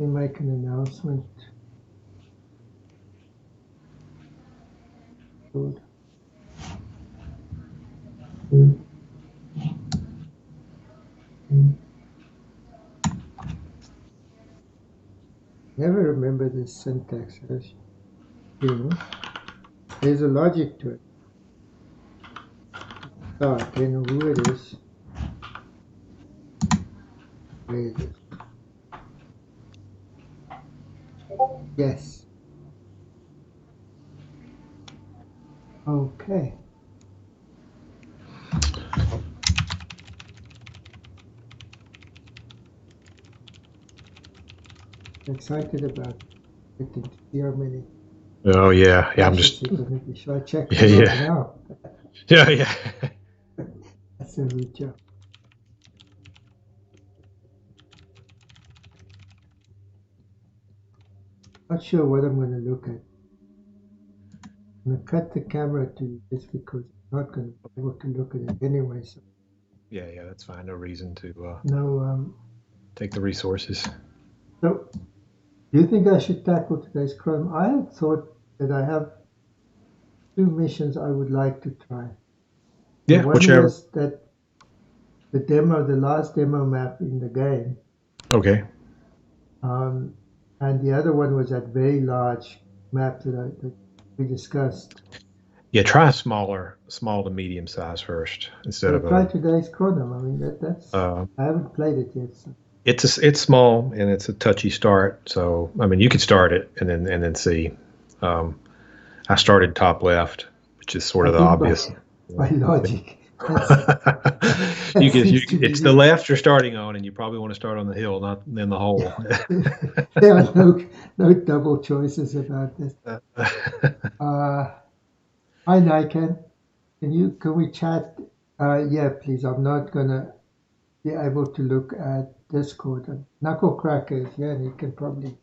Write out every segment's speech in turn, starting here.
We make an announcement. Good. Never remember this syntax. There's a logic to it. Start, then who it is, where it is. Yes. Okay. Excited about getting to see how many. Oh yeah, I'm just. Should I check Yeah. now? Yeah. That's a good job. Not sure what I'm going to look at. I'm going to cut the camera to you just because I'm not going to be able to look at it anyway. So Yeah, that's fine. No reason to no. take the resources. So, do you think I should tackle today's Chrome? I had thought that I have two missions I would like to try. Yeah, One whichever. was that the last demo map in the game, Okay. and the other one was that very large map that we discussed. Yeah, try small to medium size first instead of Try a. today's Chrono. I mean, that's I haven't played it yet. So. It's small and it's a touchy start. So I mean, you could start it and then see. I started top left, which is sort of the obvious. By logic. It's the left you're starting on, and you probably want to start on the hill, not in the hole. There are no double choices about this. Hi, Nikan. Can we chat? Yeah, please. I'm not gonna be able to look at Discord. Knuckle Crackers, yeah, and you can probably.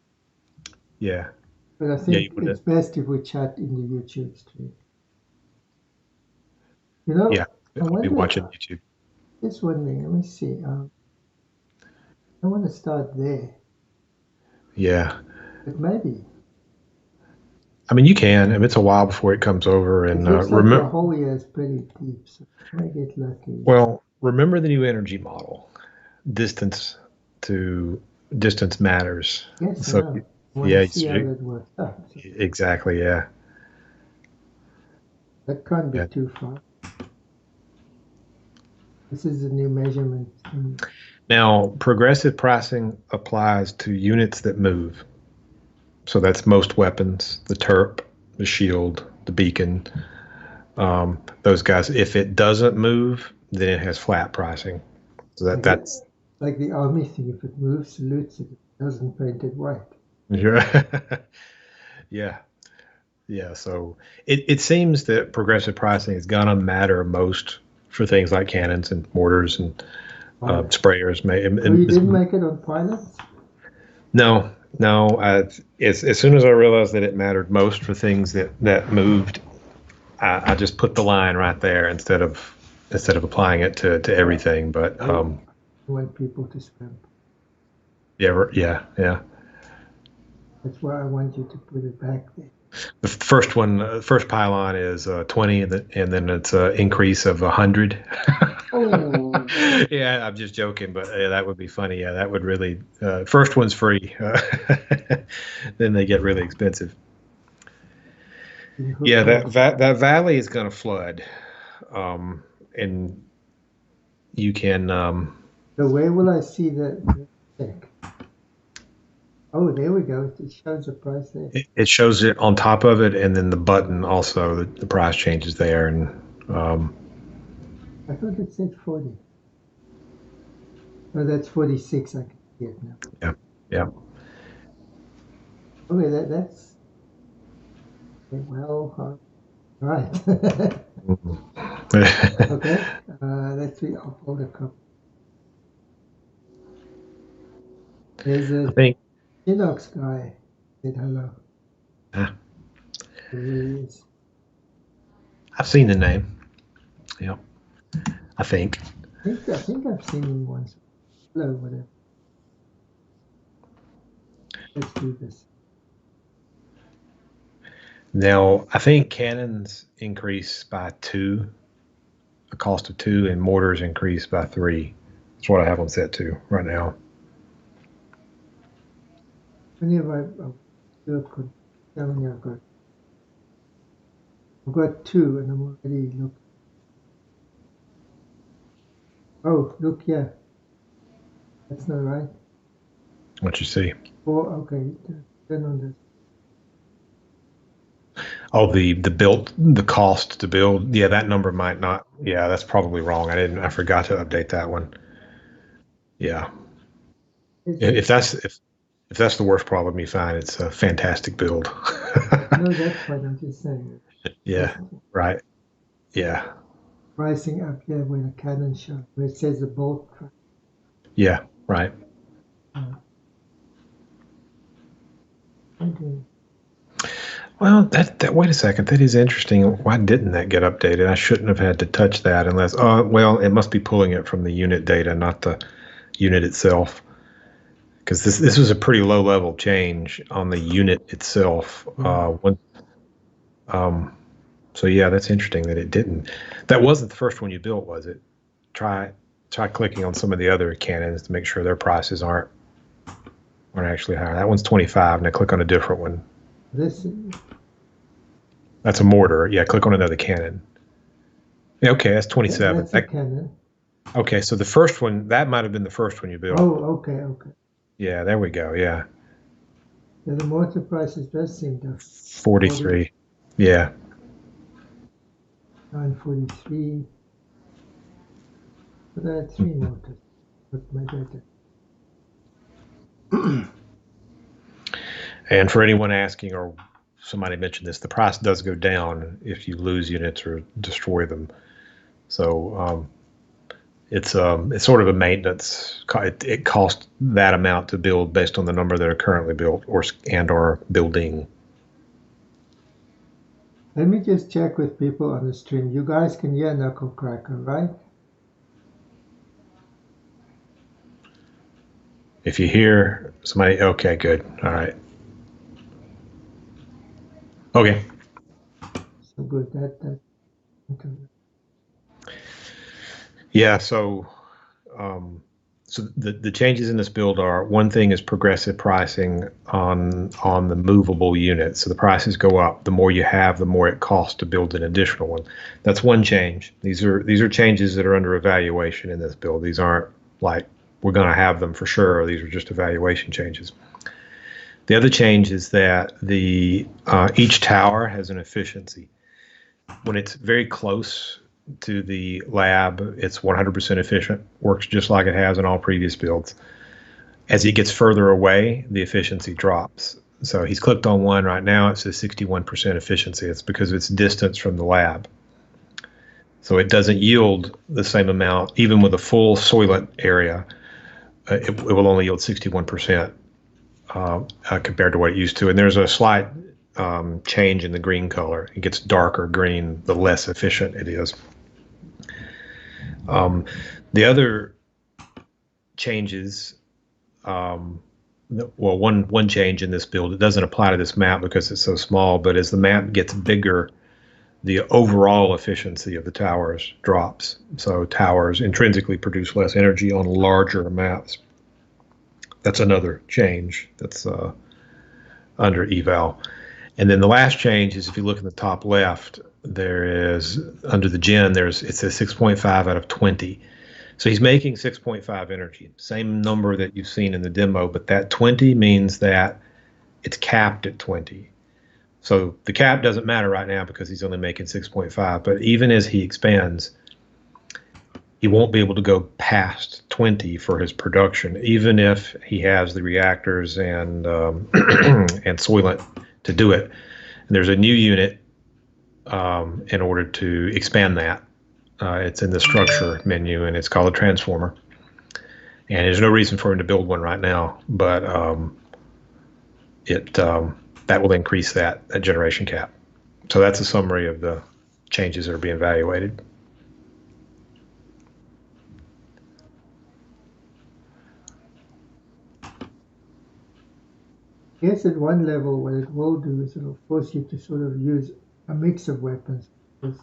Yeah. But I think it's best if we chat in the YouTube stream. Yeah, I'll be watching YouTube. Just one thing. Let me see. I want to start there. Yeah. But maybe. I mean, you can. I mean, it's a while before it comes over, and remember, the whole year is pretty deep, so I might get lucky. Well, remember the new energy model. Distance matters. Yes, so yeah, see how that works out. Exactly. Yeah. That can't be too far. This is a new measurement. Now, progressive pricing applies to units that move. So that's most weapons, the terp, the shield, the beacon, those guys. If it doesn't move, then it has flat pricing. So that's like the army thing. If it moves, salutes it. If it doesn't, paint it white. Yeah. Yeah. So it seems that progressive pricing is going to matter most for things like cannons and mortars and sprayers. You didn't make it on pilots? No. As soon as I realized that it mattered most for things that moved, I just put the line right there instead of applying it to everything. But I want people to spam. Yeah. That's why I want you to put it back there. The first pylon is 20, and then it's an increase of 100. Oh. Yeah, I'm just joking, but that would be funny. Yeah, that would really. First one's free, then they get really expensive. Yeah, that valley is going to flood, and you can. So where will I see the check? Oh, there we go. It shows the price there. It shows it on top of it, and then the button also. The price changes there, and. I thought it said 40. Oh, that's 46. I can see it now. Yeah. Okay, that's well. Right. Okay. Let's see. I'll fold a couple. There's a Linux guy. Said hello. There he is. I've seen the name. Yep. I think I've seen him once. Hello, whatever. Let's do this. Now, I think cannons increase by 2, a cost of 2, and mortars increase by 3. That's what I have them set to right now. Whenever I've got 2 and I'm already looking. Oh, look here. That's not right. What you see? 4, okay. Turn on this. Oh, the cost to build. Yeah, that number might not. Yeah, that's probably wrong. I forgot to update that one. Yeah. If that's the worst problem you find, it's a fantastic build. No, that's fine. I'm just saying. Yeah. Right. Yeah. Pricing up here where the cannon show, where it says the bolt. Yeah. Right. Okay. Well, that wait a second. That is interesting. Why didn't that get updated? I shouldn't have had to touch that unless. Well, it must be pulling it from the unit data, not the unit itself. Because this was a pretty low level change on the unit itself. So yeah, that's interesting that it didn't. That wasn't the first one you built, was it? Try clicking on some of the other cannons to make sure their prices aren't actually higher. That one's 25. Now click on a different one. That's a mortar. Yeah, click on another cannon. Yeah, okay, that's 27. That's a cannon. Okay, so the first one, that might have been the first one you built. Oh, okay. Yeah, there we go. Yeah. Yeah, the mortar prices does seem to 43. Yeah. 943. But I had 3 mortars. But my data. And for anyone asking, or somebody mentioned this, the price does go down if you lose units or destroy them. So it's sort of a maintenance. It costs that amount to build based on the number that are currently built or building. Let me just check with people on the stream. You guys can hear Knuckle Cracker, right? If you hear somebody, okay, good. All right. Okay. So good. That. Yeah. So the changes in this build are, one thing is progressive pricing on the movable units. So the prices go up. The more you have, the more it costs to build an additional one. That's one change. These are changes that are under evaluation in this build. These aren't like we're going to have them for sure. These are just evaluation changes. The other change is that each tower has an efficiency. When it's very close to the lab, it's 100% efficient, works just like it has in all previous builds. As it gets further away, the efficiency drops. So he's clicked on one right now, it says 61% efficiency. It's because of its distance from the lab. So it doesn't yield the same amount, even with a full soylent area. It will only yield 61% compared to what it used to. And there's a slight change in the green color. It gets darker green the less efficient it is. The other changes, one change in this build, it doesn't apply to this map because it's so small, but as the map gets bigger, the overall efficiency of the towers drops. So towers intrinsically produce less energy on larger maps. That's another change that's under eval. And then the last change is, if you look in the top left, there is, under the gen, it says 6.5 out of 20. So he's making 6.5 energy, same number that you've seen in the demo, but that 20 means that it's capped at 20. So the cap doesn't matter right now because he's only making 6.5, but even as he expands, he won't be able to go past 20 for his production, even if he has the reactors and and Soylent to do it. And there's a new unit in order to expand that. It's in the structure menu, and it's called a transformer. And there's no reason for him to build one right now, but that will increase that generation cap. So that's a summary of the changes that are being evaluated. I guess at one level, what it will do is it'll force you to sort of use a mix of weapons. Because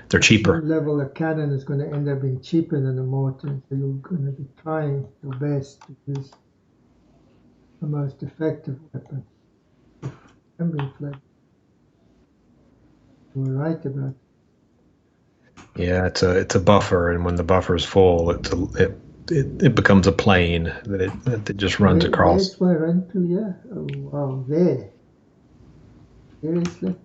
They're at some cheaper. level, a cannon is going to end up being cheaper than a mortar, so you're going to be trying your best to use the most effective weapon. I'm being flat. You were right about Yeah, it's a buffer, and when the buffer is full, it becomes a plane that just runs Where's across. my run to? Yeah. Oh, wow, there. Seriously?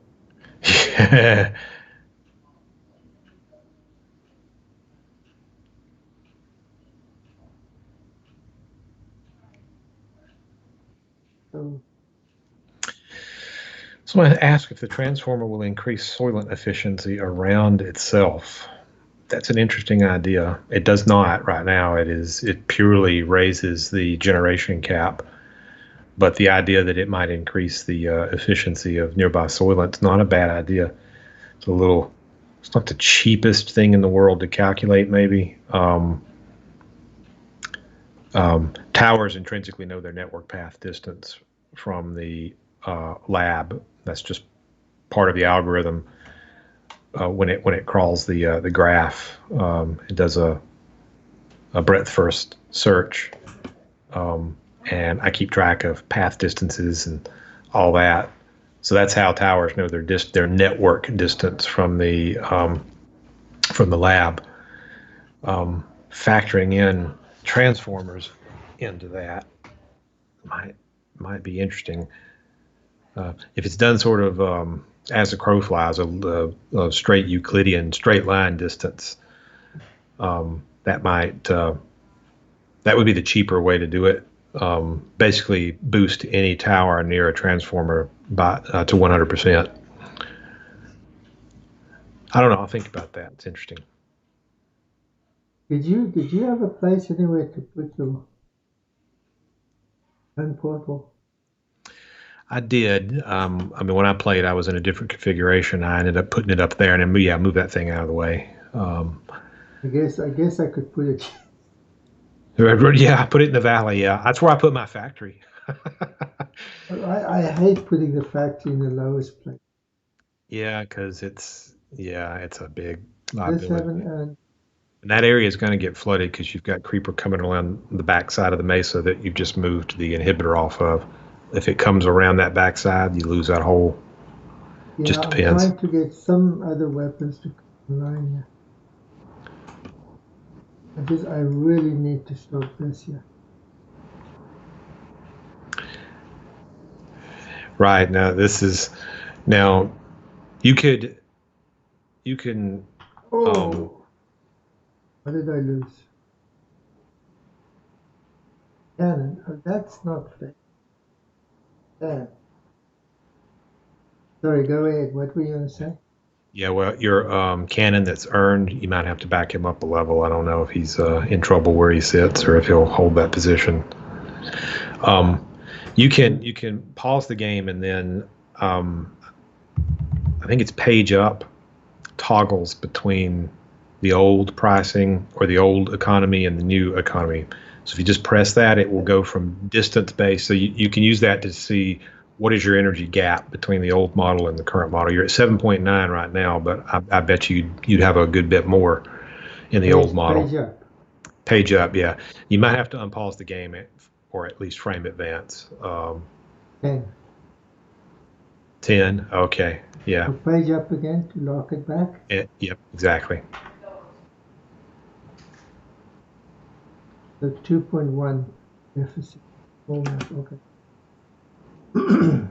So, So I ask if the transformer will increase Soylent efficiency around itself. That's an interesting idea. It does not right now. It purely raises the generation cap, but the idea that it might increase the efficiency of nearby Soylent is not a bad idea. It's a little. It's not the cheapest thing in the world to calculate. Maybe towers intrinsically know their network path distance from the lab. That's just part of the algorithm. When it crawls the graph, it does a breadth first search, and I keep track of path distances and all that. So that's how towers know their network distance from the lab. Factoring in transformers into that might be interesting. If it's done sort of as a crow flies, a straight Euclidean straight line distance, that would be the cheaper way to do it. Basically, boost any tower near a transformer to 100%. I don't know. I'll think about that. It's interesting. did you have a place anywhere to put your gun portal? I did. I mean, when I played, I was in a different configuration. I ended up putting it up there, and then move that thing out of the way. I guess I could put it. Yeah, I put it in the valley. Yeah, that's where I put my factory. I hate putting the factory in the lowest place. Yeah, because it's a big This liability. haven't earned. And that area is going to get flooded because you've got creeper coming around the backside of the mesa that you've just moved the inhibitor off of. If it comes around that backside, you lose that whole. Yeah, Just I'm depends. trying to get some other weapons to come line here. I really need to stop this here. Right now, you can. Oh, what did I lose? Cannon. Oh, that's not fair. Damn. Sorry, go ahead. What were you going to say? Yeah, well, your cannon that's earned, you might have to back him up a level. I don't know if he's in trouble where he sits or if he'll hold that position. You can pause the game and then I think it's page up toggles between the old pricing or the old economy and the new economy. So if you just press that, it will go from distance based. So you can use that to see what is your energy gap between the old model and the current model. You're at 7.9 right now, but I bet you'd have a good bit more in the old model. Page up. Page up, yeah. You might have to unpause the game or at least frame advance. 10. 10, okay, yeah. So page up again to lock it back. Yep, exactly. So 2.1 deficit. Okay. And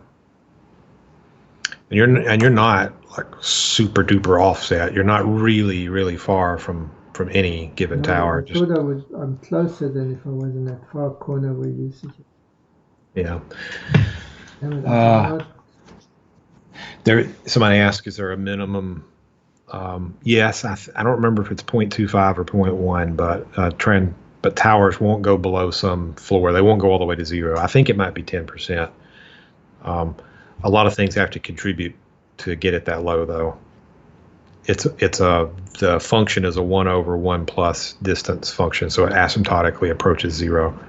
you're not like super duper offset. You're not really far from any given tower. I thought I'm closer than if I was in that far corner where you suggest. Yeah. Damn it, Somebody asked, is there a minimum? Yes, I don't remember if it's 0.25 or 0.1, but towers won't go below some floor. They won't go all the way to 0. I think it might be 10%. A lot of things have to contribute to get it that low, though. The function is a 1 over 1 plus distance function, so it asymptotically approaches 0.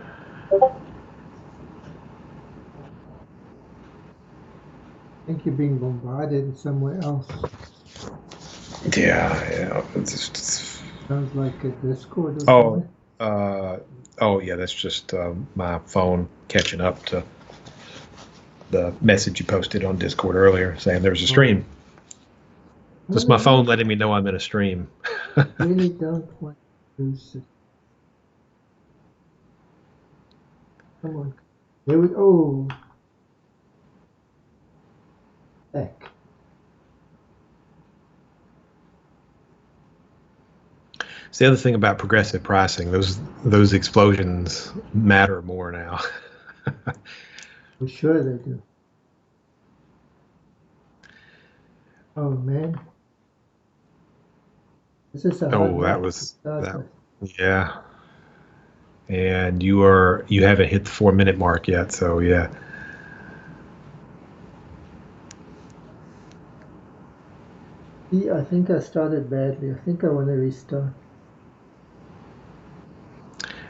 think you're being bombarded somewhere else. Yeah. Sounds like a Discord or Oh, something. yeah. That's just my phone catching up to the message you posted on Discord earlier saying there's a stream. Just my phone letting me know I'm in a stream. Really don't want to lose it. Come on. There we oh heck. It's the other thing about progressive pricing. Those explosions matter more now. For sure they do. Oh man. This is a hard That market was to start that. with. Yeah. And you haven't hit the 4-minute mark yet, so yeah. See, I think I started badly. I think I want to restart.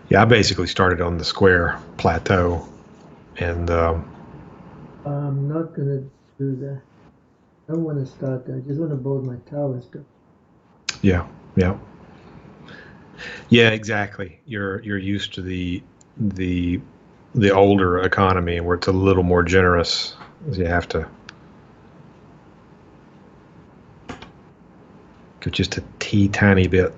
Yeah, I basically started on the square plateau, and I'm not gonna do that. I don't want to start there. I just want to build my towers though. yeah, exactly. You're used to the older economy where it's a little more generous. You have to go just a tiny bit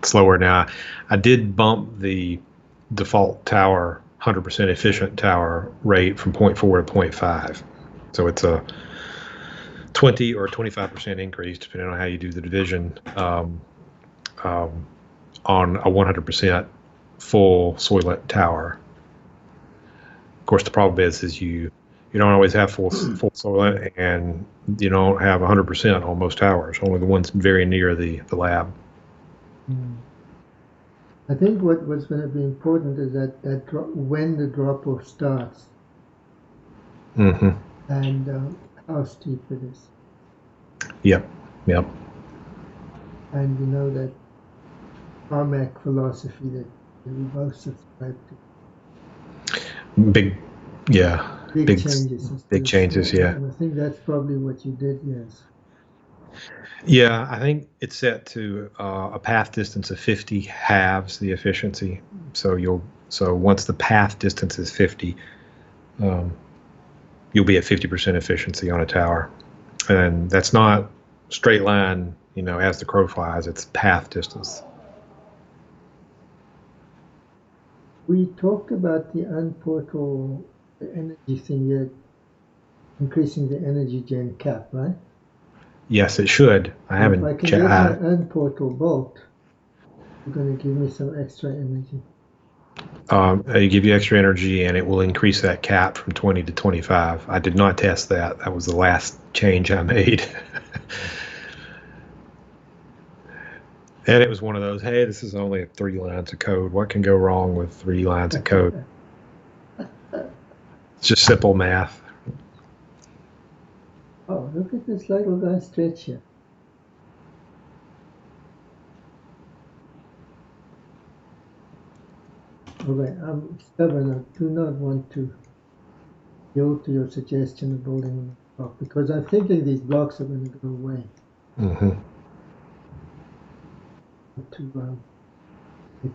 slower. Now, I did bump the default tower 100% efficient tower rate from 0.4 to 0.5. So it's a 20 or 25% increase, depending on how you do the division, on a 100% full Soylent tower. Of course, the problem is you don't always have full Soylent, and you don't have 100% on most towers. Only the ones very near the lab. I think what's going to be important is that when the drop off starts, and how steep it is. Yep. And you know that Carmack philosophy that we both subscribe to. Big changes. Big changes, yeah. And I think that's probably what you did, yes. Yeah, I think it's set to a path distance of 50 halves the efficiency. So once the path distance is 50, you'll be at 50% efficiency on a tower, and that's not straight line. As the crow flies, it's path distance. We talked about the unportal energy thing yet, increasing the energy gen cap, right? Yes, it should. I haven't. If I can get my unportal bolt, you're going to give me some extra energy. It give you extra energy, and it will increase that cap from 20 to 25. I did not test that. That was the last change I made. And it was one of those, hey, this is only 3 lines of code. What can go wrong with 3 lines of code? It's just simple math. Oh, look at this little guy stretch here. Okay, I'm stubborn. I do not want to yield to your suggestion of building a block because I'm thinking these blocks are going to go away.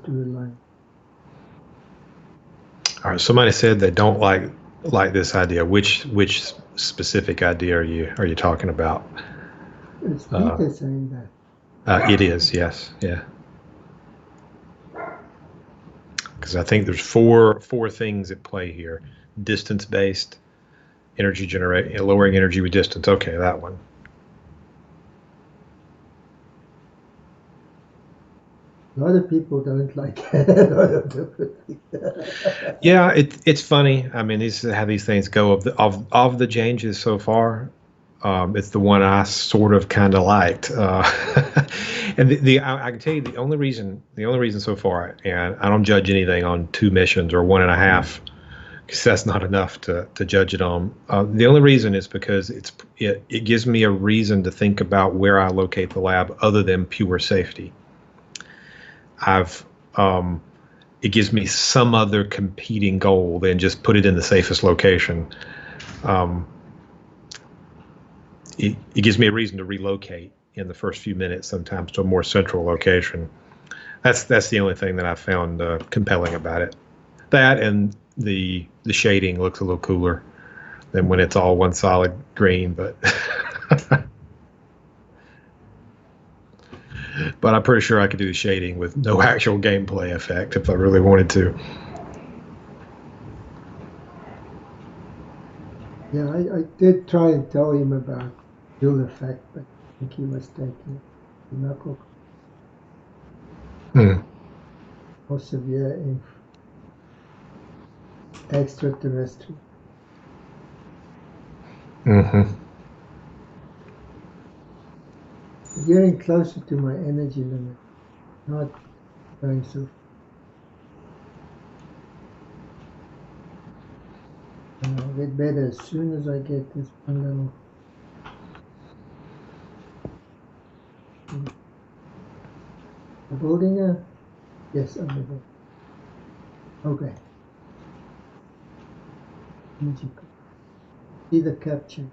To rely. All right. Somebody said they don't like this idea. Which specific idea are you talking about? It's Peter saying that. It is, yes, yeah. Because I think there's four things at play here: distance based, energy lowering energy with distance. Okay, that one. A lot of people don't like it. Yeah, it's funny. I mean, this is how these things go. Of the changes so far, it's the one I sort of kind of liked. And I can tell you the only reason so far, and I don't judge anything on 2 missions or 1.5, because that's not enough to judge it on. The only reason is because it gives me a reason to think about where I locate the lab other than pure safety. It gives me some other competing goal than just put it in the safest location. it gives me a reason to relocate in the first few minutes, sometimes to a more central location. That's the only thing that I found compelling about it. That and the shading looks a little cooler than when it's all one solid green, but but I'm pretty sure I could do the shading with no actual gameplay effect if I really wanted to. Yeah, I did try and tell him about dual effect, but I think he was taking the knuckle more severe in extraterrestrial. Mm-hmm. Getting closer to my energy limit, not going so and I'll get better as soon as I get this one little. The building a? Yes, I'm the building. Okay. Energy. See the capture.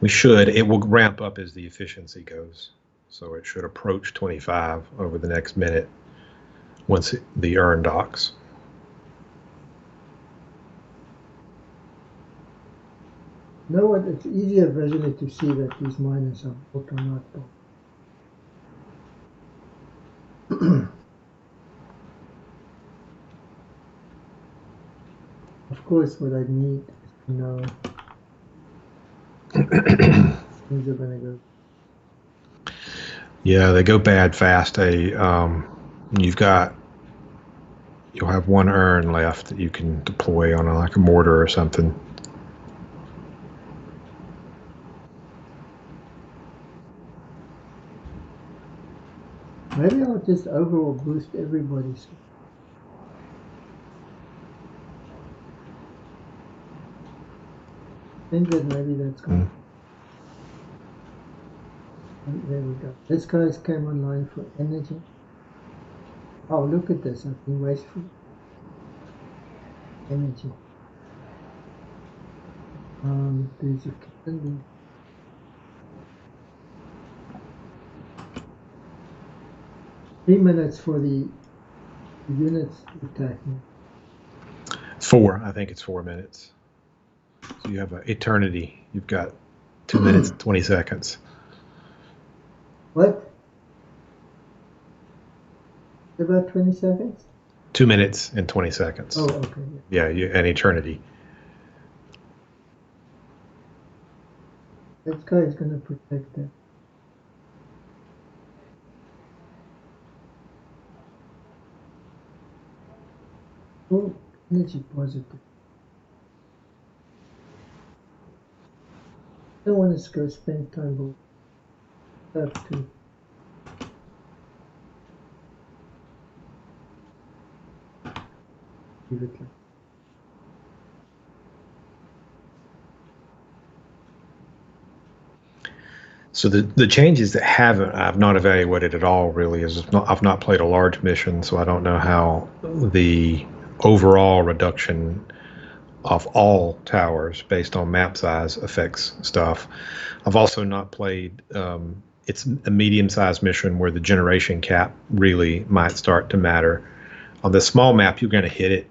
We should. It will ramp up as the efficiency goes. So it should approach 25 over the next minute once the urn docks. You know what? It's easier visually to see that these miners are built or not built. Of course, what I need is to know things are going to go. Yeah, they go bad fast. You'll have one urn left that you can deploy on like a mortar or something. Maybe I'll just overall boost everybody's. I think that maybe that's good. There we go. This guy's came online for energy. Oh, look at this. I've been wasteful. Energy. There's a candy. Three minutes for the units attacking. 4. I think it's 4 minutes. So you have an eternity. You've got 2 minutes and 20 seconds. What? About 20 seconds? 2 minutes and 20 seconds. Oh, okay. Yeah, an eternity. That guy is going to protect that. Oh, energy positive. I don't want to go spend time up to. Give it like. So the changes that I've not evaluated at all really is I've not played a large mission, so I don't know how the overall reduction of all towers based on map size affects stuff. I've also not played. It's a medium-sized mission where the generation cap really might start to matter. On the small map, you're going to hit it,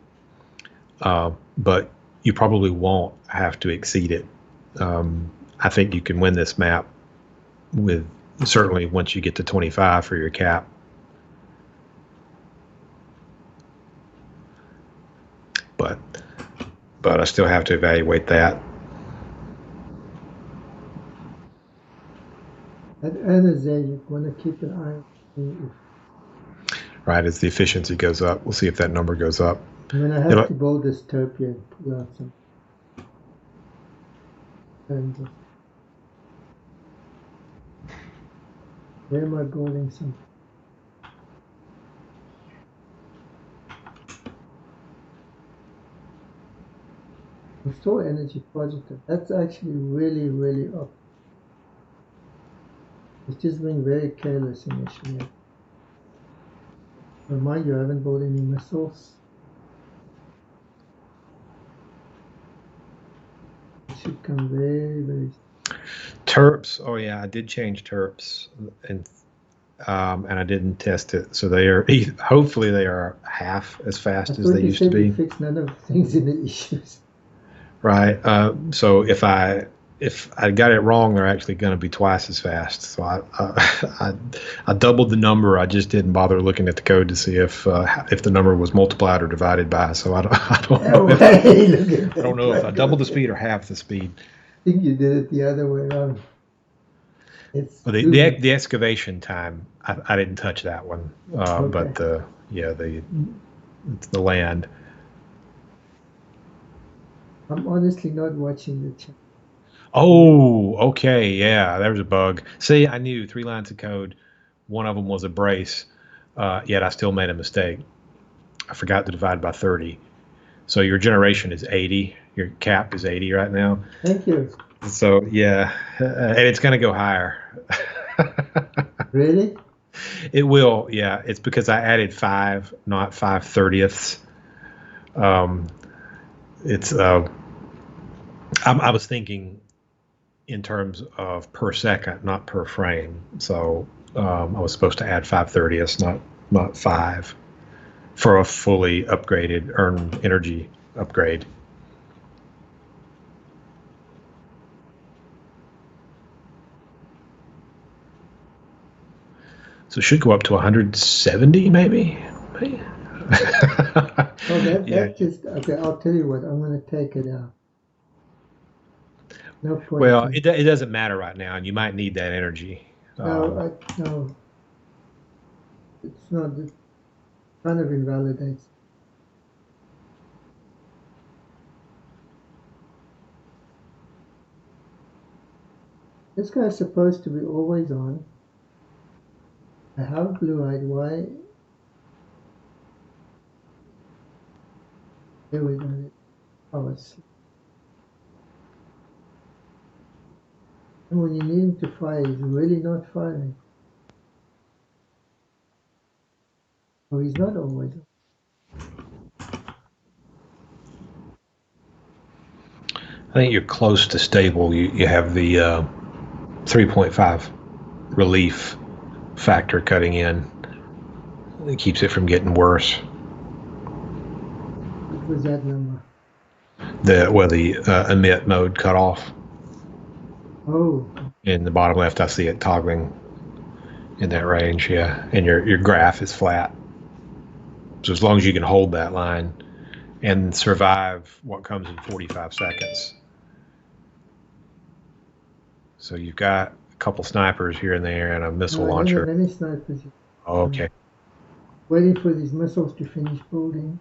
but you probably won't have to exceed it. I think you can win this map with certainly once you get to 25 for your cap. But I still have to evaluate that. At NZ, you want to keep an eye on. Right, as the efficiency goes up, we'll see if that number goes up. I'm going to have to build this Topia and pull out some. And where am I building some? I'm still energy positive. That's actually really, really up. It's just being very careless initially. Remind you, I haven't bought any missiles. should come very, very. Terps. Oh yeah, I did change terps, and I didn't test it. So they are hopefully they are half as fast as they used to be. You fixed none of the things in the issues. Right. So if I got it wrong, they're actually going to be twice as fast. So I doubled the number. I just didn't bother looking at the code to see if the number was multiplied or divided by. So I don't know. I don't know if I doubled the speed or half the speed. I think you did it the other way around. Well, the excavation time, I didn't touch that one, Okay. but the land. I'm honestly not watching the chat. Oh, okay, yeah, there was a bug. See, I knew 3 lines of code. One of them was a brace, yet I still made a mistake. I forgot to divide by 30. So your generation is 80. Your cap is 80 right now. Thank you. So yeah, and it's going to go higher. Really? It will, yeah. It's because I added 5, not 5/30ths. I was thinking in terms of per second, not per frame. So I was supposed to add 5/30ths, not 5, for a fully upgraded earned energy upgrade. So it should go up to 170, maybe. Okay, I'll tell you what, I'm going to take it out. No point. Well, it doesn't matter right now, and you might need that energy. No, it's not. It kind of invalidates. This guy's supposed to be always on. I have blue-eyed. Why? Here we go. Oh, it's. And when you need him to fire, he's really not firing. Oh, he's not always on. I think you're close to stable. You have the 3.5 relief factor cutting in. It keeps it from getting worse. What was that number? The emit mode cut off. Oh. In the bottom left, I see it toggling in that range, yeah. And your graph is flat. So as long as you can hold that line and survive what comes in 45 seconds. So you've got a couple snipers here and there and a missile launcher. Many snipers. Oh, okay. Waiting for these missiles to finish building.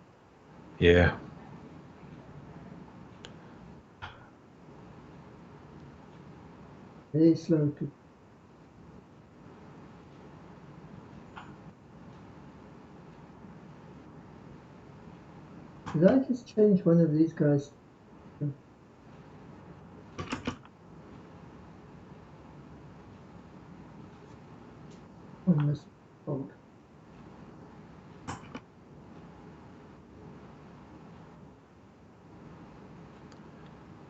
Yeah. Very slow to. Did I just change one of these guys? On this bolt.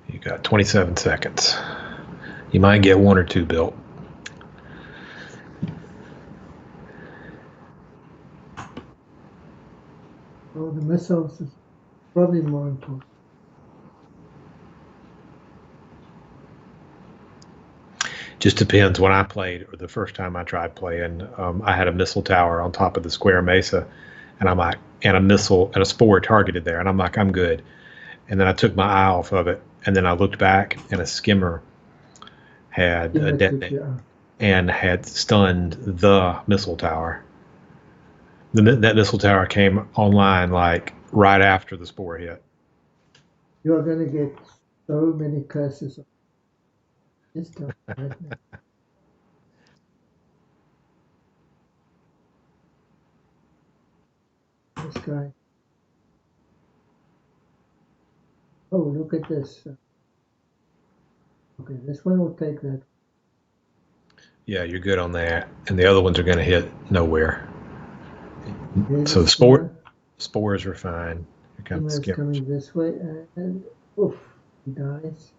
You got 27 seconds. You might get 1 or 2 built. Oh, the missiles is probably more important. Just depends. When I played, or the first time I tried playing, I had a missile tower on top of the square mesa, and I'm like, and a missile and a spore targeted there, and I'm like, I'm good. And then I took my eye off of it, and then I looked back, and a skimmer had detonated and had stunned the missile tower. That missile tower came online like right after the spore hit. You are going to get so many curses. This time, right now. This guy. Oh, look at this. Okay, this one will take that. Yeah, you're good on that. And the other ones are going to hit nowhere. So the spores are fine. He's coming this way, and oof, he dies.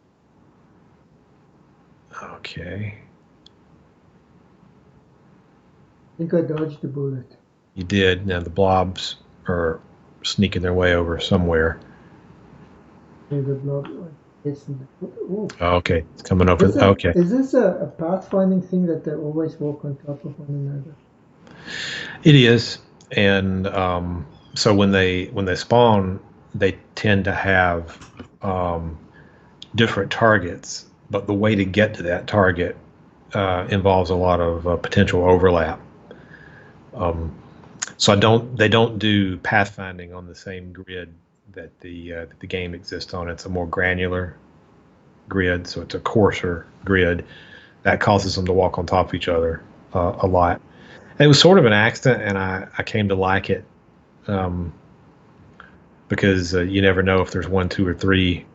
Okay. I think I dodged the bullet. You did. Now the blobs are sneaking their way over somewhere. Maybe the blob. Yes. Oh. Okay, it's coming over. Okay. Is this a pathfinding thing that they always walk on top of one another? It is, and so when they spawn, they tend to have different targets, but the way to get to that target involves a lot of potential overlap. So they don't do pathfinding on the same grid that the game exists on. It's a more granular grid, so it's a coarser grid that causes them to walk on top of each other a lot. And it was sort of an accident, and I came to like it because you never know if there's one, two, or three.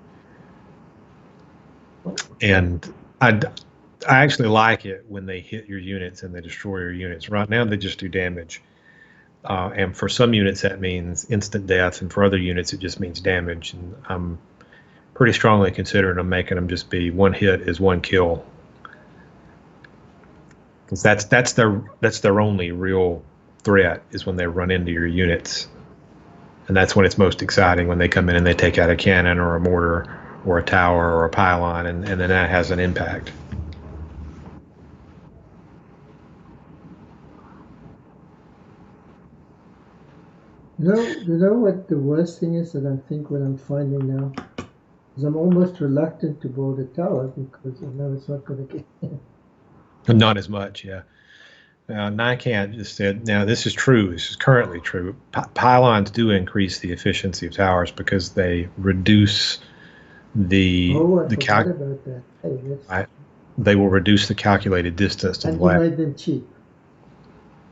And I actually like it when they hit your units and they destroy your units. Right now, they just do damage. And for some units, that means instant death, and for other units, it just means damage. And I'm pretty strongly considering them making them just be one hit is one kill, because that's their only real threat is when they run into your units, and that's when it's most exciting when they come in and they take out a cannon or a mortar or a tower or a pylon, and then that has an impact. You know what the worst thing is that I think what I'm finding now is I'm almost reluctant to build a tower because I know it's not going to get in. Not as much, yeah. Now, NICANT just said, now this is true, this is currently true. Pylons do increase the efficiency of towers because they reduce the forgot about that. Hey, they will reduce the calculated distance to and the left. Made them cheap.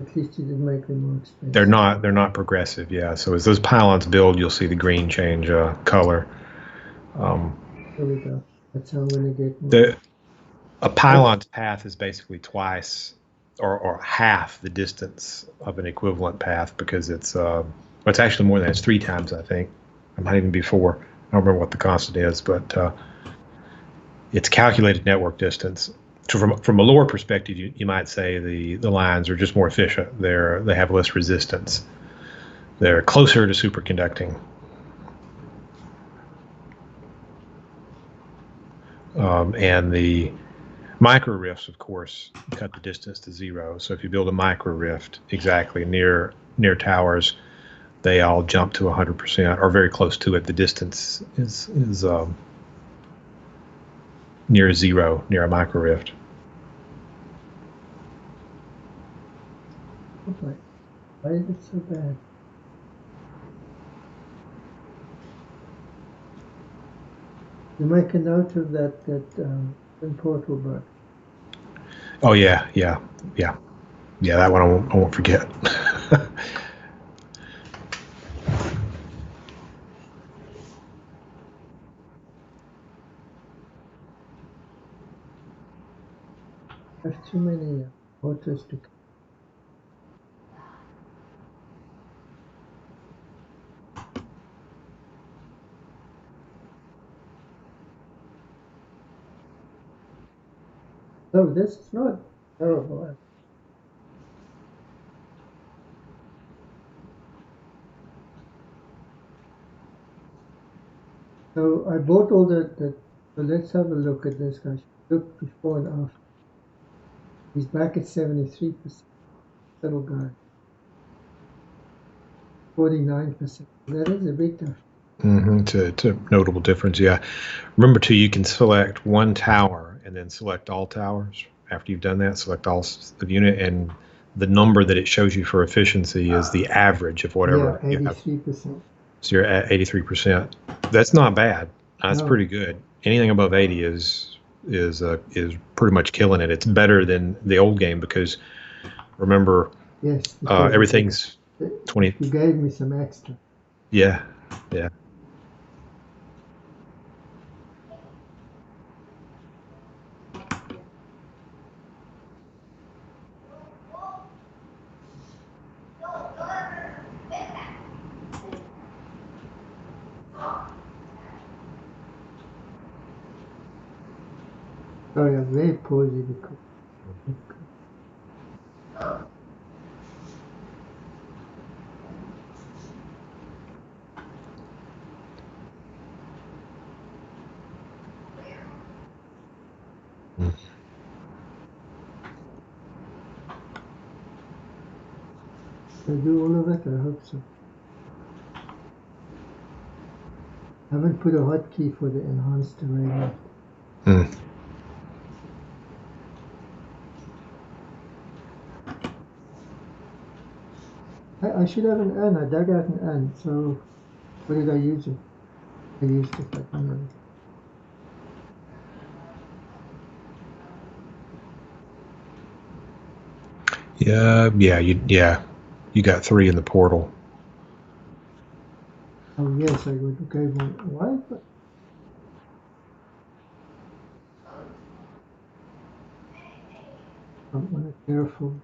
At least you didn't make them more expensive. They're not progressive, yeah. So as those pylons build, you'll see the green change color. There we go. That's how I'm going to get more. A pylon's path is basically twice or half the distance of an equivalent path, because it's actually more than it's 3 times, I think. It might even be 4. I don't remember what the constant is, but it's calculated network distance. So from a lore perspective, you might say the lines are just more efficient. They have less resistance. They're closer to superconducting. And the micro rifts, of course, cut the distance to 0. So if you build a micro rift exactly near towers, they all jump to 100% or very close to it. The distance is near 0 near a micro rift. Why is it so bad? You make a note of that portal bug. Oh yeah. That one I won't forget. I have too many autos to. No, this is not terrible. So I bought all so let's have a look at this guy. Look before and after. He's back at 73%. Little guy. 49%. That is a big difference. It's a notable difference, yeah. Remember, too, you can select one tower and then select all towers. After you've done that, select all of unit, and the number that it shows you for efficiency is the average of whatever. Yeah, 83%. So you're at 83%. That's not bad. That's pretty good. Anything above 80 is pretty much killing it. It's better than the old game because remember, yes, everything's 20. You gave me some extra. Yeah. Sorry, I'm very pausy because. Did I do all of it? I hope so. I haven't put a hotkey for the enhanced array yet. I should have an N. I dug out an N. So, what did I use it? I used it, but I don't know. You got 3 in the portal. Oh yes, I would gave one. Why? I'm on a careful.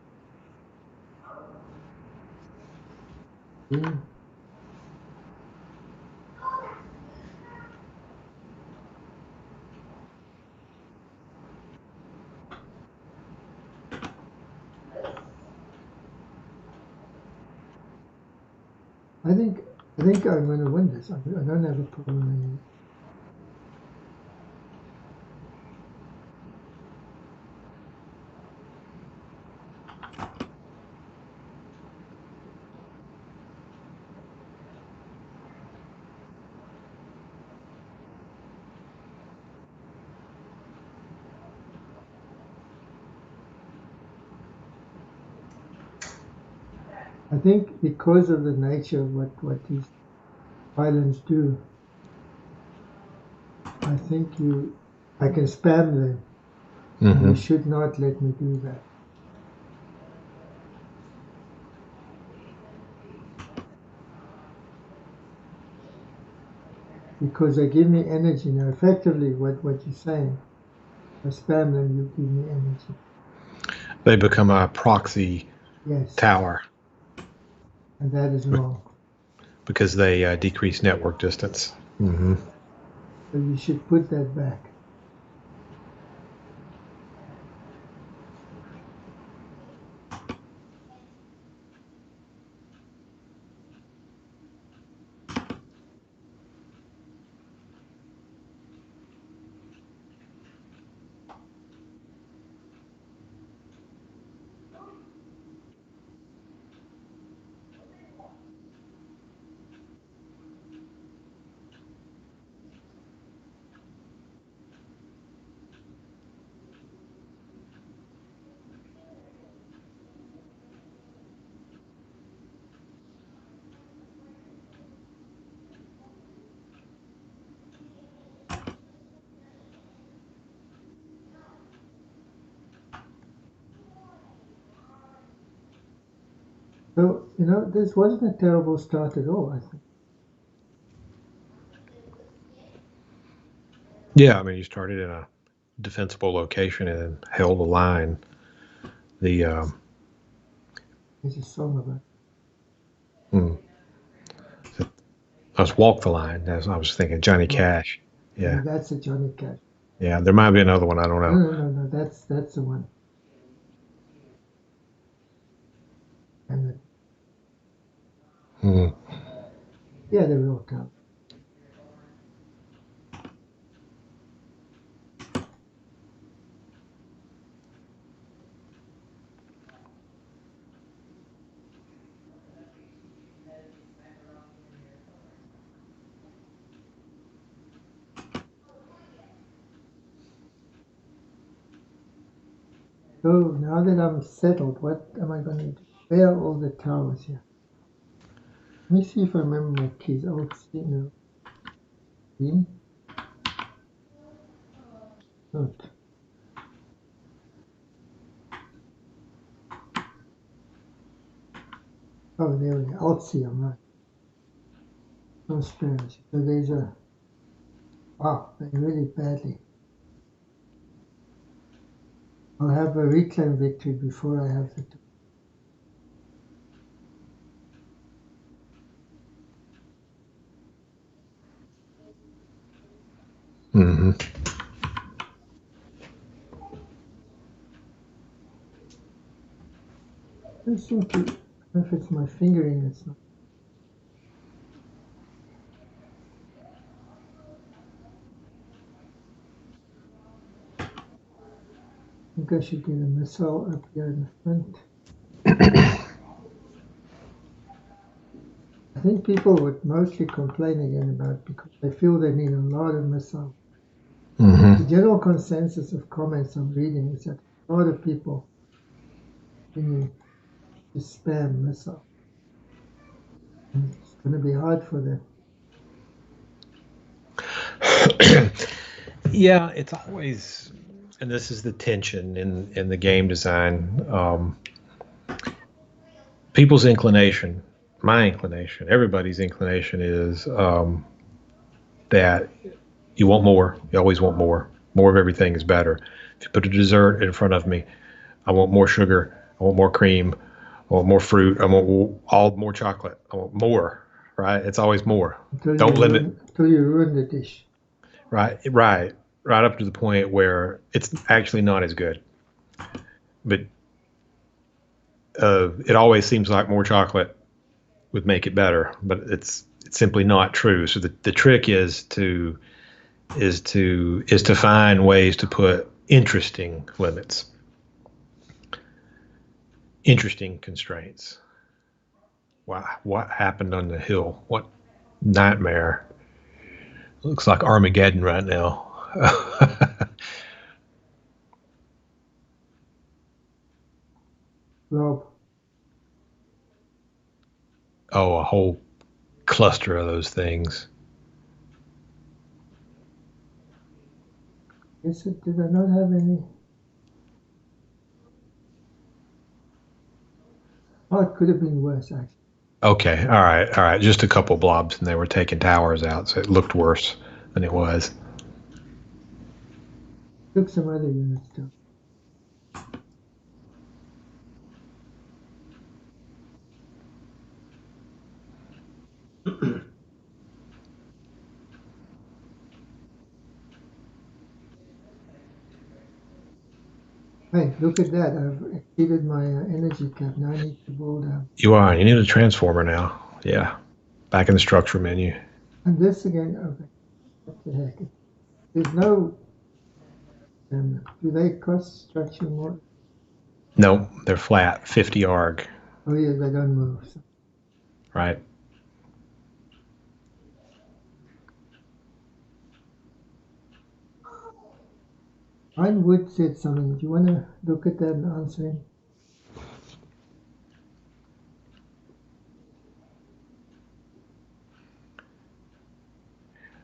Yeah. I think I'm going to win this. I don't have a problem anymore. I think because of the nature of what these islands do, I think I can spam them. You should not let me do that. Because they give me energy. Now, effectively, what you're saying, if I spam them, you give me energy. They become a proxy tower. And that is wrong. Because they decrease network distance. So you should put that back. So, this wasn't a terrible start at all, I think. Yeah, I mean, you started in a defensible location and then held the line. There's a song about it. I was Walk the Line. As I was thinking Johnny Cash. Yeah. That's a Johnny Cash. Yeah, there might be another one. I don't know. No. That's the one. And yeah, they will come. So now that I'm settled, what am I going to do? Where are all the towers here? Let me see if I remember my keys. Oh, see now. Not. Oh, there we go. Alt-C, I'm right. No spares. So there's a. Wow, they really badly. I'll have a reclaim victory before I have the. don't seem to. I don't know if it's my fingering. It's not. I think I should get a missile up here in the front. I think people would mostly complain again about it because they feel they need a lot of missiles. Mm-hmm. The general consensus of comments I'm reading is that a lot of people continue to spam missiles. And it's going to be hard for them. Yeah, it's always, and this is the tension in the game design. People's inclination, my inclination, everybody's inclination is that you want more. You always want more. More of everything is better. If you put a dessert in front of me, I want more sugar. I want more cream. I want more fruit. I want all more chocolate. I want more. Right? It's always more. Don't limit. Until you ruin the dish. Right up to the point where it's actually not as good. But it always seems like more chocolate would make it better, but it's simply not true. So the trick is to find ways to put interesting limits, interesting constraints. What happened on the hill? What nightmare? Looks like Armageddon right now. Rob. Oh, a whole cluster of those things. Did I not have any? Oh, it could have been worse, actually. Okay, all right. Just a couple blobs, and they were taking towers out, so it looked worse than it was. Took some other units too. Hey, look at that. I've exceeded my energy cap. Now I need to build You are. You need a transformer now. Yeah. Back in the structure menu. And this again, okay. What the heck? There's no. Do they cost structure more? No, they're flat. 50 arg. Oh, yeah, they don't move. So. Right. Ryan Wood said something. Do you want to look at that and answer him?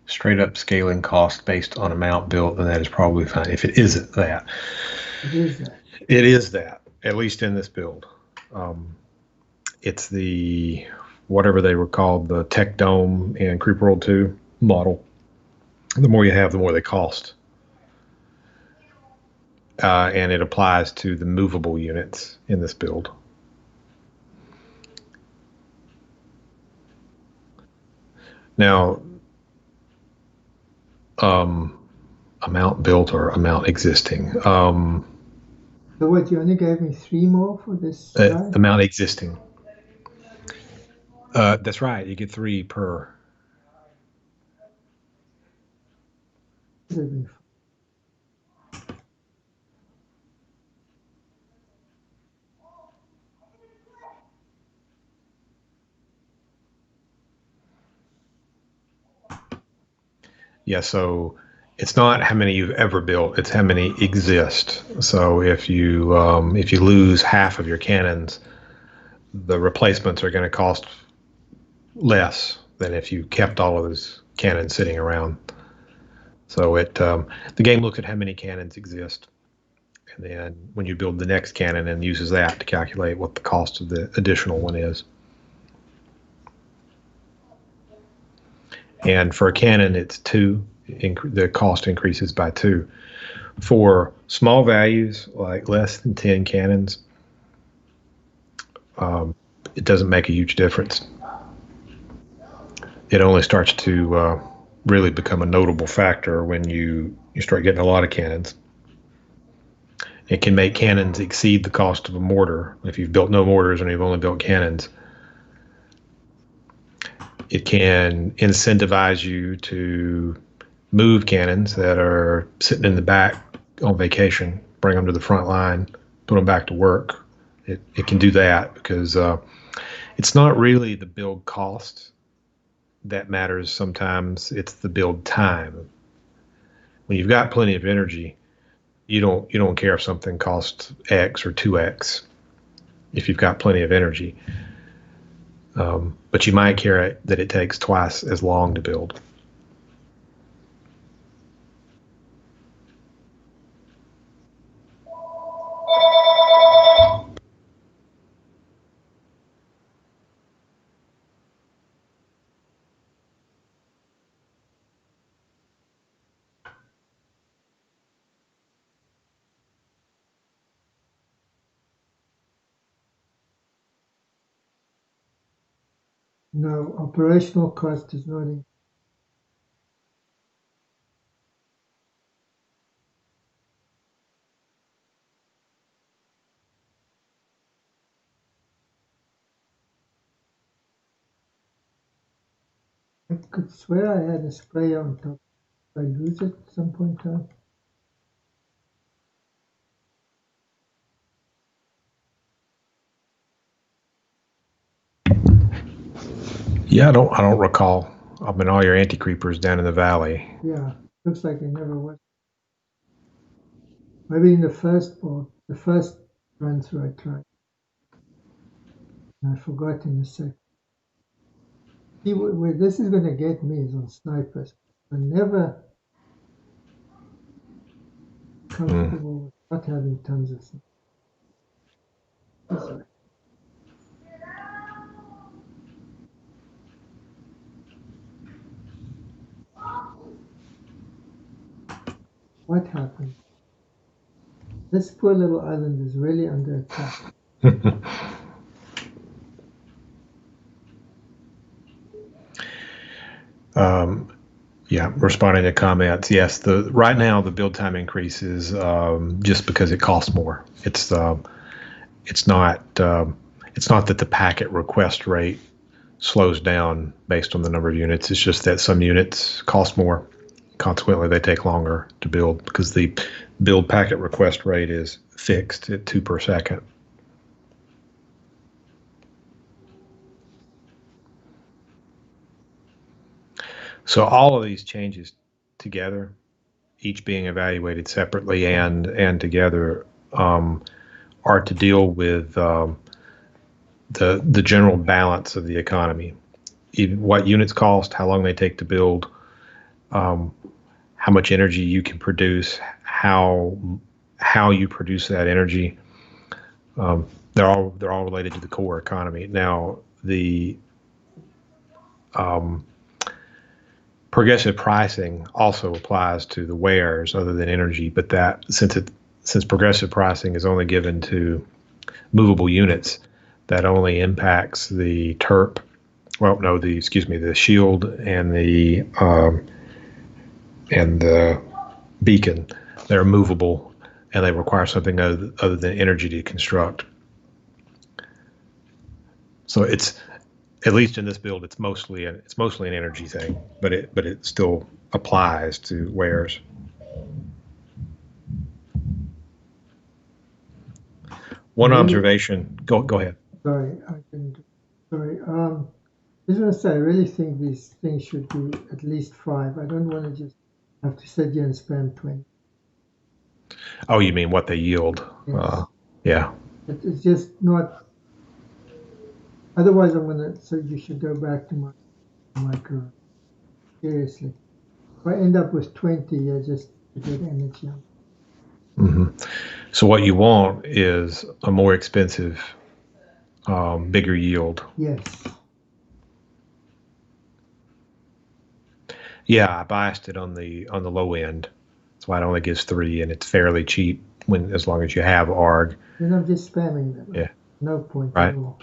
Straight up scaling cost based on amount built, then that is probably fine. If it isn't that. It is that. It is that, at least in this build. It's the, whatever they were called, the Tech Dome and Creep World 2 model. The more you have, the more they cost. And it applies to the movable units in this build. Now, amount built or amount existing. So what, you only gave me 3 more for this guy? Amount existing. That's right. You get 3 per. Yeah, so it's not how many you've ever built; it's how many exist. So if you lose half of your cannons, the replacements are going to cost less than if you kept all of those cannons sitting around. So the game looks at how many cannons exist, and then when you build the next cannon, and uses that to calculate what the cost of the additional one is. And for a cannon, it's 2. The cost increases by 2. For small values, like less than 10 cannons, it doesn't make a huge difference. It only starts to really become a notable factor when you start getting a lot of cannons. It can make cannons exceed the cost of a mortar. If you've built no mortars and you've only built cannons, it can incentivize you to move cannons that are sitting in the back on vacation, bring them to the front line, put them back to work. It can do that because it's not really the build cost that matters sometimes. It's the build time. When you've got plenty of energy, you don't care if something costs X or 2X if you've got plenty of energy. But you might care that it takes twice as long to build. No, operational cost is not in. I could swear I had a spray on top. Did I lose it at some point in time? Yeah, I don't recall. I mean, all your anti-creepers down in the valley. Yeah, looks like I never was. Maybe in the first run through I tried. And I forgot in the second. See, where this is going to get me is on snipers. I'm never comfortable with not having tons of snipers. Sorry. What happened? This poor little island is really under attack. Yeah, responding to comments. Yes, right now the build time increases just because it costs more. It's not that the packet request rate slows down based on the number of units. It's just that some units cost more. Consequently, they take longer to build because the build packet request rate is fixed at 2 per second. So all of these changes together, each being evaluated separately and together, are to deal with the general balance of the economy. Even what units cost, how long they take to build, how much energy you can produce, how you produce that energy. They're all related to the core economy. Now the progressive pricing also applies to the wares other than energy, but that since progressive pricing is only given to movable units, that only impacts the terp. Well, no, the shield and the beacon. They're movable and they require something other than energy to construct. So it's, at least in this build, it's mostly an energy thing, but it still applies to wares. One observation. Go ahead. Sorry, I didn't. Sorry. I just want to say, I really think these things should be at least 5. I don't want to just have to sit here and spam 20. Oh, you mean what they yield? Yes. Yeah. It's just not. Otherwise, I'm gonna. So you should go back to my micro. Seriously, if I end up with 20, I just get energy. Mm-hmm. So what you want is a more expensive, bigger yield. Yes. Yeah, I biased it on the low end. That's why it only gives 3, and it's fairly cheap as long as you have ARG. Then I'm just spamming them. Yeah. No point right. at all.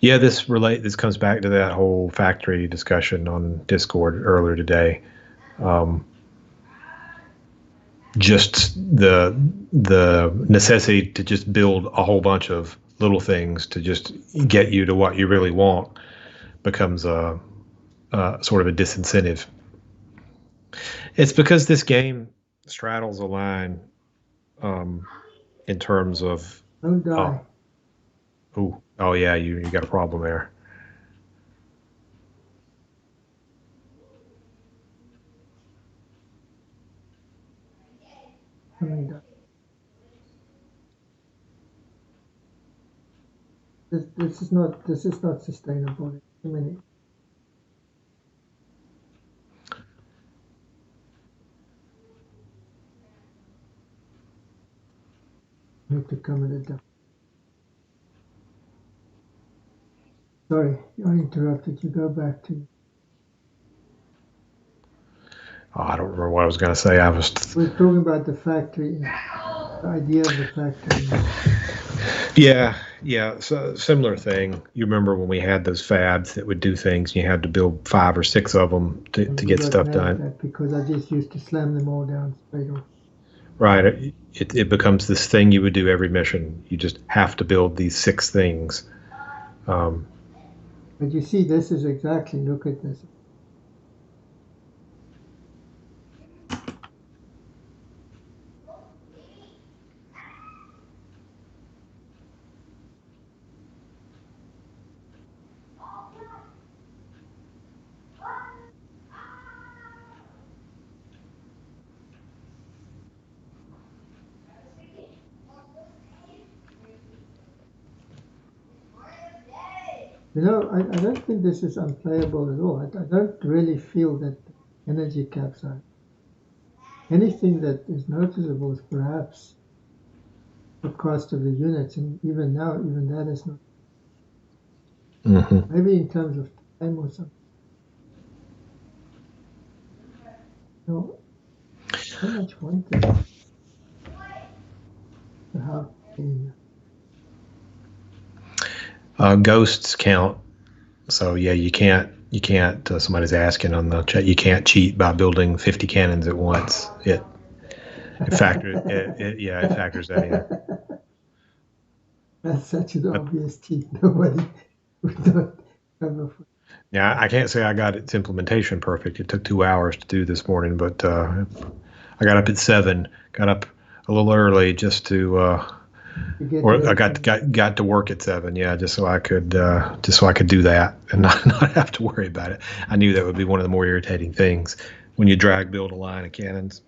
Yeah, this comes back to that whole factory discussion on Discord earlier today. just the necessity to just build a whole bunch of little things to just get you to what you really want becomes a sort of a disincentive. It's because this game straddles a line in terms of Don't die. oh yeah, you got a problem there. Don't die. This is not sustainable. Too many. Need to come at it down. Sorry, I interrupted you. Go back to. Oh, I don't remember what I was going to say. We're talking about the factory, the idea of the factory. Yeah. So similar thing. You remember when we had those fabs that would do things, and you had to build 5 or 6 of them to get stuff done. Because I just used to slam them all down straight off. Right. It becomes this thing you would do every mission. You just have to build these 6 things. But you see, this is exactly. Look at this. You know, I don't think this is unplayable at all. I don't really feel that energy caps are. Anything that is noticeable is perhaps the cost of the units, and even now, even that is not. Mm-hmm. Maybe in terms of time or something. No, how much one thing to have in. Ghosts count. So yeah, you can't. Somebody's asking on the chat. You can't cheat by building 50 cannons at once. It factors that in. That's such an obvious cheat. Nobody would not ever. Yeah, I can't say I got its implementation perfect. It took 2 hours to do this morning, but I got up at 7. Got up a little early just to. I got to work at 7, just so I could do that and not have to worry about it. I knew that would be one of the more irritating things when you drag build a line of cannons.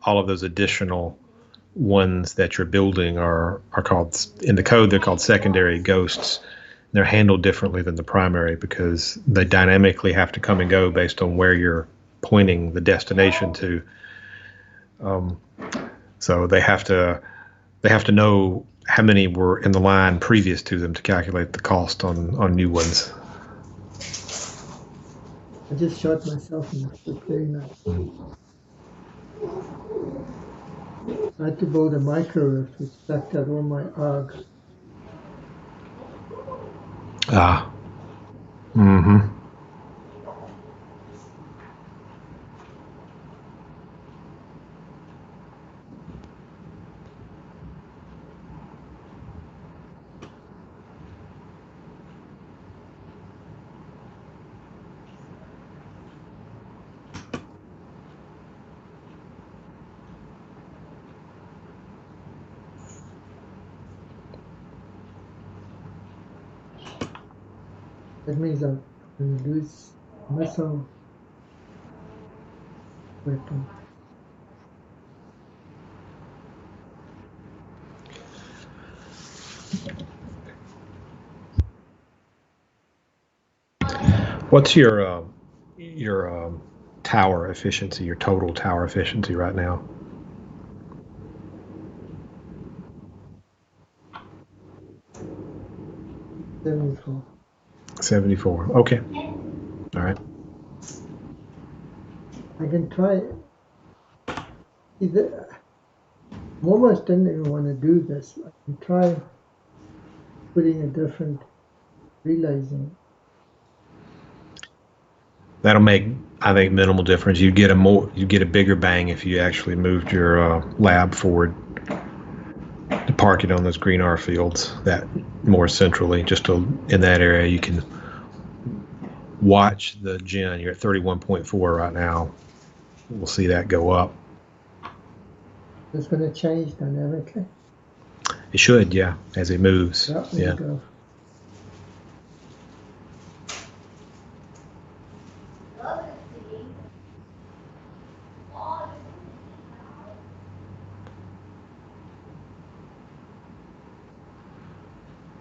All of those additional ones that you're building are called in the code. They're called secondary ghosts. They're handled differently than the primary because they dynamically have to come and go based on where you're pointing the destination to. So they have to know how many were in the line previous to them to calculate the cost on new ones. I just shot myself in the foot very nice. I had to build a microwave which sucked out all my arg. Mm-hmm. That means I'm going to lose missile weapon. What's your tower efficiency, your total tower efficiency right now? 74. 74. Okay. All right. I can try. I almost didn't even want to do this. I can try putting a different relays in. That'll make, I think, minimal difference. You get a bigger bang if you actually moved your lab forward to park it on those green R fields that more centrally, just in that area. You can watch the gen. You're at 31.4 right now. We'll see that go up. It's going to change dynamically. It should, yeah, as it moves. Yeah.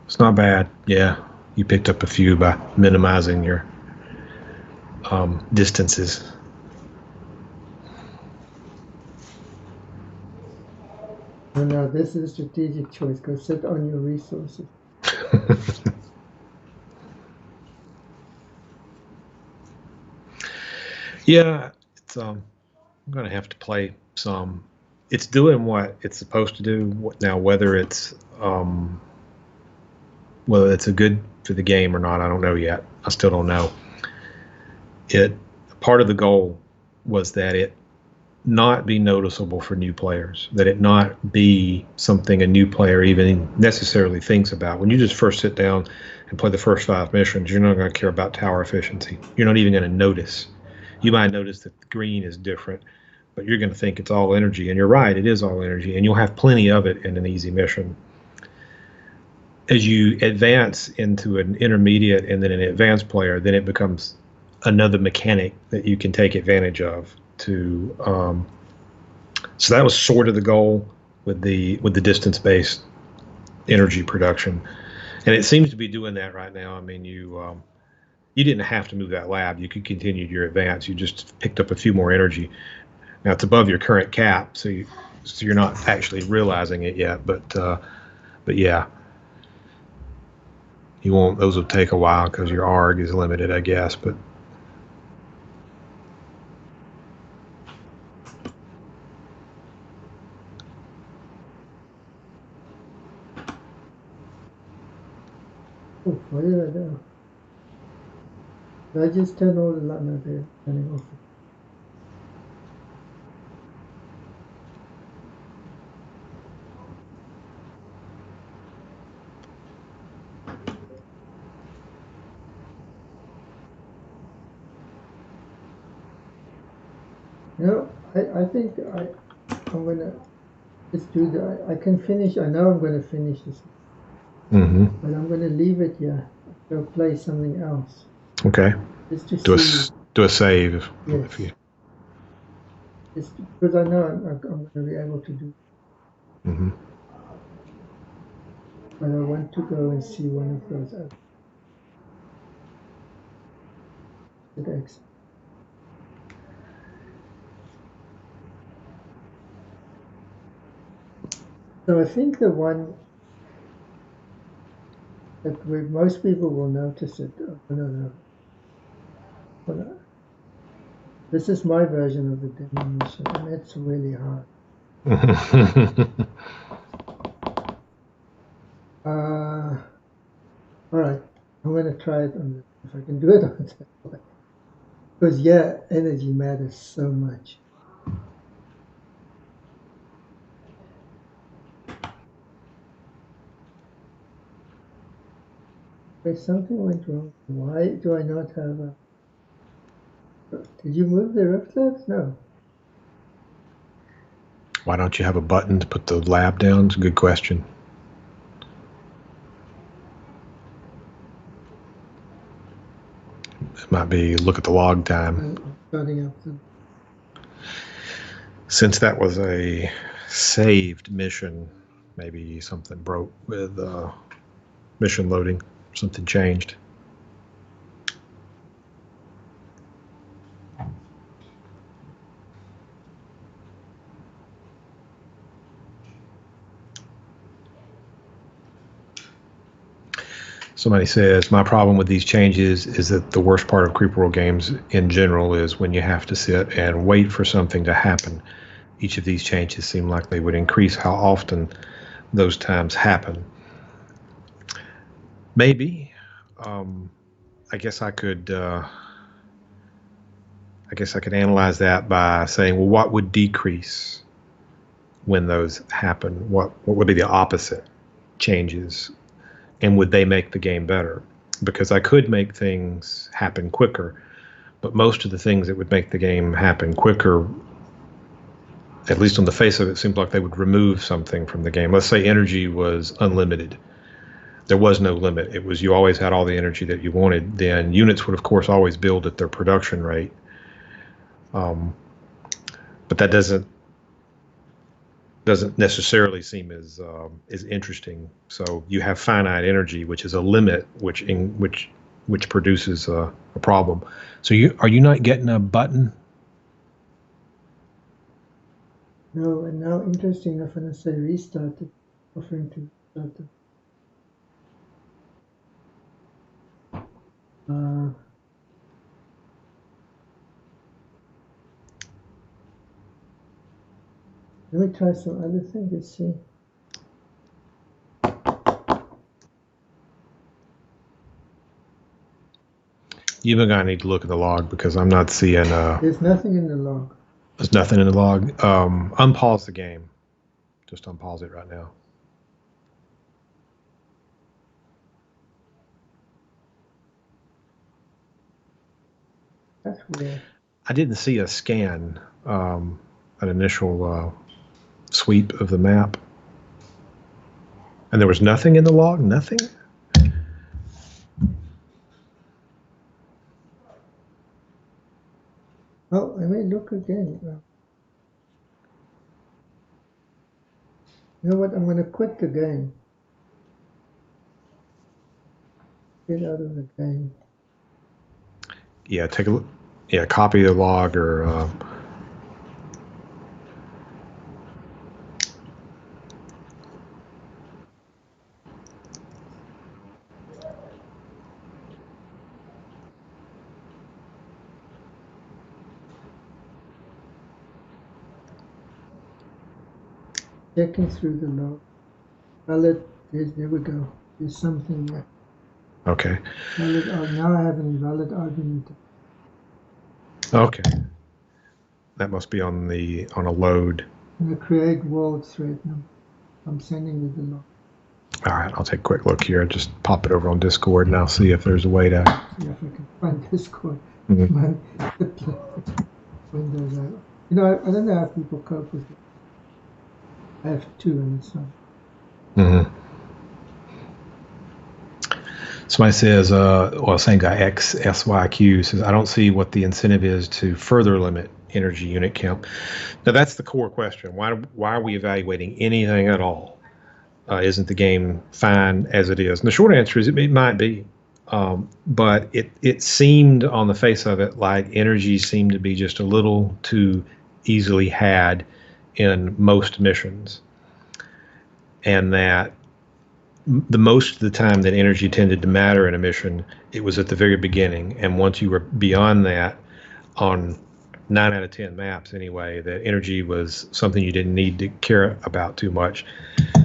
It's not bad. Yeah, you picked up a few by minimizing your distances. No, this is a strategic choice. Go sit on your resources. Yeah, it's I'm gonna have to play some. It's doing what it's supposed to do now. Whether it's a good for the game or not, I don't know yet. I still don't know. Part of the goal was that it not be noticeable for new players, that it not be something a new player even necessarily thinks about. When you just first sit down and play the first 5 missions, you're not going to care about tower efficiency. You're not even going to notice. You might notice that the green is different, but you're going to think it's all energy. And you're right, it is all energy, and you'll have plenty of it in an easy mission. As you advance into an intermediate and then an advanced player, then it becomes another mechanic that you can take advantage of. So that was sort of the goal with the distance-based energy production, and it seems to be doing that right now. I mean, you didn't have to move that lab; you could continue your advance. You just picked up a few more energy. Now it's above your current cap, so you're not actually realizing it yet. But yeah, you won't. Those will take a while because your ARG is limited, I guess. But oh, what did I do? Did I just turn all the light? No, they're turning off. I think I'm gonna just do the. I can finish. I know I'm gonna finish this, but I'm gonna leave it here. Go play something else. Okay. Just to do a save. Yes. Just because I know I'm going to be able to do. But I want to go and see one of those eggs. So I think the one that most people will notice it. No. This is my version of the demo mission, and it's really hard. All right, I'm going to try it on if I can do it on that. Because yeah, energy matters so much. If something went wrong, why do I not have a... Did you move the rift labs? No. Why don't you have a button to put the lab down? It's a good question. It might be look at the log time. Starting up. Since that was a saved mission, maybe something broke with mission loading. Something changed. Somebody says, my problem with these changes is that the worst part of Creep World games in general is when you have to sit and wait for something to happen. Each of these changes seem like they would increase how often those times happen. Maybe. I guess I could I guess I could analyze that by saying, well, what would decrease when those happen? What would be the opposite changes? And would they make the game better? Because I could make things happen quicker, but most of the things that would make the game happen quicker, at least on the face of it, seemed like they would remove something from the game. Let's say energy was unlimited. There was no limit. It was you always had all the energy that you wanted. Then units would, of course, always build at their production rate. But that doesn't necessarily seem as interesting. So you have finite energy, which is a limit, which produces a problem. So are you not getting a button? No, and now interesting enough, when I say restart it, offering to restart it. Let me try some other thing. Let's see. You're going to need to look at the log because I'm not seeing... There's nothing in the log. There's nothing in the log. Unpause the game. Just unpause it right now. That's weird. I didn't see a scan, an initial sweep of the map. And there was nothing in the log? Nothing? Oh, I may look again. You know what? I'm going to quit the game. Get out of the game. Yeah, take a look. Yeah, copy the log or... Checking through the log. Valid. There we go. There's something there. Okay. Valid, now I have an invalid argument. Okay. That must be on a load. I'm going to create world thread now. I'm sending you the log. All right, I'll take a quick look here. Just pop it over on Discord, and I'll see if there's a way to... See if I can find Discord. Mm-hmm. Windows out. You know, I don't know how people cope with it. I have two, and it's not. Mm-hmm. Somebody says, same guy, XSYQ says, I don't see what the incentive is to further limit energy unit count. Now, that's the core question. Why are we evaluating anything at all? Isn't the game fine as it is? And the short answer is it might be. But it seemed on the face of it like energy seemed to be just a little too easily had in most missions. And that the most of the time that energy tended to matter in a mission, it was at the very beginning. And once you were beyond that, on 9 out of 10 maps anyway, that energy was something you didn't need to care about too much.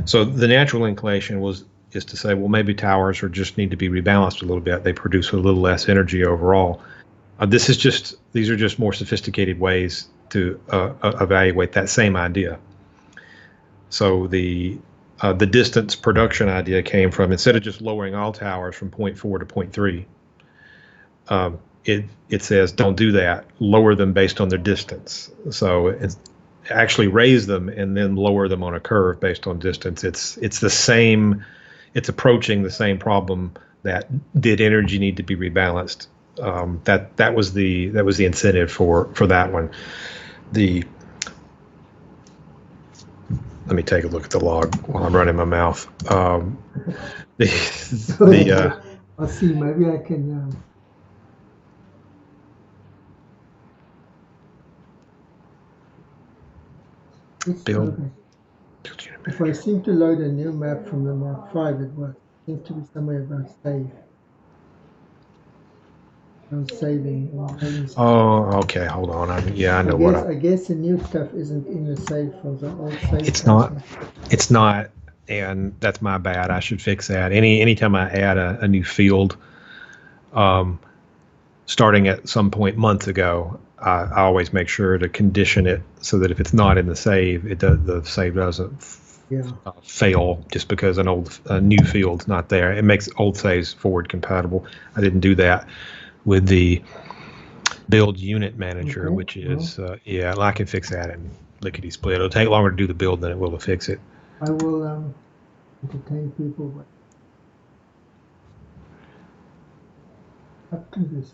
So the natural inclination is to say, well, maybe towers just need to be rebalanced a little bit. They produce a little less energy overall. These are just more sophisticated ways to evaluate that same idea. So the distance production idea came from, instead of just lowering all towers from 0.4 to 0.3, it says don't do that. Lower them based on their distance. So it's actually raise them and then lower them on a curve based on distance. It's the same. It's approaching the same problem. That did energy need to be rebalanced? That was the incentive for that one. Let me take a look at the log while I'm running my mouth. I'll see. Maybe I can. Build. If I seem to load a new map from the Mark V, it seems to be somewhere about save. I'm saving. Oh, okay. Hold on. I know I guess the new stuff isn't in the save files. The old save it's not. It's not, and that's my bad. I should fix that. Anytime I add a new field, starting at some point months ago, I always make sure to condition it so that if it's not in the save, the save doesn't fail just because a new field's not there. It makes old saves forward compatible. I didn't do that with the build unit manager, which is I can fix that in lickety split. It'll take longer to do the build than it will to fix it. I will entertain people, but up to this.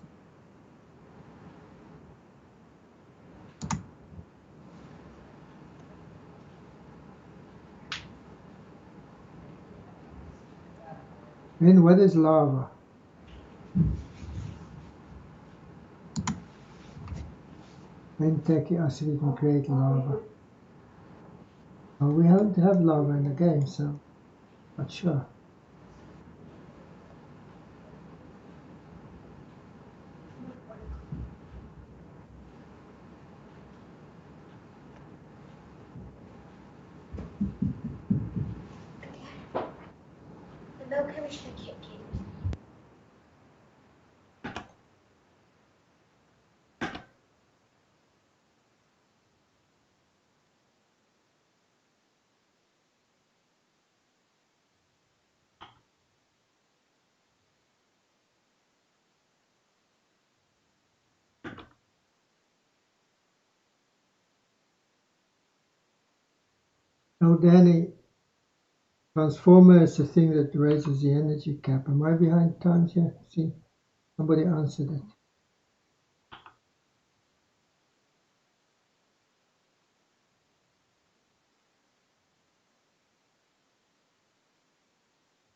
Then what is lava? When tacky acid can create lava. Well, we haven't have lava in the game, so not sure. Oh, Danny, transformer is the thing that raises the energy cap. Am I behind times here? See, somebody answered it.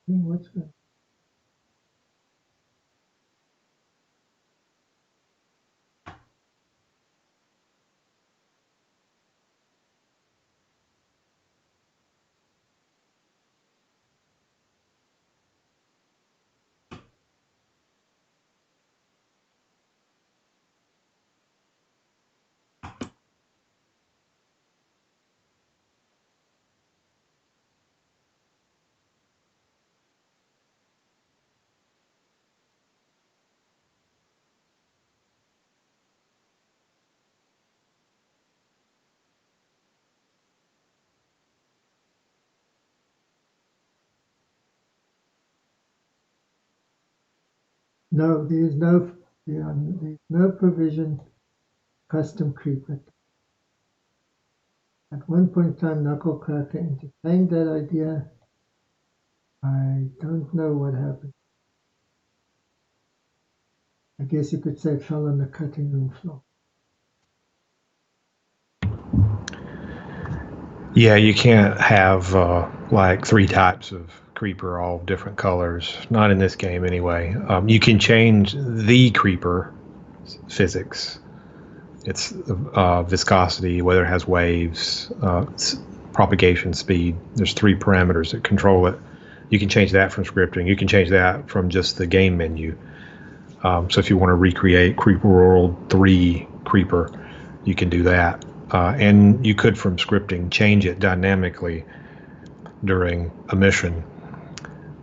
What's going on? No, there's no provision custom creeper. At one point in time, Knucklecracker entertained that idea. I don't know what happened. I guess you could say it fell on the cutting room floor. Yeah, you can't have like 3 types of creeper, all different colors. Not in this game, anyway. You can change the creeper physics. Its viscosity, whether it has waves, propagation speed. There's 3 parameters that control it. You can change that from scripting. You can change that from just the game menu. So if you want to recreate Creeper World 3 Creeper, you can do that. And you could, from scripting, change it dynamically during a mission,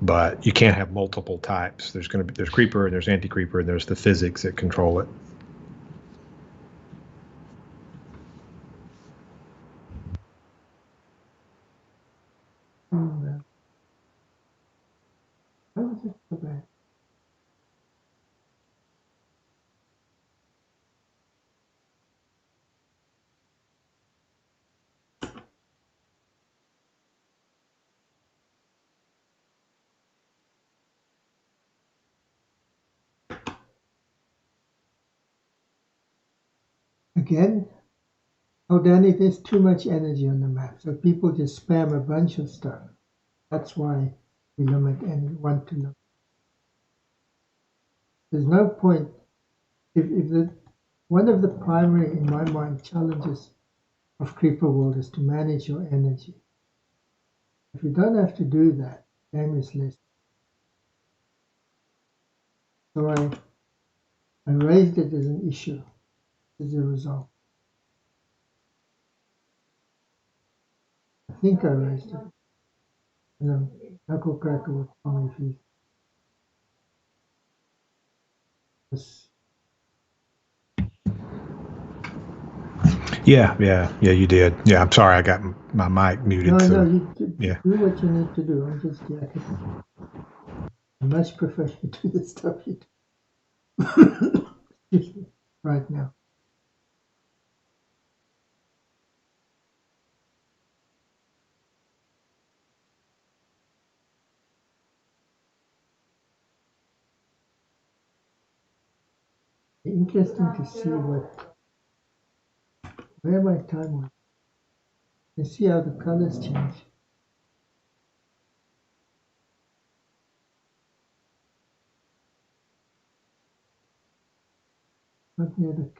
but you can't have multiple types. There's creeper and there's anti-creeper and there's the physics that control it. How was it so bad? Again? Oh, Danny, there's too much energy on the map, so people just spam a bunch of stuff. That's why we limit and want to limit. There's no point if one of the primary, in my mind, challenges of Creeper World is to manage your energy. If you don't have to do that, the game is less. So I raised it as an issue as a result. I think I raised it. Knucklecracker would tell me if he was. Yeah, you did. Yeah, I'm sorry, I got my mic muted. No, So you yeah, do what you need to do. I'm just I much prefer you do the stuff you do. Excuse me, right now. Interesting to see where my time was. You see how the colors change. Not near the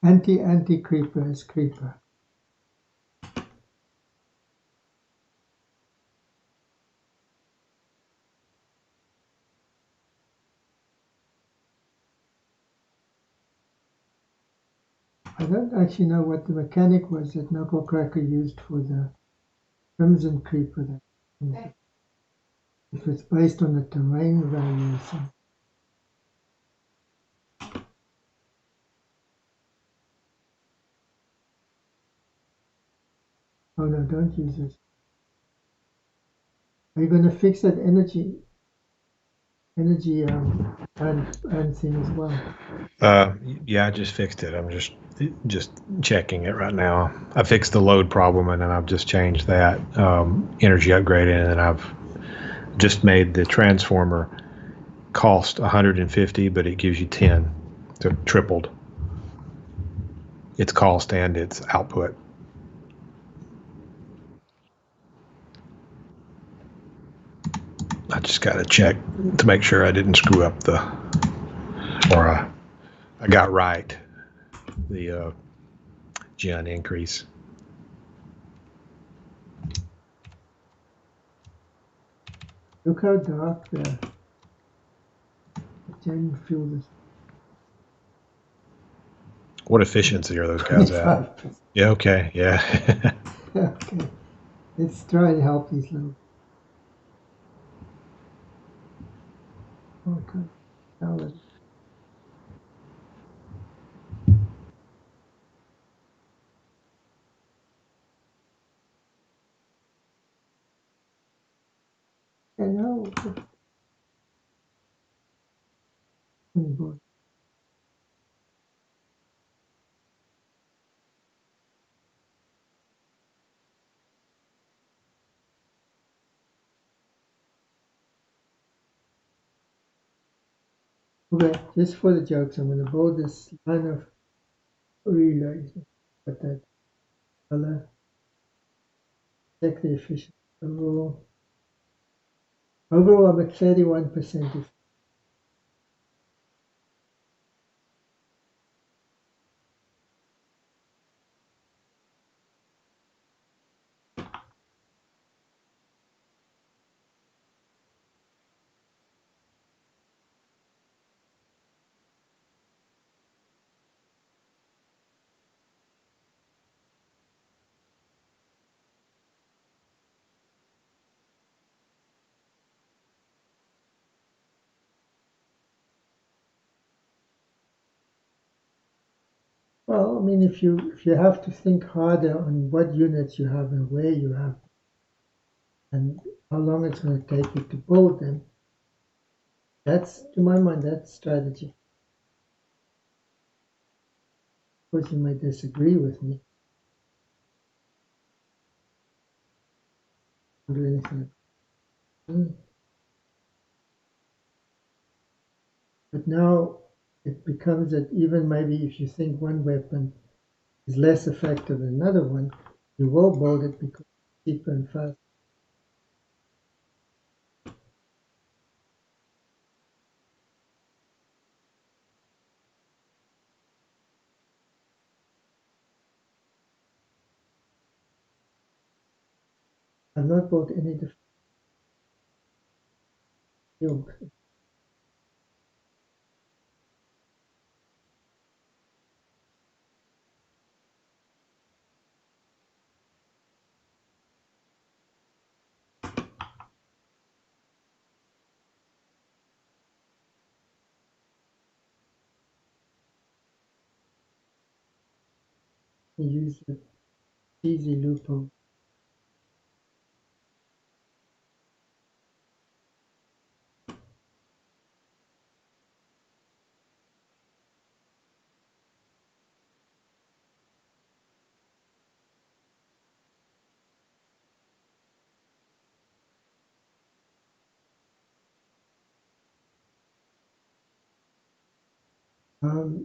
anti-creeper is creeper. I don't actually know what the mechanic was that Knucklecracker used for the Crimson Creeper. If it's based on the terrain values. Oh no, don't use this. Are you going to fix that energy and thing as well? yeah, I just fixed it. I'm just checking it right now. I fixed the load problem, and then I've just changed that energy upgraded, and then I've just made the transformer cost 150, but it gives you 10, so tripled its cost and its output. I just got to check to make sure I didn't screw up I got right the gen increase. Look how dark the gen field is. What efficiency are those guys at? Yeah, okay, yeah. Okay, let's try to help these little. Okay, now let's. I know. Okay, just for the jokes, I'm going to build this line of relays. But that color, check the efficiency. Overall, I'm at 31%. Well, I mean, if you have to think harder on what units you have and where you have, and how long it's going to take you to build them, that's, to my mind, that's strategy. Of course, you might disagree with me. Don't do anything. But now it becomes that even maybe if you think one weapon is less effective than another one, you will build it because it's cheaper and faster. I've not bought any field. Use the easy loophole.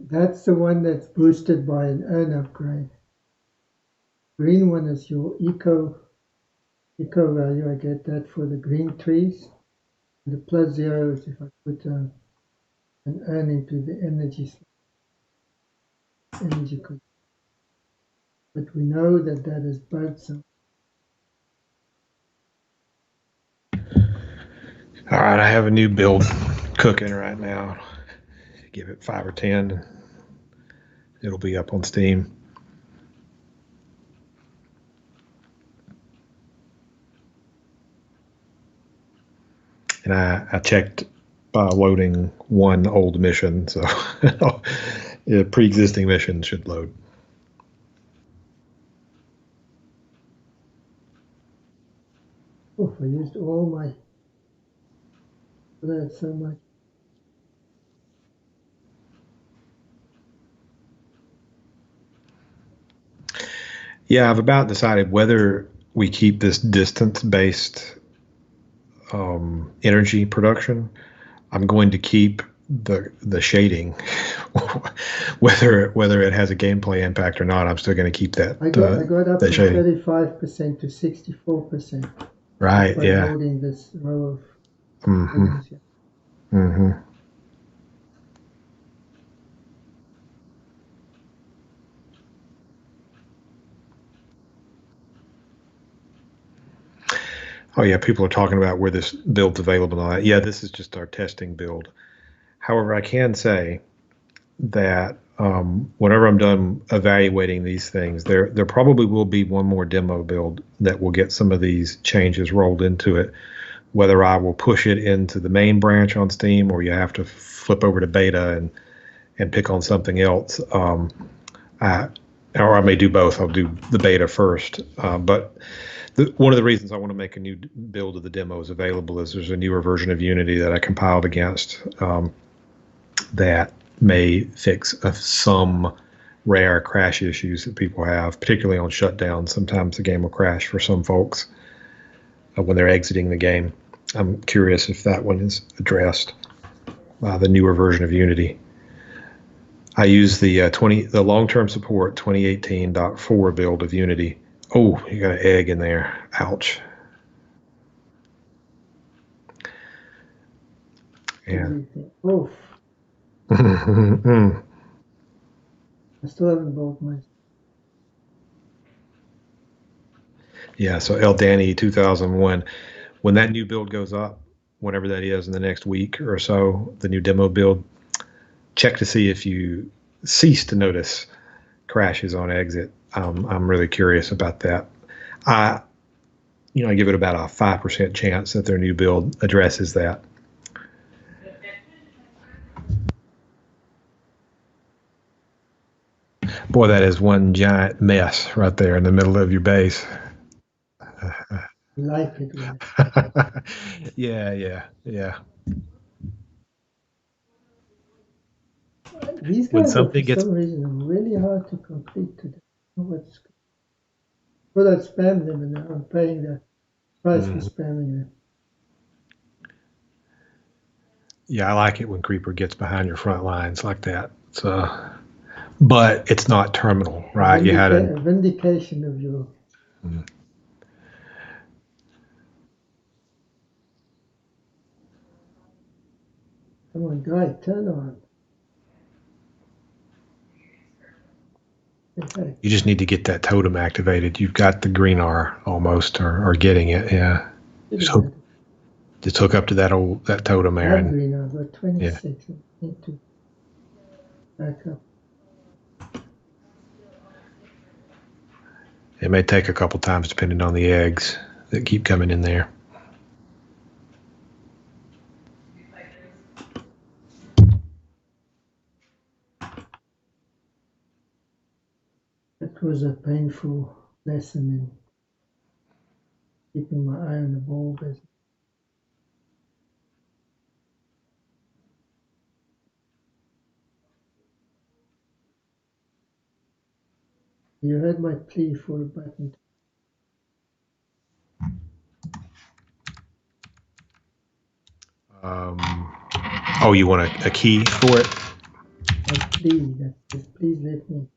That's the one that's boosted by an earn upgrade. Green one is your eco value. I get that for the green trees. And the plus zero is if I put an earn into the energy cost. But we know that that is both. So All right, I have a new build cooking right now. Give it 5 or 10. It'll be up on Steam. And I checked loading one old mission, so a pre-existing mission should load. oh, I used all my. That's so much. Yeah, I've about decided whether we keep this distance-based energy production. I'm going to keep the shading, whether it has a gameplay impact or not. I'm still going to keep that. I got up that from shading. 35% to 64%. Right. By Yeah. loading this row of Mm-hmm. items here. Mm-hmm. Oh yeah, people are talking about where this build's available and all that. Yeah, this is just our testing build. However, I can say that whenever I'm done evaluating these things, there probably will be one more demo build that will get some of these changes rolled into it. Whether I will push it into the main branch on Steam or you have to flip over to beta and pick on something else. Or I may do both. I'll do the beta first. But one of the reasons I want to make a new build of the demos available is there's a newer version of Unity that I compiled against that may fix some rare crash issues that people have, particularly on shutdown. Sometimes the game will crash for some folks when they're exiting the game. I'm curious if that one is addressed. The newer version of Unity. I use the long-term support 2018.4 build of Unity. Oh, you got an egg in there. Ouch. Yeah. Oh, I still haven't bought my. Yeah, so El Danny 2001. When that new build goes up, whenever that is in the next week or so, the new demo build, check to see if you cease to notice crashes on exit. I'm really curious about that. I give it about a 5% chance that their new build addresses that. Boy, that is one giant mess right there in the middle of your base. Like it. Yeah. These When guys are, something for gets some reason, really hard to complete today. What's well, I spam them and I'm paying the price for spamming them. Yeah, I like it when Creeper gets behind your front lines like that. So, but it's not terminal, right? You had a vindication of your. Come on, guy, turn on. Okay. You just need to get that totem activated. You've got the green R almost, or getting it. Yeah. Just hook up to that totem there. I have green R, but 26. Yeah. I need to back up. It may take a couple times depending on the eggs that keep coming in there. It was a painful lesson in keeping my eye on the ball business. You heard my plea for a button. Oh, you want a key for it? A plea that says, please let me,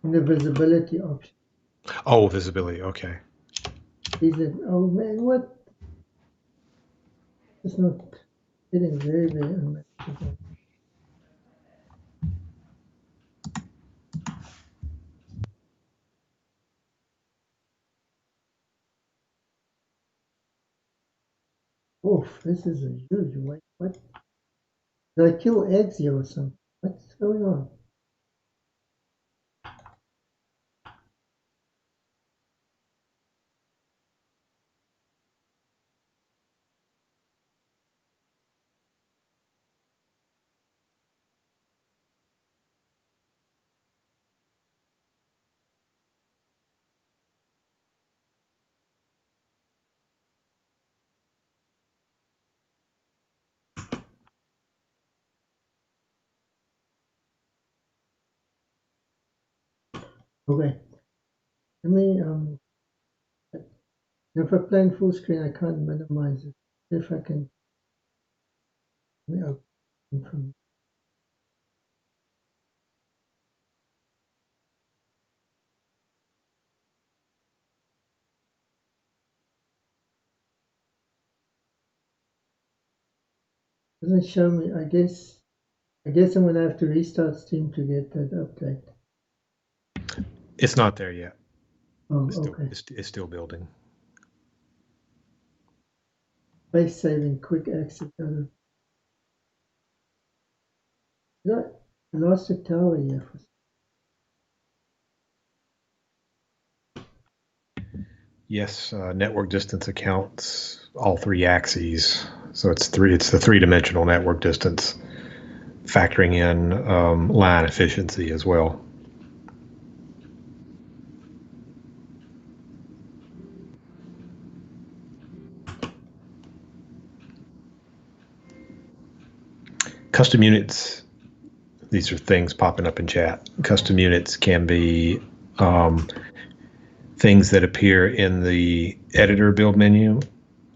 in the visibility option. Oh, visibility. Okay. Please let me, oh man, what? It's not getting very, very unmanageable. Oof, this is a huge weight. What? Did I kill eggs here or something? What's going on? Okay. Let me, if I'm playing full screen, I can't minimize it. If I can, let me open from. Doesn't show me, I guess I'm gonna have to restart Steam to get that update. It's not there yet. Oh, It's still, okay. it's still building. Space saving, quick exit. I lost a tower here. Yes, network distance accounts all three axes. So it's the three-dimensional network distance, factoring in line efficiency as well. Custom units, these are things popping up in chat. Custom units can be things that appear in the editor build menu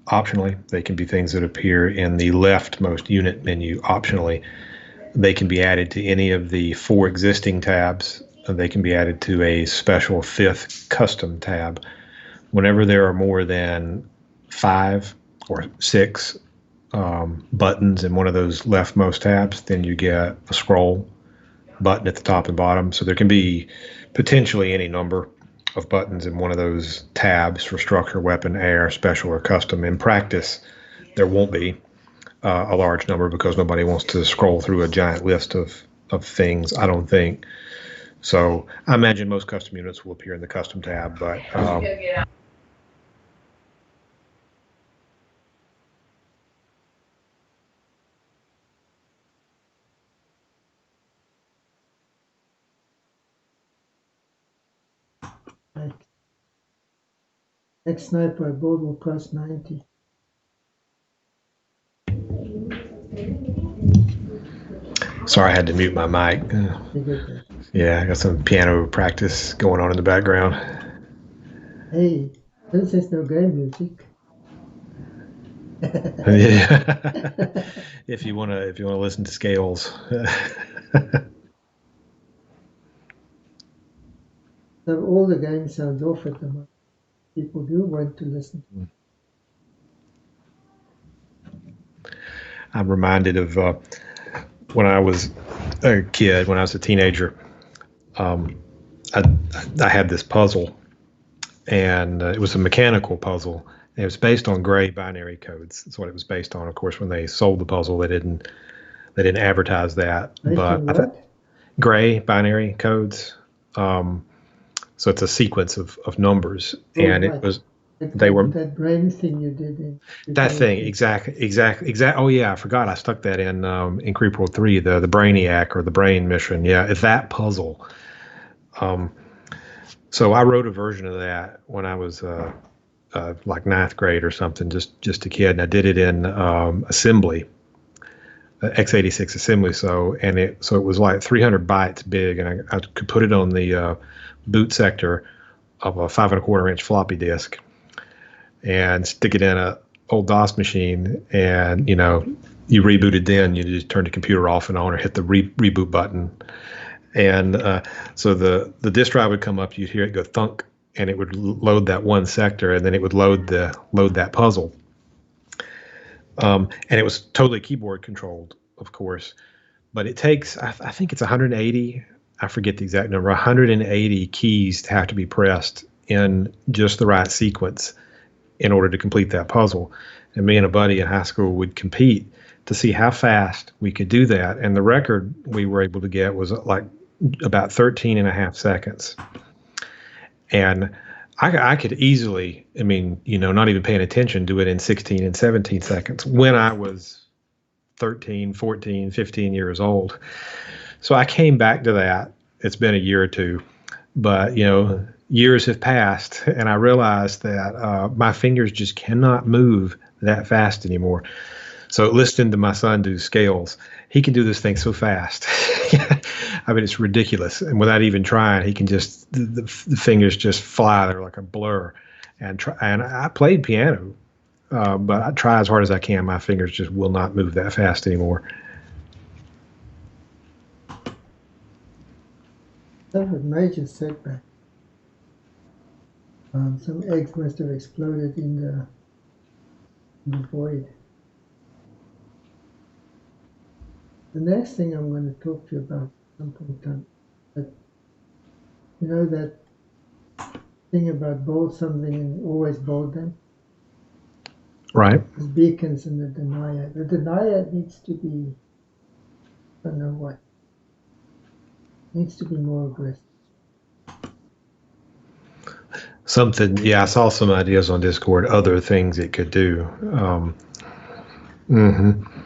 optionally. They can be things that appear in the leftmost unit menu optionally. They can be added to any of the 4 existing tabs. They can be added to a special 5th custom tab. Whenever there are more than 5 or 6 buttons in one of those leftmost tabs, then you get a scroll button at the top and bottom. So there can be potentially any number of buttons in one of those tabs for structure, weapon, air, special, or custom. In practice, there won't be a large number because nobody wants to scroll through a giant list of things, I don't think. So I imagine most custom units will appear in the custom tab, but Next sniper I build will cost 90. sorry, I had to mute my mic. Yeah, I got some piano practice going on in the background. Hey, this is no game music. Yeah. if you wanna listen to scales. So all the game sounds off at the moment. People do want to listen. I'm reminded of when I was a kid, when I was a teenager. I had this puzzle, and it was a mechanical puzzle. It was based on Gray binary codes. That's what it was based on. Of course, when they sold the puzzle, they didn't advertise that. But I thought Gray binary codes. So it's a sequence of numbers, and it was that brain thing you did in that thing exactly. Oh yeah, I forgot I stuck that in Creep World 3, the Brainiac or the Brain mission. Yeah, it's that puzzle. So I wrote a version of that when I was like ninth grade or something, just a kid, and I did it in assembly, x86 assembly. So it was like 300 bytes big, and I could put it on the boot sector of a 5 1/4 inch floppy disk, and stick it in a old DOS machine, and you reboot it. Then you just turn the computer off and on, or hit the reboot button. And so the disk drive would come up, you'd hear it go thunk, and it would load that one sector, and then it would load that puzzle. And it was totally keyboard controlled, of course, but it takes, I think it's 180, I forget the exact number, 180 keys have to be pressed in just the right sequence in order to complete that puzzle. And me and a buddy in high school would compete to see how fast we could do that. And the record we were able to get was like about 13 and a half seconds. And I could easily, not even paying attention, do it in 16 and 17 seconds when I was 13, 14, 15 years old. So I came back to that. It's been a year or two, but, years have passed, and I realized that my fingers just cannot move that fast anymore. So listening to my son do scales, he can do this thing so fast. It's ridiculous. And without even trying, he can just, the fingers just fly. They're like a blur. And I played piano, but I try as hard as I can. My fingers just will not move that fast anymore. That was a major setback. Some eggs must have exploded in the void. The next thing I'm going to talk to you about some point in time, but that thing about bold something and always bold them? Right. The beacons and the denier. The denier needs to be, I don't know what, needs to be more aggressive. Something, yeah, I saw some ideas on Discord, other things it could do. No,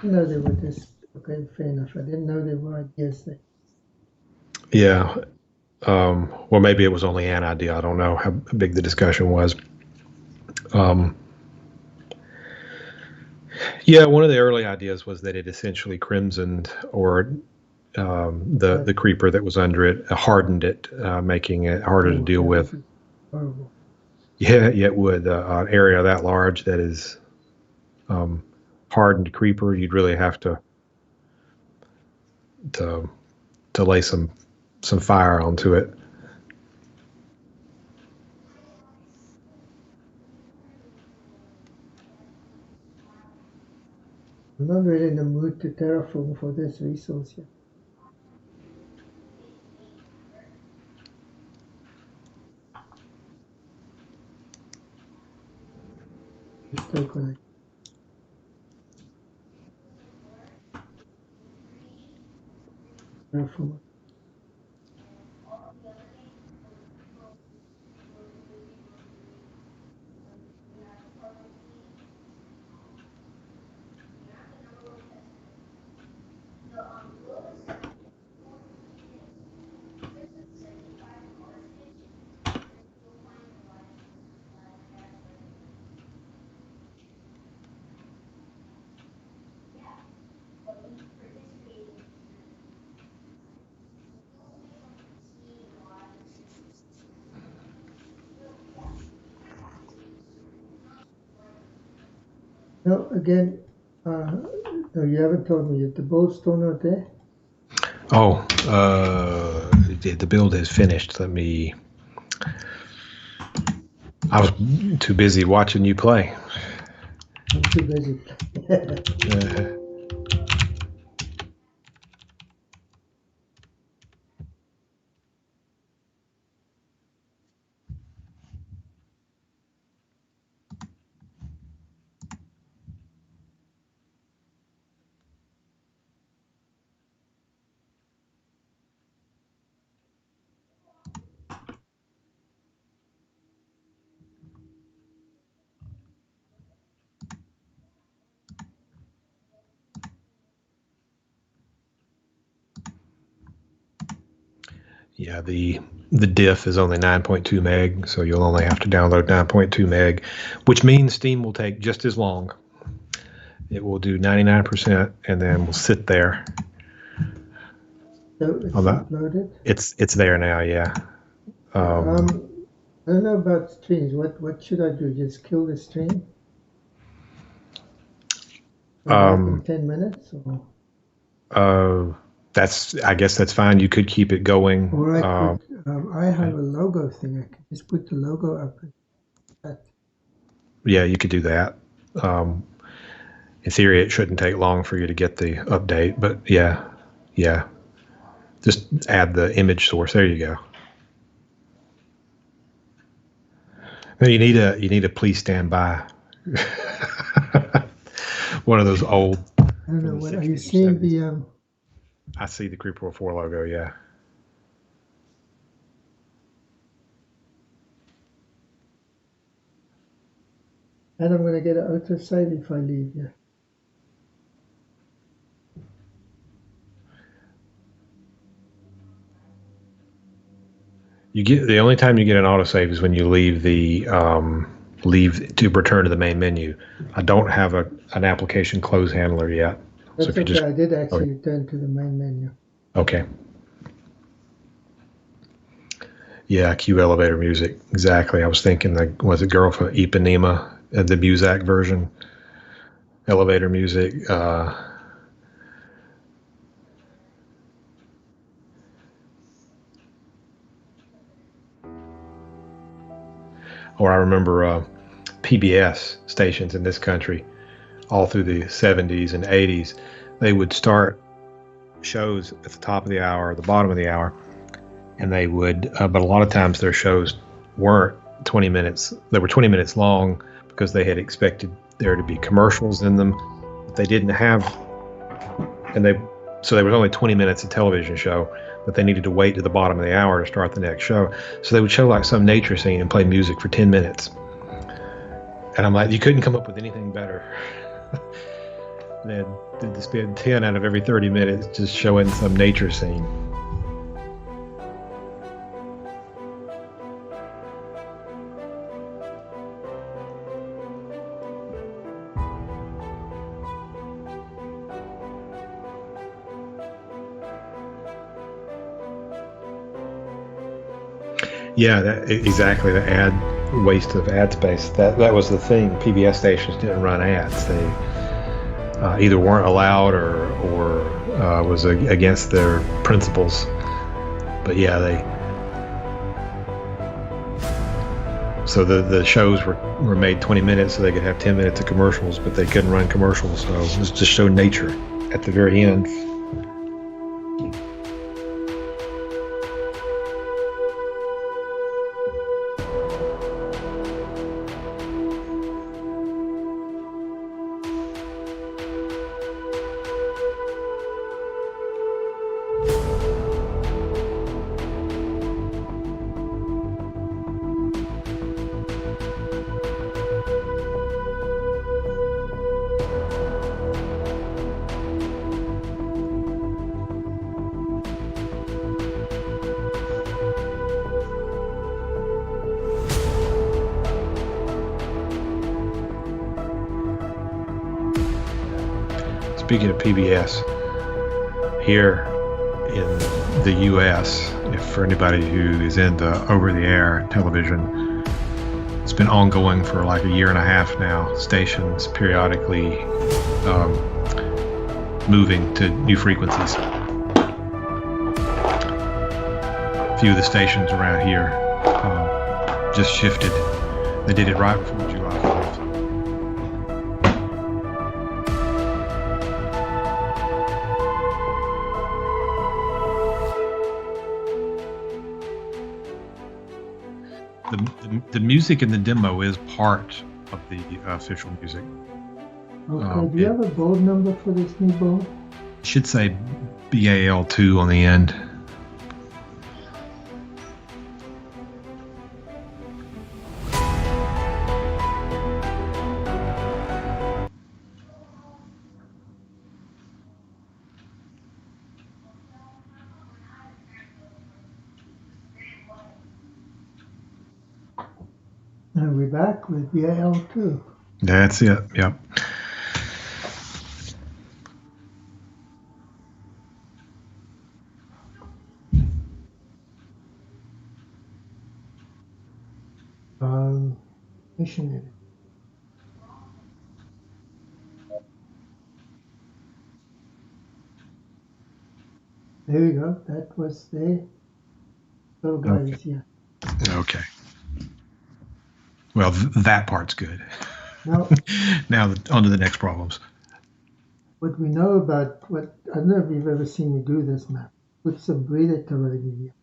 they were just, okay, fair enough. I didn't know there were ideas there. Yeah. Well, maybe it was only an idea. I don't know how big the discussion was. Yeah, one of the early ideas was that it essentially crimsoned or the creeper that was under it, hardened it, making it harder to deal with. Horrible. Yeah, it would. An area that large that is hardened creeper, you'd really have to lay some fire onto it. I'm not really in the mood to terraform for this resource yet. Still going to terraform. No, again, no, you haven't told me yet. The bolt's still not there? Oh, the build is finished. I was too busy watching you play. I'm too busy. Yeah, the diff is only 9.2 meg, so you'll only have to download 9.2 meg, which means Steam will take just as long. It will do 99% and then will sit there. So it's Although uploaded. it's there now, yeah. I don't know about streams. What should I do? Just kill the stream? Back in 10 minutes? Or? I guess that's fine. You could keep it going. Or I could, I have a logo thing. I could just put the logo up. Yeah, you could do that. In theory, it shouldn't take long for you to get the update, but yeah. Just add the image source. There you go. No, you need a please stand by. One of those old. I don't know. What are you seeing? The I see the Creeper 4 logo. Yeah. And I'm going to get an autosave if I leave here. You get the only time you get an autosave is when you leave leave to return to the main menu. I don't have an application close handler yet. That's so okay. I did actually return to the main menu. Okay. Yeah, cue elevator music. Exactly. I was thinking, was it Girl from Ipanema, the Muzak version? Elevator music. Or I remember PBS stations in this country, all through the 70s and 80s, they would start shows at the top of the hour, or the bottom of the hour, and they would, but a lot of times their shows weren't 20 minutes. They were 20 minutes long because they had expected there to be commercials in them, but they didn't have, so there was only 20 minutes of television show, but they needed to wait to the bottom of the hour to start the next show. So they would show like some nature scene and play music for 10 minutes. And I'm like, you couldn't come up with anything better than to spend 10 out of every 30 minutes just showing some nature scene. Yeah, exactly. The waste of ad space. That was the thing. PBS stations didn't run ads. They either weren't allowed or was against their principles. But yeah, so the shows were made 20 minutes so they could have 10 minutes of commercials, but they couldn't run commercials. So it was just show nature at the very end. Speaking of PBS, here in the U.S., if for anybody who is into over-the-air television, it's been ongoing for like a year and a half now. Stations periodically moving to new frequencies. A few of the stations around here just shifted. They did it right before July 4th. The music in the demo is part of the official music. Okay, do you have a board number for this new board? It should say BAL2 on the end. And we're back with VAL2. That's it. Yep. Missionary. There we go. That was there. Little guy is here. Okay. Well, that part's good. Now, Now on to the next problems. what we know about I don't know if you've ever seen me do this map. Put some breeder terrain here.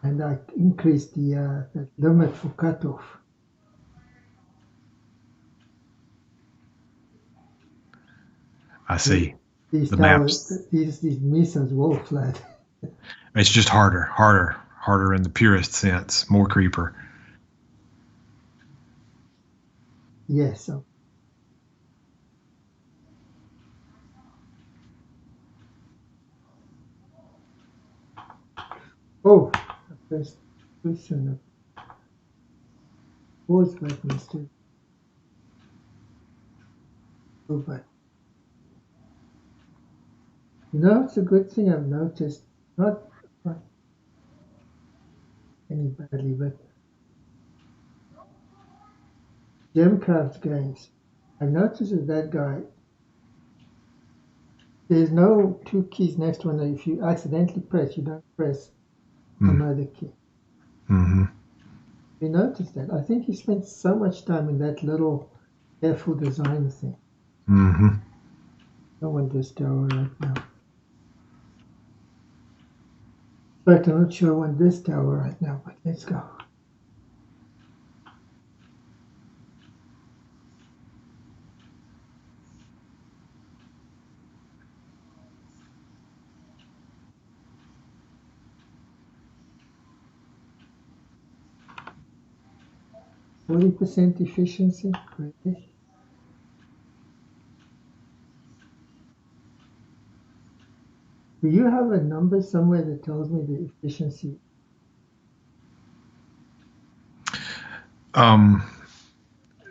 And I increased the limit for cutoff. I see. These The towers, maps. these mesas will flat. It's just harder in the purest sense, more creeper. Yes. So. Oh, first question. Pause button too. Oh, but you know, it's a good thing I've noticed. Not any badly, but Gemcraft games. I've noticed with that guy, there's no two keys next to one another. If you accidentally press, you don't press another key. Mm-hmm. You notice that? I think he spent so much time in that little careful design thing. Mm-hmm. I want this tower right now. In fact, I'm not sure I want this tower right now, but let's go. %40 efficiency, really? Do you have a number somewhere that tells me the efficiency?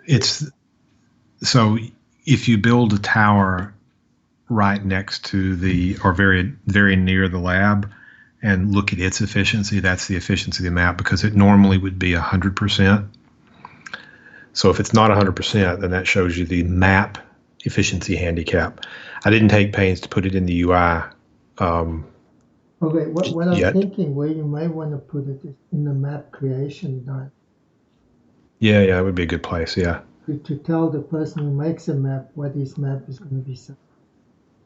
It's so if you build a tower right next to or very near the lab and look at its efficiency, that's the efficiency of the map, because it normally would be 100%. So if it's not 100%, then that shows you the map efficiency handicap. I didn't take pains to put it in the UI. Okay, what I'm Yet. thinking where you might want to put it is in the map creation done. Yeah, it would be a good place, yeah. To tell the person who makes a map what his map is going to be.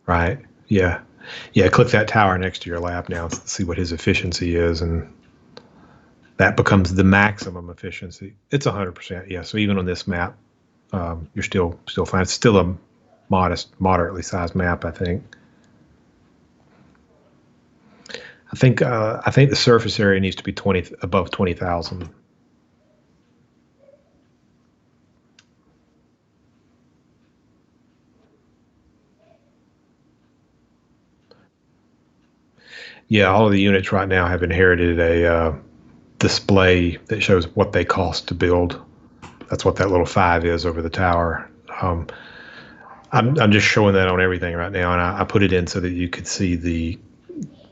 Right, yeah. Yeah, click that tower next to your lab now to see what his efficiency is, and that becomes the maximum efficiency. It's 100%, yeah. So even on this map, you're still fine. It's still a moderately sized map, I think. I think the surface area needs to be above 20,000. Yeah, all of the units right now have inherited a display that shows what they cost to build. That's what that little 5 is over the tower. I'm just showing that on everything right now, and I put it in so that you could see the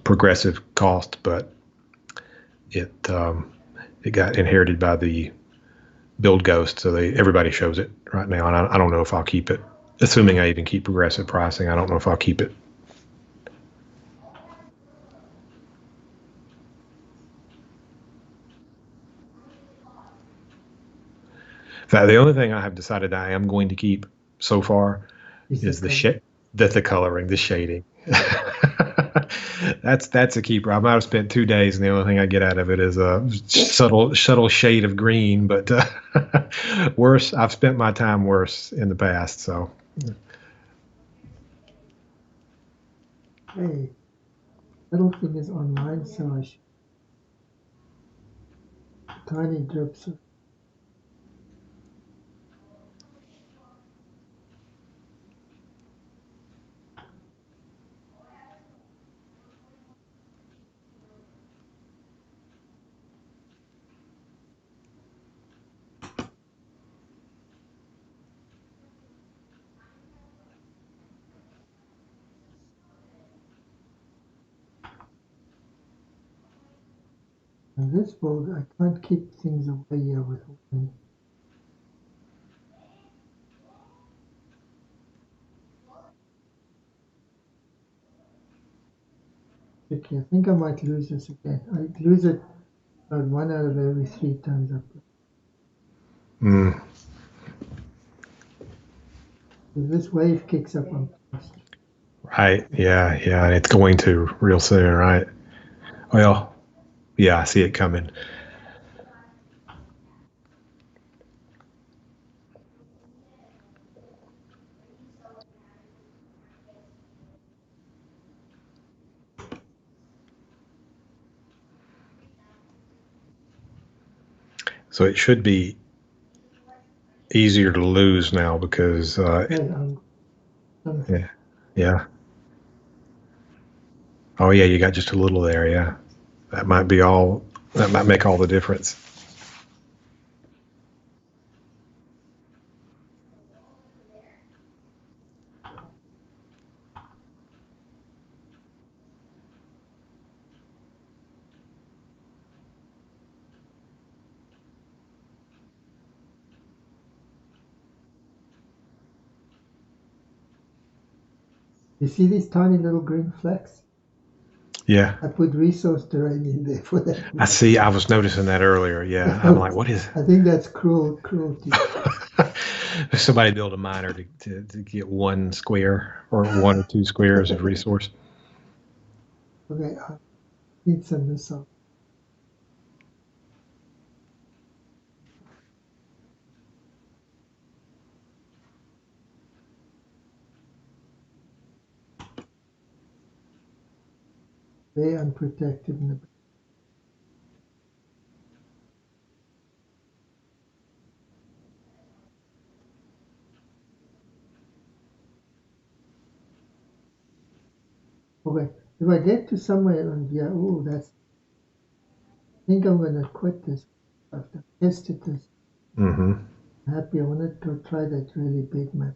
progressive cost, but it got inherited by the build ghost, so everybody shows it right now, and I don't know if I'll keep it. Assuming I even keep progressive pricing, I don't know if I'll keep it. In fact, the only thing I have decided I am going to keep so far is the coloring, the shading. That's a keeper. I might have spent 2 days, and the only thing I get out of it is a subtle shade of green. But worse, I've spent my time worse in the past. So. Hey, little thing is online, so I should. Tiny drips of. And this board, I can't keep things away here with one. Okay, I think I might lose this again. I lose it about 1 out of every 3 times I play. Mm. If this wave kicks up, I'm lost. Right. Yeah. Yeah. And it's going to real soon, right? Well, yeah, I see it coming. So it should be easier to lose now because yeah. Yeah. Oh yeah, you got just a little there, yeah. That might make all the difference. You see these tiny little green flecks? Yeah. I put resource terrain in there for that. I see. I was noticing that earlier. Yeah. I'm like, what is I think that's cruelty. somebody build a miner to get 1 square or 1 or 2 squares of resource? Okay, I need some missile. Very unprotected in the back. Okay, if I get to somewhere on here, oh, that's. I think I'm gonna quit this. After I tested this, Mm-hmm. I'm happy. I wanted to try that really big map.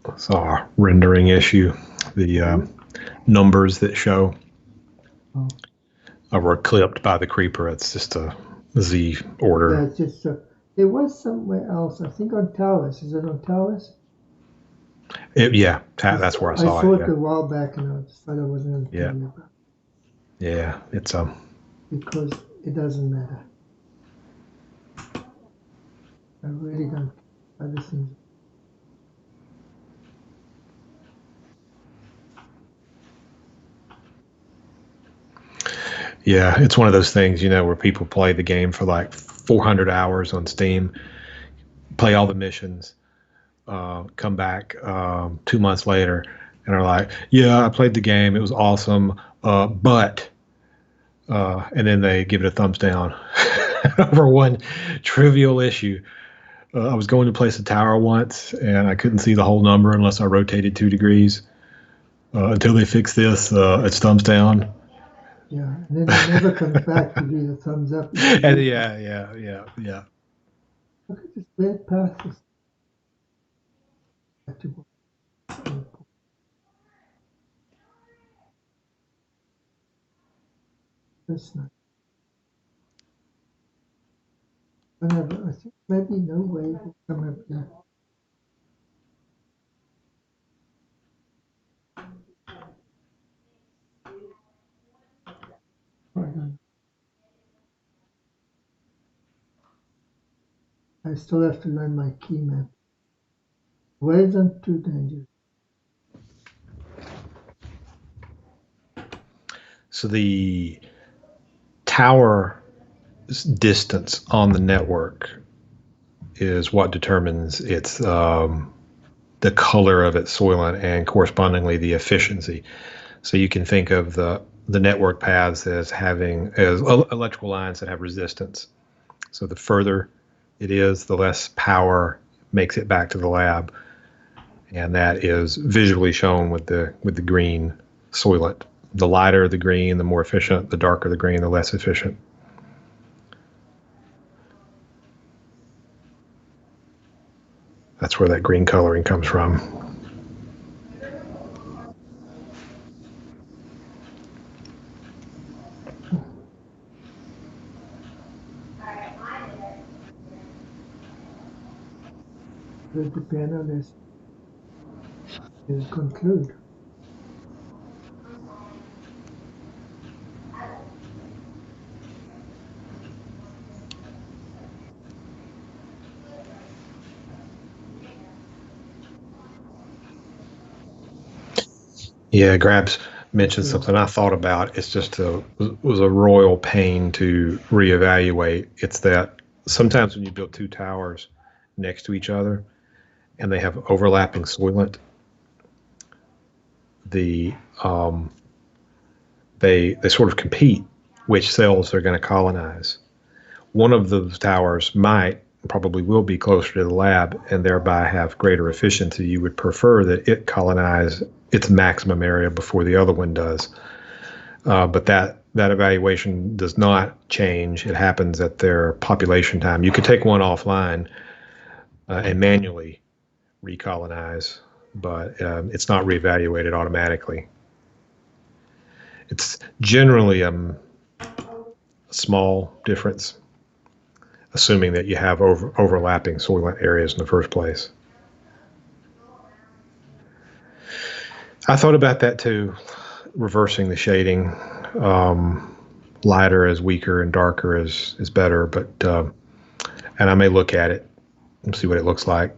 It's our rendering issue. The numbers that show were clipped by the creeper. It's just a Z order. Yeah, it's just there was somewhere else. I think on Taurus. Is it on Taurus? Yeah, that's where I saw it. I saw it a while back, and I just thought I wasn't going to tell you about it. Yeah, it's because it doesn't matter. I really don't care other things. Yeah, it's one of those things, where people play the game for like 400 hours on Steam, play all the missions, come back 2 months later, and are like, "Yeah, I played the game. It was awesome, but," and then they give it a thumbs down over one trivial issue. I was going to place a tower once, and I couldn't see the whole number unless I rotated 2 degrees. Until they fix this, it's thumbs down. Yeah, and then it never comes back to do the thumbs up. And yeah. Look at this bad path. That's not. Whenever I think maybe no wave will come up here. I still have to learn my key map. Waves aren't too dangerous. So the tower distance on the network is what determines its the color of its soilant and correspondingly the efficiency. So you can think of the network paths as electrical lines that have resistance. So the further it is, the less power makes it back to the lab, and that is visually shown with the green soilant. The lighter the green, the more efficient. The darker the green, the less efficient. That's where that green coloring comes from. Let the piano lesson conclude. Yeah, Grabs mentioned something I thought about. It's just was a royal pain to reevaluate. It's that sometimes when you build two towers next to each other and they have overlapping soilant, the they sort of compete which cells they're going to colonize. One of those towers probably will be closer to the lab and thereby have greater efficiency. You would prefer that it colonize its maximum area before the other one does. But that evaluation does not change. It happens at their population time. You could take one offline and manually recolonize, but it's not reevaluated automatically. It's generally a small difference, assuming that you have overlapping soilant areas in the first place. I thought about that too, reversing the shading. Lighter is weaker and darker is better, but and I may look at it and see what it looks like.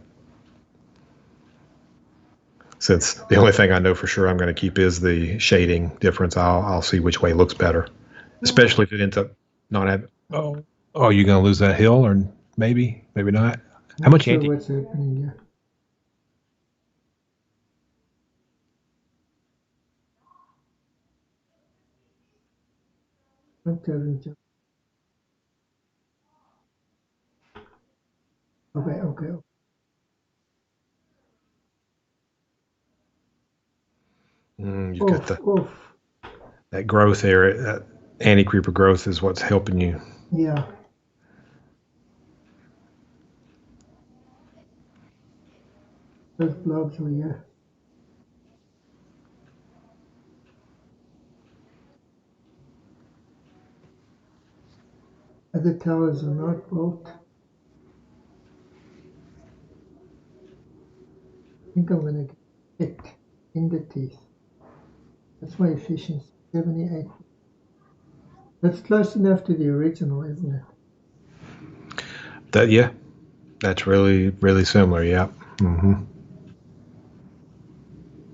Since the only thing I know for sure I'm going to keep is the shading difference, I'll see which way looks better, especially if it ends up not having. Oh, you're going to lose that hill, or maybe not. How much anti? What's happening here? Okay. You've got that growth area, that anti-creeper growth is what's helping you. Yeah. Those blobs were here. Other towers are not built. I think I'm going to get hit in the teeth. That's my efficiency, 78. That's close enough to the original, isn't it? That's really similar. Yeah. Mm-hmm.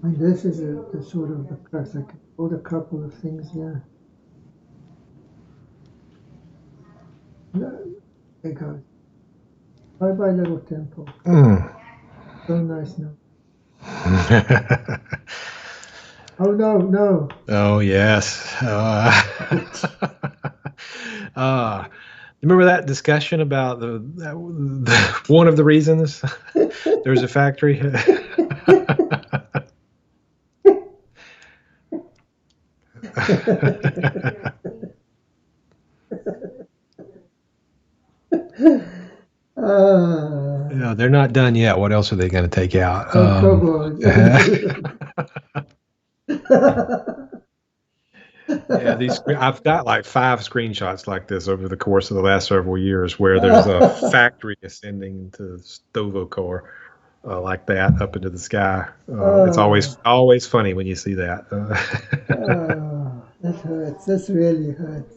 And this is the sort of the crux. I can build a couple of things here. There it goes. Bye, little temple. So nice now. Oh, no. Oh, yes. Remember that discussion about the one of the reasons there's a factory? No, they're not done yet. What else are they going to take out? Oh, come on. Yeah, I've got like 5 screenshots like this over the course of the last several years where there's a factory ascending to Stovokor like that up into the sky. It's always funny when you see that. That hurts. This really hurts.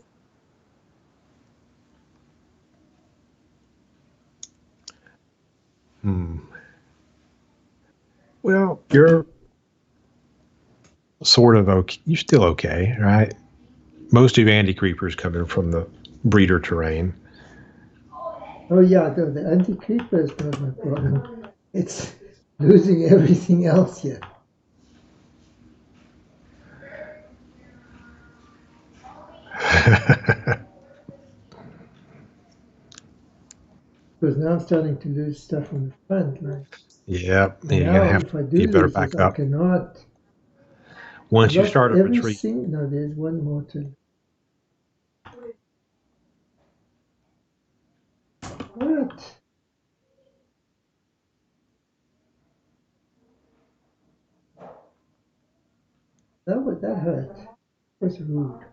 Well, you're sort of okay. You're still okay, right? Most of your anti-creepers coming from the breeder terrain. Oh yeah, the anti-creeper is not my problem. It's losing everything else here. Because now I'm starting to lose stuff on the front line. Yeah, if I do you better lose back this, up. I cannot. Once you start a retreat. No, there's one more to. What? That hurt. It was rude.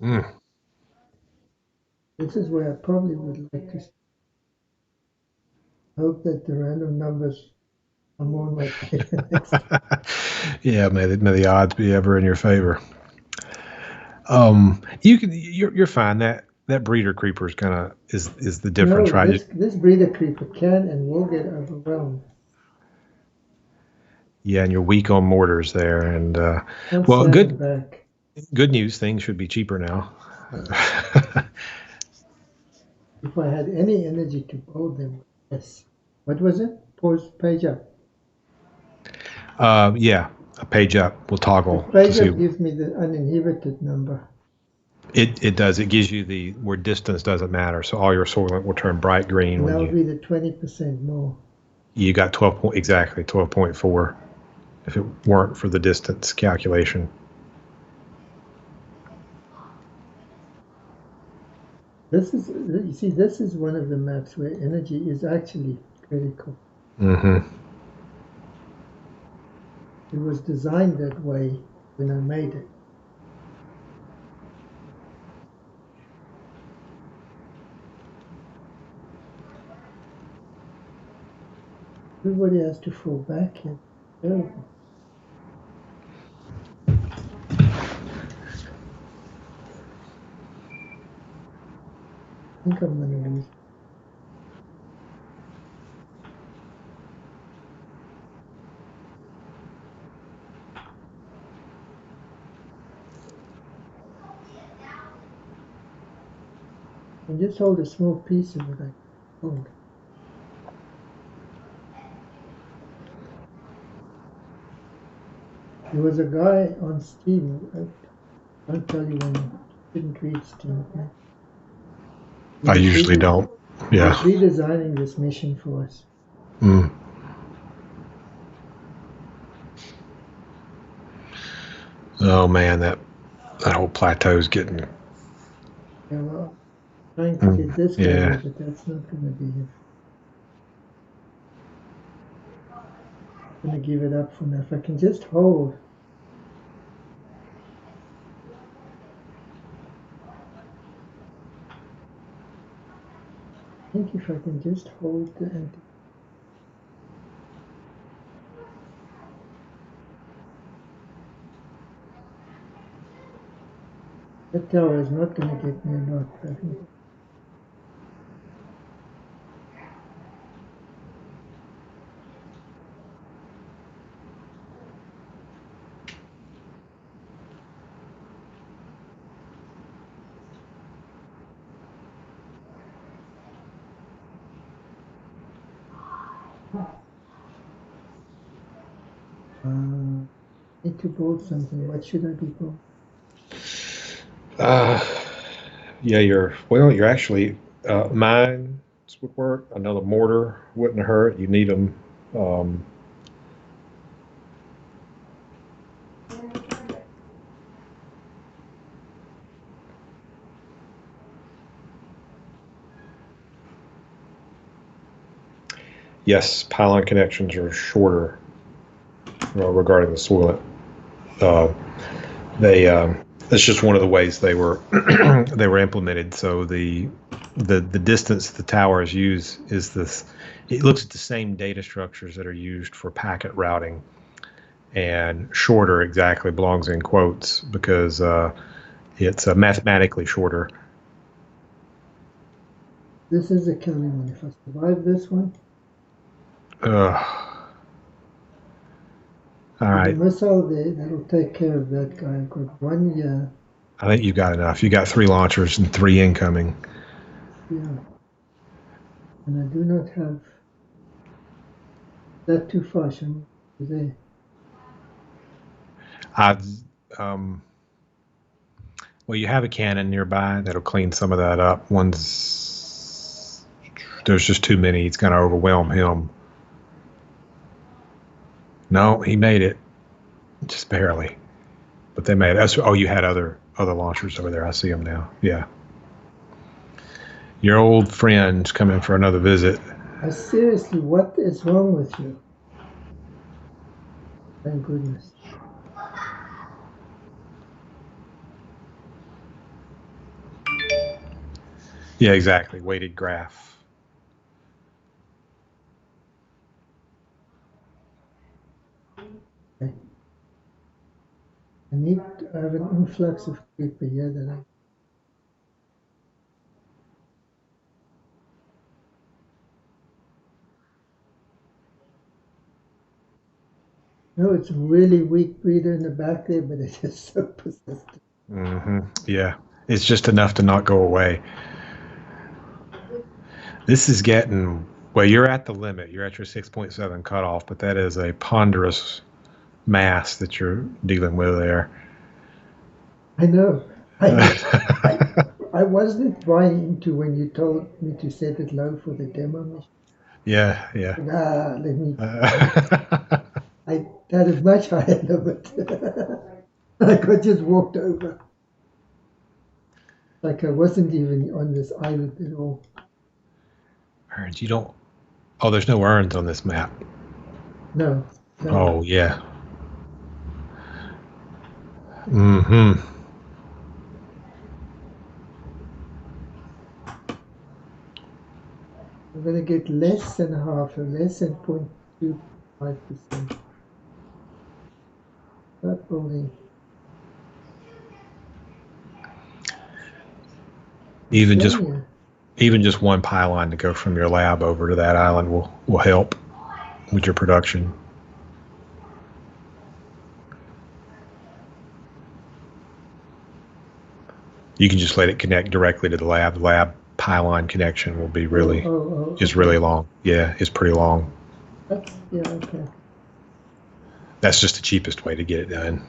Mm. This is where I probably would like to hope that the random numbers are more in my favor next time. Yeah, may the odds be ever in your favor. You're fine. That breeder creeper is kind of is the difference, No, right? this breeder creeper can and will get overwhelmed. Yeah, and you're weak on mortars there. And Can't well, stand them back. good news. Things should be cheaper now. If I had any energy to build them, yes. What was it? Page up. Yeah, a page up will toggle If to page see. up gives me the uninhibited number. It does. It gives you the where distance doesn't matter. So all your soylent will turn bright green And when that'll be the 20% more. you got 12.4 if it weren't for the distance calculation. You see, this is one of the maps where energy is actually critical. Mm-hmm. It was designed that way when I made it. Everybody has to fall back here. Terrible. I think I'm going to lose. And just hold a small piece of it. I hold. There was a guy on Steam. I don't tell you when you didn't read Steam. I usually don't. Yeah. He's redesigning this mission for us. Mm. Oh man, that whole plateau is getting. Yeah, well, trying to get this guy Yeah. here, but that's not going to be it. I'm going to give it up for now. If I can just hold. I think if I can just hold the anti. That tower is not going to get me a lot, I think. Need to build something. What should I be building? Yeah, you're actually mines would work. Another mortar wouldn't hurt. You need them. Um, yes, pylon connections are shorter regarding the soil. They That's just one of the ways they were they were implemented. So the distance the towers use is this. It looks at the same data structures that are used for packet routing, and shorter exactly belongs in quotes because it's mathematically shorter. This is a killing one. If I survive this one, All right. the missile there, that'll take care of that guy. I've got 1 year. I think you got enough. You got 3 launchers and 3 incoming. Yeah. And I do not have that too far. I'm there. I well, you have a cannon nearby that'll clean some of that up. One's There's just too many. It's going to overwhelm him. No, he made it. Just barely. But they made it. Oh, you had other launchers over there. I see them now. Yeah. Your old friend's coming for another visit. Seriously, what is wrong with you? Thank goodness. Yeah, exactly. Weighted graph. Okay. I need to have an influx of paper here that I. No, it's really weak breather in the back there, but it is so persistent. Mm-hmm. Yeah. It's just enough to not go away. This is getting, well, you're at the limit. You're at your 6.7 cutoff, but that is a ponderous mass that you're dealing with there. I know. I wasn't buying into when you told me to set it low for the demo mission. Yeah, yeah. Let me. I had a much higher limit. I could just walked over. Like I wasn't even on this island at all. Urns, you don't. Oh, there's no urns on this map. No. Oh, yeah. Mm-hmm. I'm going to get less than half, or less than 0.25%. Start building. Even just one pylon to go from your lab over to that island will help with your production. You can just let it connect directly to the lab. The lab pylon connection will be really really long. Yeah, it's pretty long. Okay. That's just the cheapest way to get it done.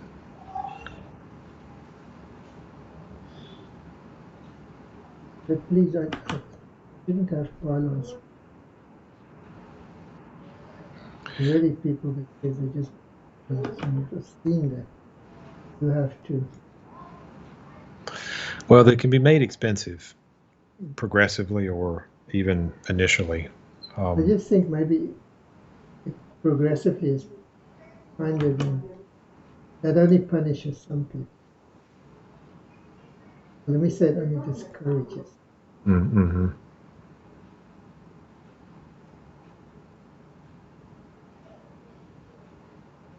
But please, I didn't have pylons. Really, people that say they just you've seen that. You have to. Well, they can be made expensive, progressively or even initially. I just think maybe progressively is kind of that only punishes some people. Let me say it only discourages. Mm-hmm.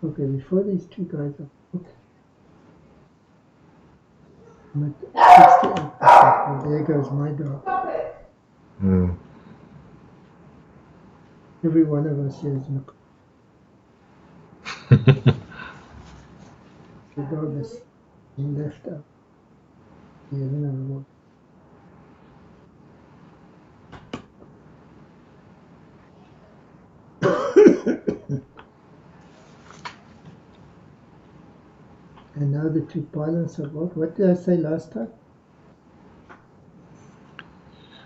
Okay, before these two guys are put, I'm at 68%. And there goes my dog. Mm. Every one of us here is in the dog is left out. Here's another one. And now the two pylons are what did I say last time?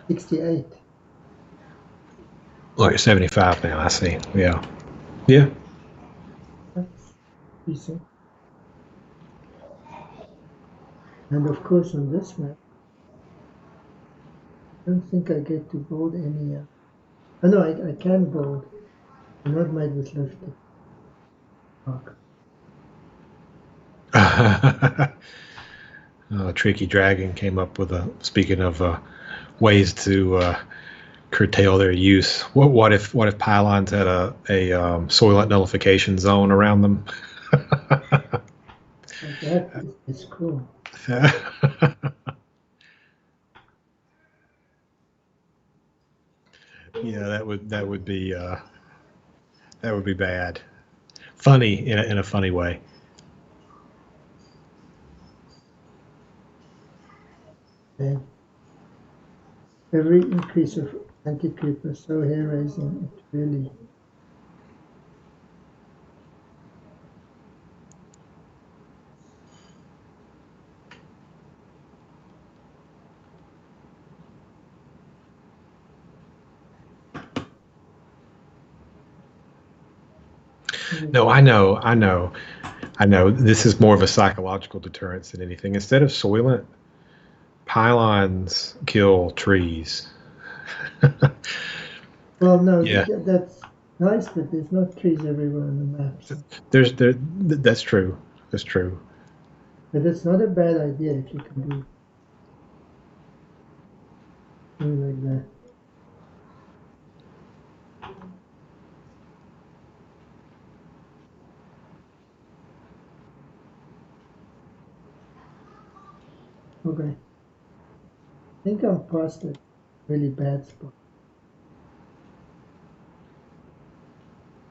68. Look, it's 75 now. I see. Yeah. Yeah. That's decent. And of course on this map, I don't think I get to build any. Oh no, I can build. I'm not made with lifted. Tricky Dragon came up with speaking of ways to curtail their use. What if pylons had a soylent nullification zone around them? That is cool. Yeah, that would be bad. Funny in a funny way. And every increase of anti-creep is so hair raising, it really. No, I know, I know, I know. This is more of a psychological deterrence than anything. Instead of Soylent, pylons kill trees. Well, no, Yeah, that's nice, but there's not trees everywhere on the map. So. that's true. That's true. But it's not a bad idea if you can do things like that. Okay. I think I'm past a really bad spot.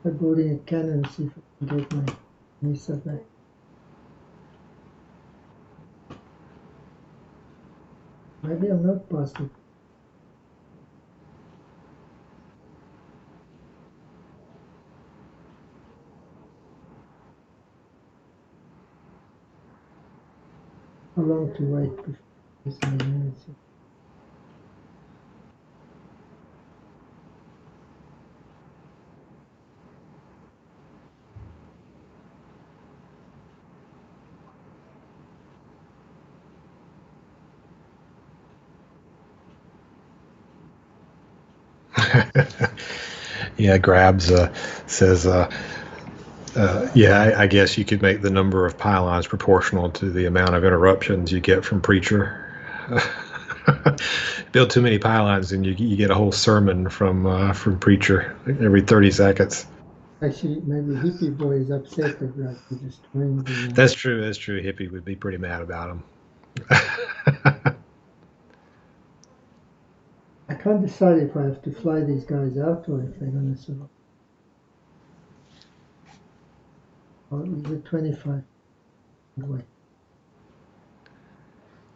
I'm building a cannon and see if I can get my Mesa back. Maybe I'm not past it. How long to wait before this emergency? Yeah, Grabs says, yeah, I guess you could make the number of pylons proportional to the amount of interruptions you get from Preacher. Build too many pylons, and you get a whole sermon from Preacher every 30 seconds. Actually, maybe Hippie Boy is upset that we're destroying the. That's true. That's true. Hippie would be pretty mad about him. I can't decide if I have to fly these guys out or if they're going to survive. Oh, is it 25? Wait.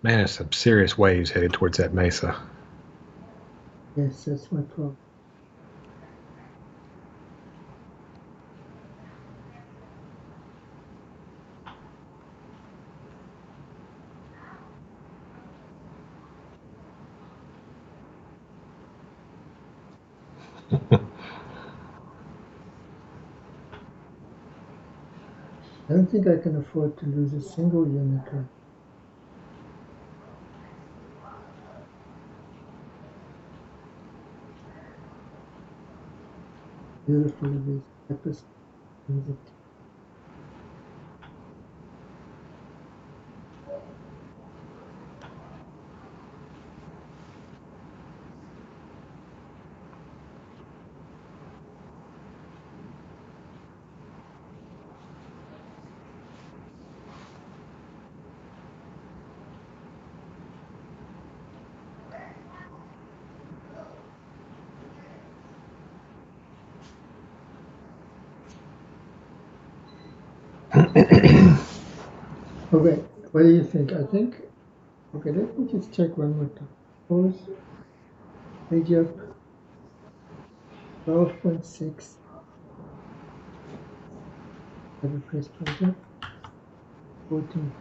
Man, there's some serious waves headed towards that mesa. Yes, that's my problem. I don't think I can afford to lose a single unit. Beautiful of these episodes. Okay, what do you think? I think, okay, let me just check one more time. Pause, page up, 12.6. Have a press page up, 14.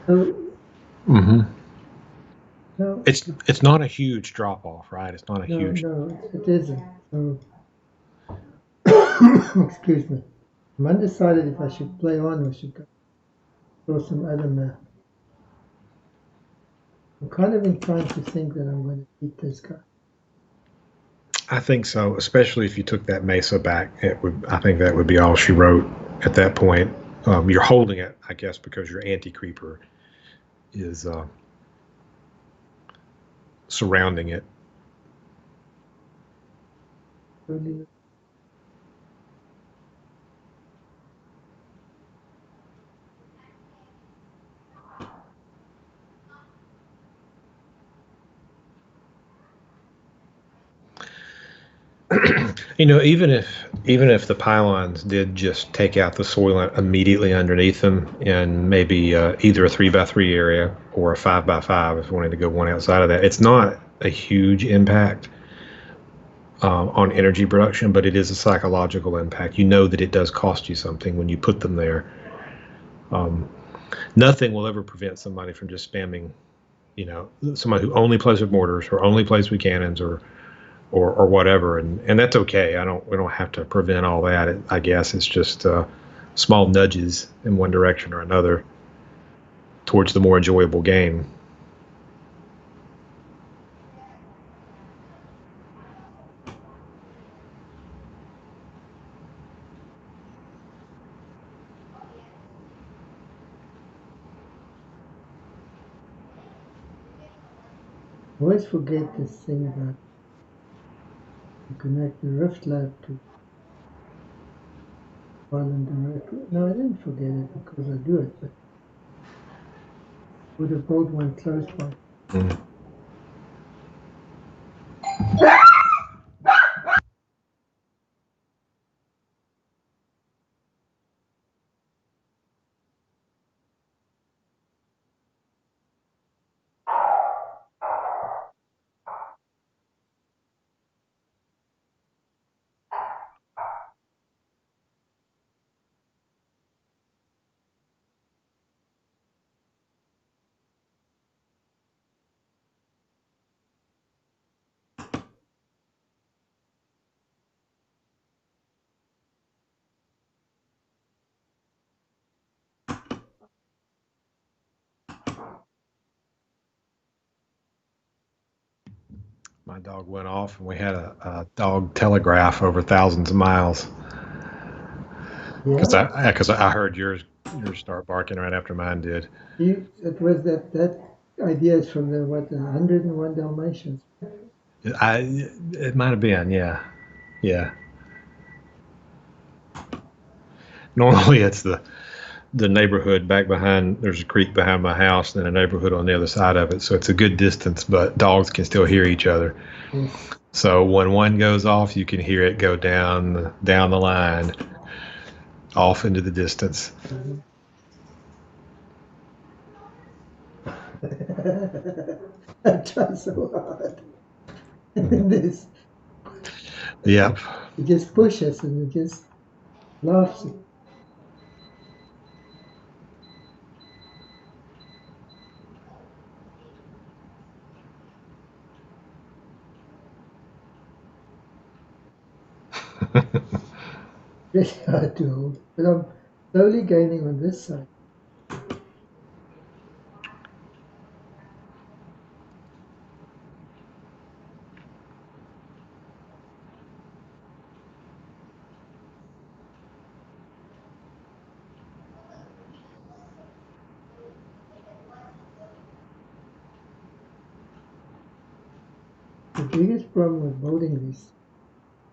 So, no, It's not a huge drop off, right? It's not a huge. No, it isn't. So, excuse me. I'm undecided if I should play on or should go throw some other map. I'm kind of inclined to think that I'm going to beat this guy. I think so, especially if you took that mesa back. I think that would be all she wrote at that point. You're holding it, I guess, because your anti-creeper is surrounding it. Really. Even if the pylons did just take out the Soylent immediately underneath them in maybe either a 3x3 area or a 5x5, if you wanted to go one outside of that, it's not a huge impact on energy production, but it is a psychological impact. You know that it does cost you something when you put them there. Nothing will ever prevent somebody from just spamming, somebody who only plays with mortars or only plays with cannons or or whatever, and that's okay. We don't have to prevent all that. I guess it's just small nudges in one direction or another towards the more enjoyable game. I always forget this thing about you connect the Rift Lab to Island directly. No, I didn't forget it because I do it, but I would have built one close by. Mm. My dog went off, and we had a dog telegraph over thousands of miles. Because I heard yours start barking right after mine did. It was that idea is from the 101 Dalmatians. It might have been, yeah. Normally it's the neighborhood back behind. There's a creek behind my house, and then a neighborhood on the other side of it. So it's a good distance, but dogs can still hear each other. Yes. So when one goes off, you can hear it go down the line, off into the distance. I try so hard. And this. Yep. It just pushes and it just laughs. Really hard to hold, but I'm slowly gaining on this side. The biggest problem with building this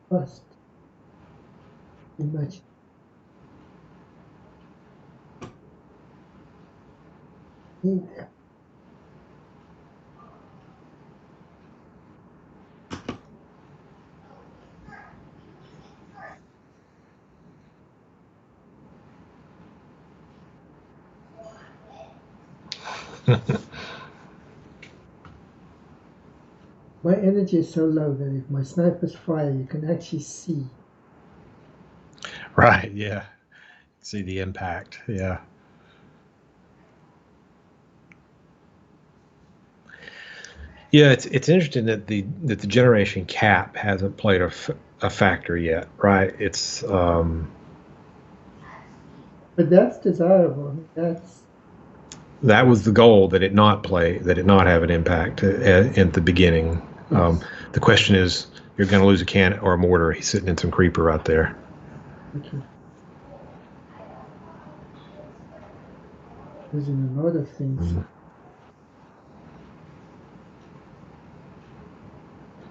fast too much. My energy is so low that if my snipers fire, you can actually see. Right, yeah. See the impact, yeah. Yeah, it's interesting that the generation cap hasn't played a factor yet, right? It's But that's desirable. I mean, that was the goal, that it not have an impact at the beginning. Yes. The question is, you're going to lose a cannon or a mortar. He's sitting in some creeper right there. Okay. Losing a lot of things. Mm-hmm.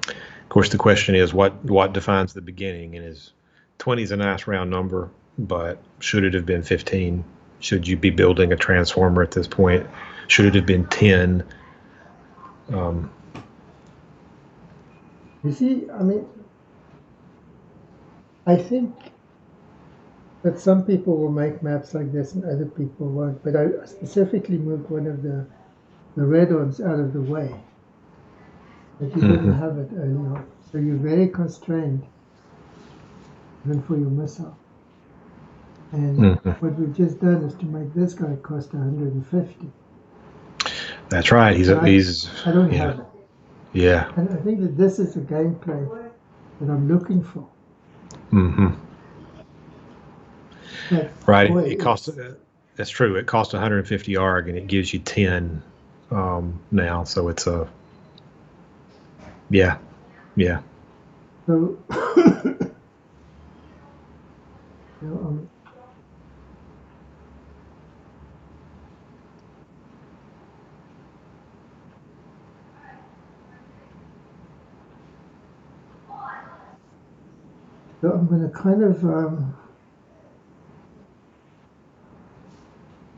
Of course, the question is, what defines the beginning? And is 20 is a nice round number, but should it have been 15? Should you be building a transformer at this point? Should it have been 10? You see, I mean, I think that some people will make maps like this and other people won't. But I specifically moved one of the red-ons out of the way. But you didn't have it earlier. So you're very constrained, even for your missile. And what we've just done is to make this guy cost 150. That's right. I don't have it. Yeah. And I think that this is the gameplay that I'm looking for. Mm-hmm. But Right. boy, It costs. That's true. It costs 150 ARG, and it gives you 10 now. So it's a. Yeah. Yeah. so you know, so I'm going to kind of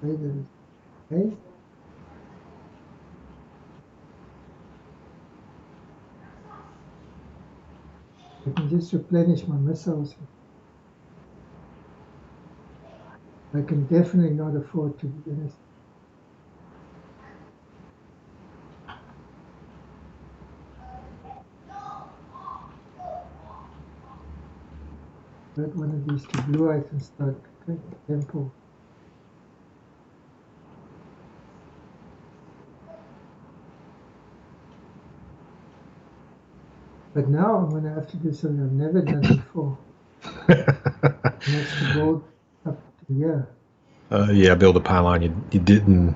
say that okay. I can just replenish my missiles. I can definitely not afford to do anything. But one of these two blue eyes and start taking temple. But now I'm going to have to do something I've never done before. And that's to build up to here. Yeah. Build a pylon. You didn't.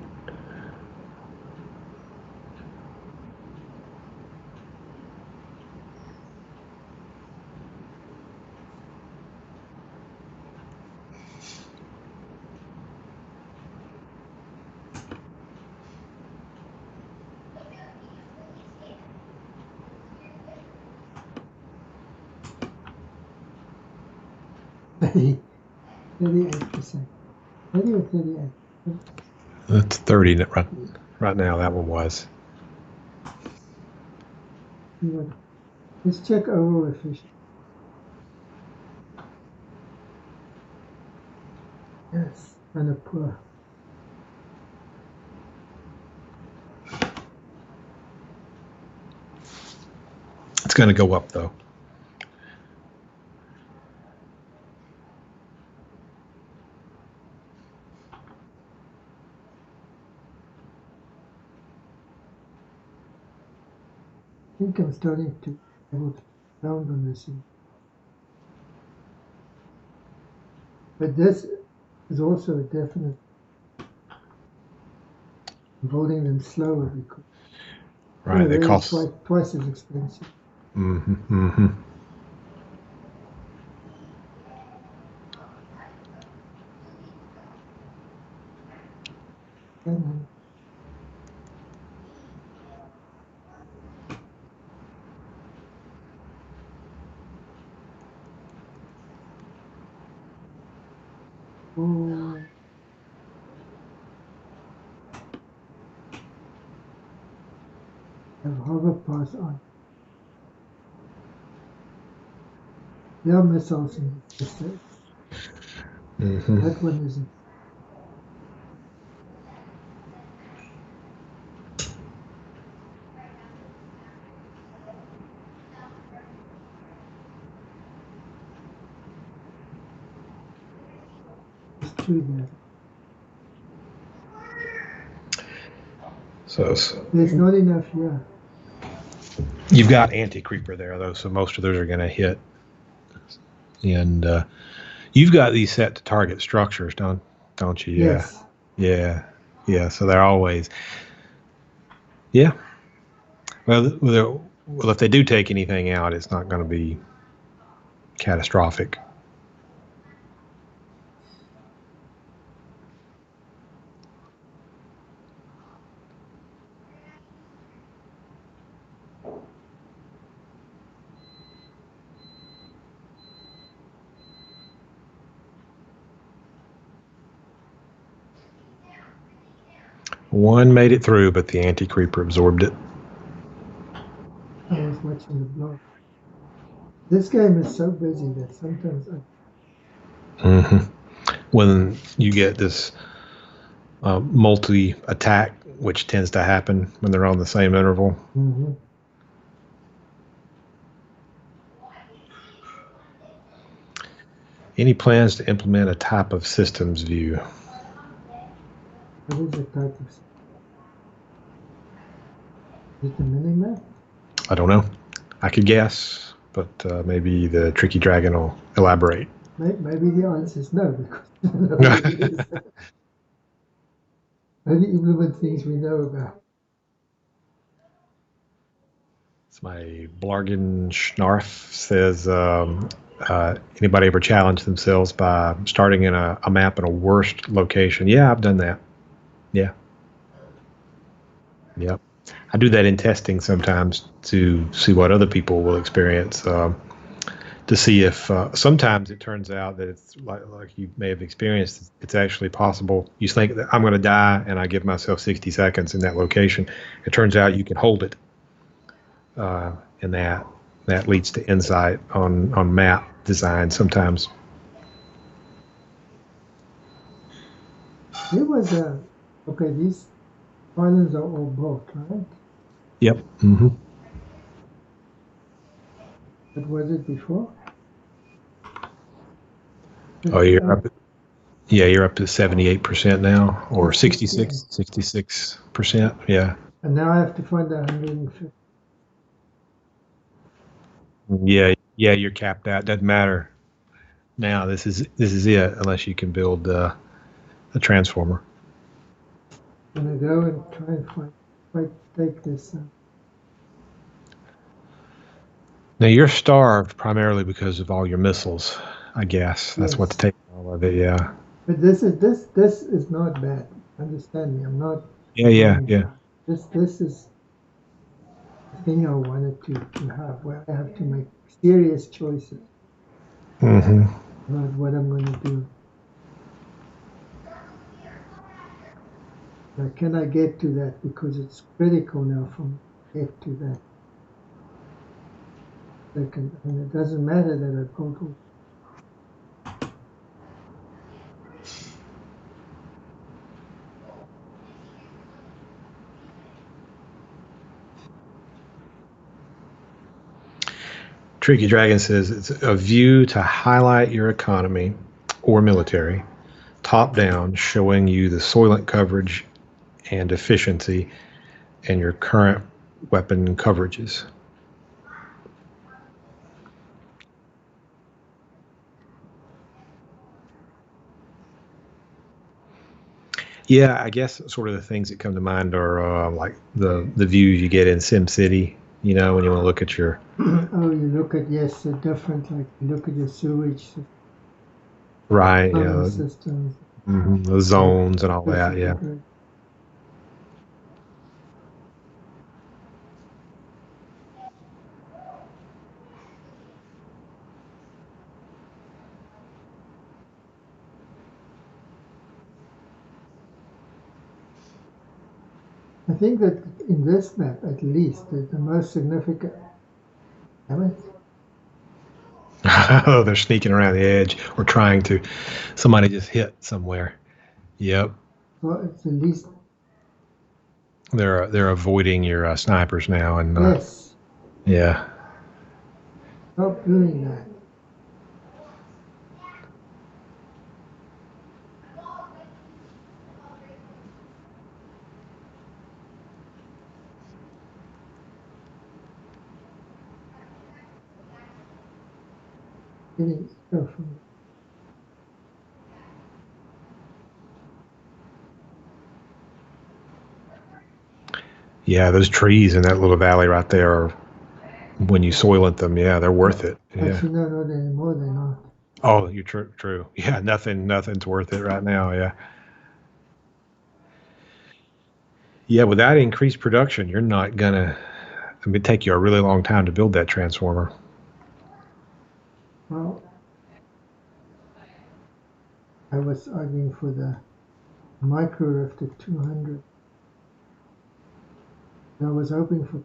Thirty, 38%. 30 or 38? That's 30 right now. That one was. Let's check overall efficiency. Yes, kind of poor. It's going to go up though. I think I'm starting to be able to pound on this. But this is also a definite building them slower because Right. They really cost. twice as expensive. Mm-hmm. Mm-hmm. And oh, have hover pass on. There are missiles in the stage. Mm-hmm. That one isn't. There's two there. So There's not enough here. you've got anti-creeper there though, so most of those are going to hit. And you've got these set to target structures, don't you? Yeah. Yes. Yeah. Yeah. So they're always. Yeah. Well, if they do take anything out, it's not going to be catastrophic. One made it through, but the anti-creeper absorbed it. I was watching the blog. This game is so busy that sometimes Mm-hmm. When you get this multi-attack, which tends to happen when they're on the same interval. Mm-hmm. Any plans to implement a type of systems view? What is the type of? Is it a mini map? I don't know. I could guess, but maybe the tricky dragon will elaborate. Maybe the answer is no, because we don't know what it is. Only implement things we know about. It's my Blargen Schnarf says, anybody ever challenge themselves by starting in a map in a worst location? Yeah, I've done that. Yeah. Yep. I do that in testing sometimes to see what other people will experience. To see if sometimes it turns out that it's like you may have experienced, it's actually possible. You think that I'm going to die, and I give myself 60 seconds in that location. It turns out you can hold it, and that leads to insight on map design sometimes. There was okay, these islands are all built, right? Yep. Mm-hmm. What was it before? Oh, you're up. Yeah, you're up to 78% now, or 68. 66%. Yeah. And now I have to find 150. Yeah, you're capped out. Doesn't matter. Now this is it, unless you can build a transformer. I'm going to go and try and find, if I take this. Now you're starved primarily because of all your missiles, I guess. That's what's Yes. taking all of it. Yeah. But this is not bad. Understand me. I'm not. Yeah. This is the thing I wanted to have, where I have to make serious choices Mm-hmm. about what I'm going to do. Now, can I get to that? Because it's critical now for me to get to that. Second, and it doesn't matter that I go to. Tricky Dragon says it's a view to highlight your economy or military, top down, showing you the soylent coverage and efficiency and your current weapon coverages. Yeah, I guess sort of the things that come to mind are like the views you get in SimCity. You know, when you want to look at your Oh, you look at, yes, the different, like you look at your sewage right, plumbing systems. the zones and all that. Yeah. Specifically. I think that in this map, at least, the most significant. Damn it. Oh, they're sneaking around the edge or trying to. Somebody just hit somewhere. Yep. Well, it's the least. They're avoiding your snipers now, and Yes. yeah. Stop doing that. Getting echo from. Yeah, those trees in that little valley right there are, when you soylent them, yeah, they're worth it. Yeah. Actually, no, not anymore. They're not. Oh, you're true. Yeah, nothing's worth it right now. Yeah. Yeah, without increased production, you're not gonna. It would take you a really long time to build that transformer. Well, I was arguing for the micro rift at 200. I was hoping for.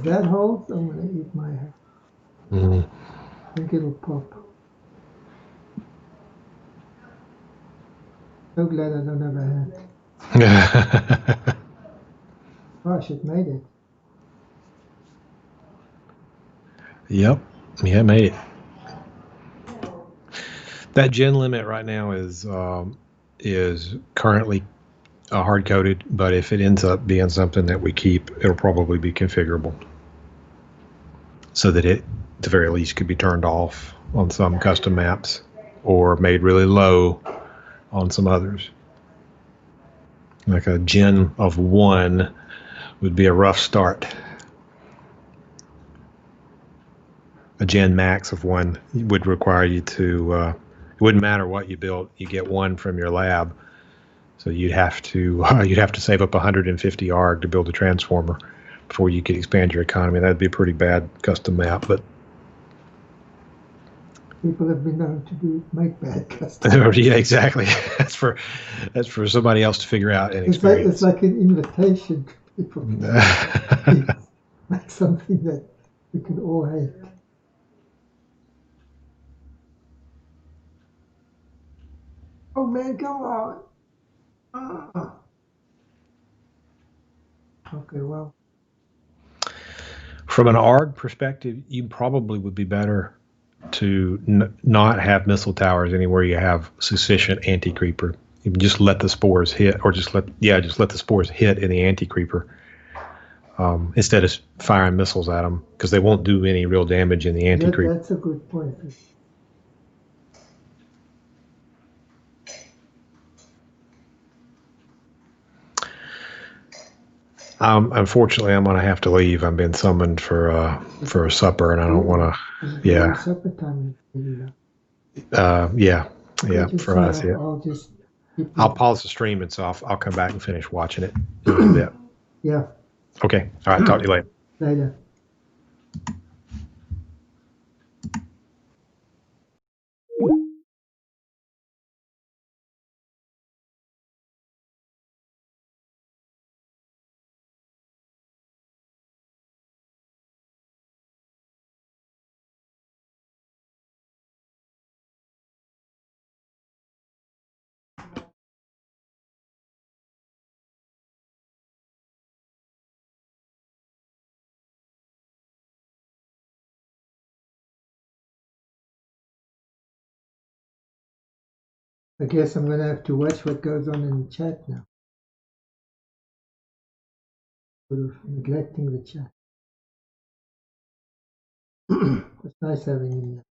that holds, I'm going to eat my hat. Mm. I think it'll pop. So glad I don't have a hat. Gosh, it made it. Yep. Yeah, made it. That gin limit right now is currently hard coded, but if it ends up being something that we keep, it'll probably be configurable so that it, at the very least, could be turned off on some custom maps or made really low on some others. Like a gin of 1 would be a rough start. A gen max of 1 would require you to, it wouldn't matter what you built, you get 1 from your lab. So you'd have to save up 150 ARG to build a transformer before you could expand your economy. That'd be a pretty bad custom map, but people have been known to make bad custom. Yeah, exactly. That's for somebody else to figure out and experience. It's like an invitation to people. Make something that we can all hate. Oh man, come on. Okay, well. From an ARG perspective, you probably would be better to not have missile towers anywhere you have sufficient anti-creeper. You can just let the spores hit, or just let the spores hit in the anti-creeper instead of firing missiles at them, because they won't do any real damage in the anti-creeper. That's a good point. Unfortunately, I'm going to have to leave. I'm being summoned for a supper, and I don't want to. Yeah. Supper time. Yeah. For us, yeah. I'll pause the stream, and so I'll come back and finish watching it in a little bit. Yeah. Okay. All right. Talk to you later. Later. I guess I'm going to have to watch what goes on in the chat now. Sort of neglecting the chat. It's nice having you here.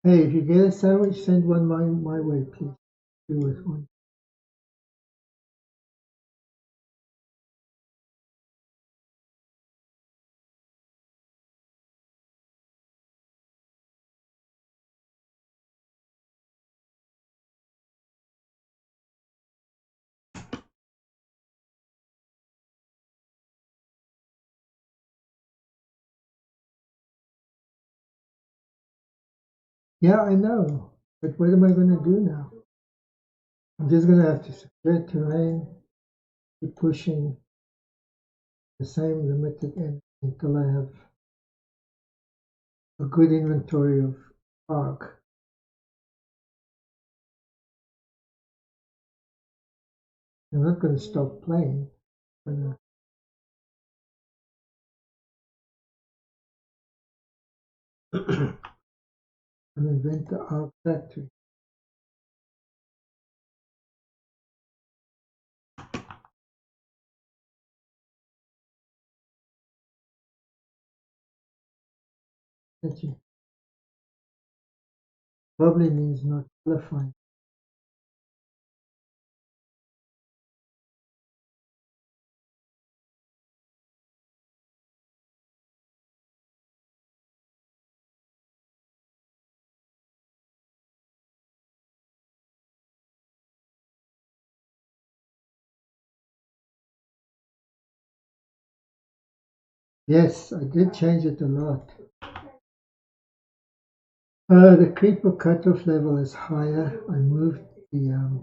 Hey, if you get a sandwich, send one my way, please. Do with one. Yeah, I know. But what am I going to do now? I'm just going to have to secure terrain, keep pushing the same limited end until I have a good inventory of ARC. I'm not going to stop playing. I'm going to invent the ARC factory. Probably means not qualifying. Yes, I did change it a lot. The creeper cutoff level is higher. I moved the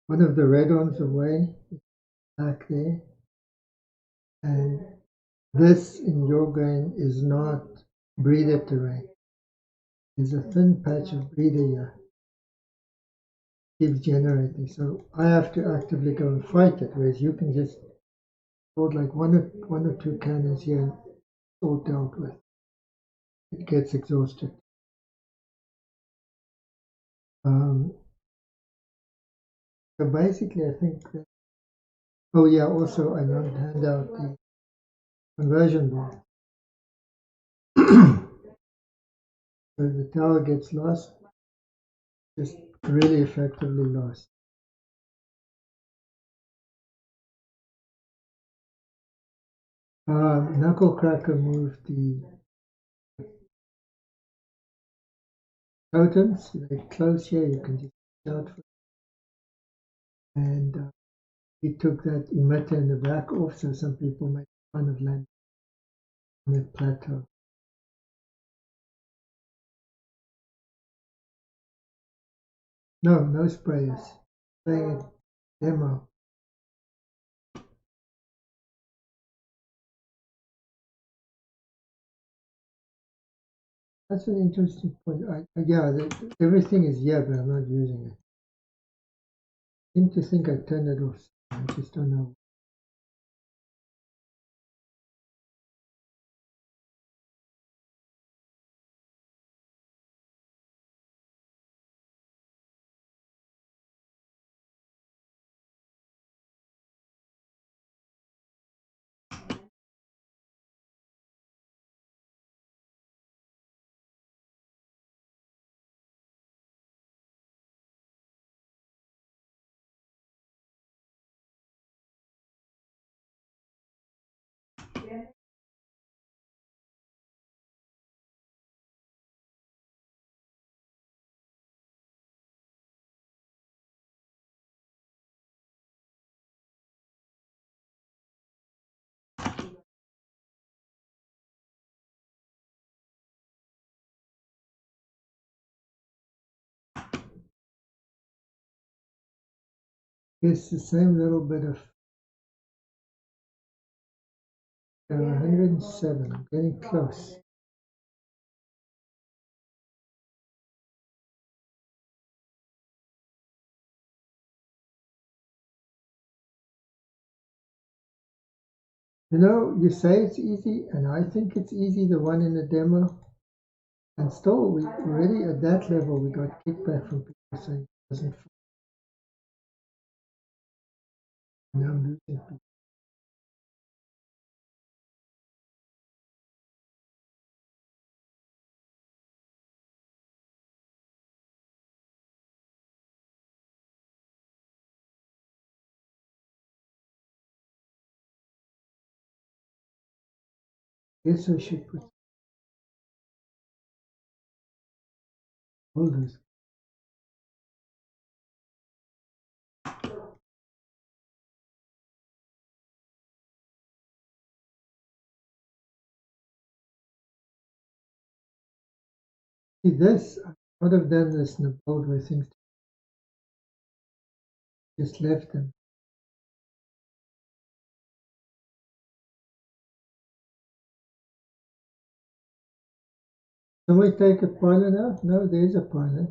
one of the red ones away back there, and this in your grain is not breeder terrain. There's a thin patch of breeder here. Keeps generating, so I have to actively go and fight it. Whereas you can just hold like one or two cannons here and it's all dealt with. It gets exhausted. So basically, I think that. Oh yeah, also I don't hand out the conversion bar. So if the tower gets lost, just really effectively lost. Knucklecracker moved the totems. They're close here. You can just shout for. And he took that emitter in the back off, so some people make fun of land on that plateau. No sprayers. Playing a demo. That's an interesting point. Everything is here, but I'm not using it. I seem to think I turned it off. I just don't know. It's the same little bit of 107. I'm getting close. You say it's easy, and I think it's easy, the one in the demo. And still, we already at that level, we got kickback from people saying it doesn't. Now I'm losing people. Guess I should put folders. See this? I would have done this in a bold way. Things just left them. Can we take a pilot out? No, there's a pilot.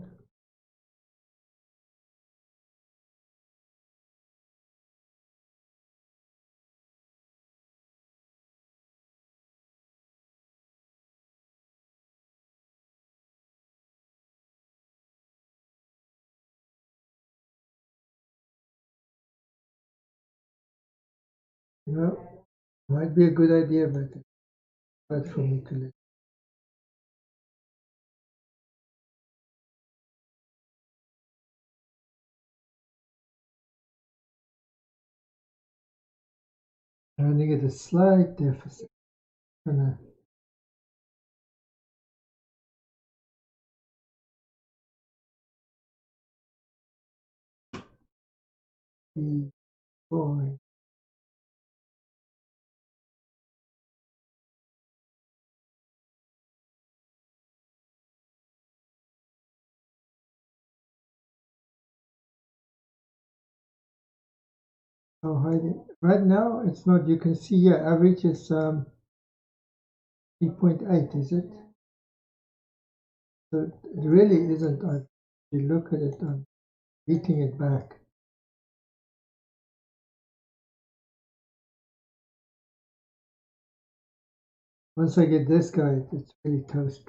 No, might be a good idea, but it's hard for me to let. I'm running at a slight deficit. Gonna be boring. Oh, right now it's not. You can see here, average is 3.8, is it? So it really isn't. If you look at it, I'm beating it back. Once I get this guy, it's really toast.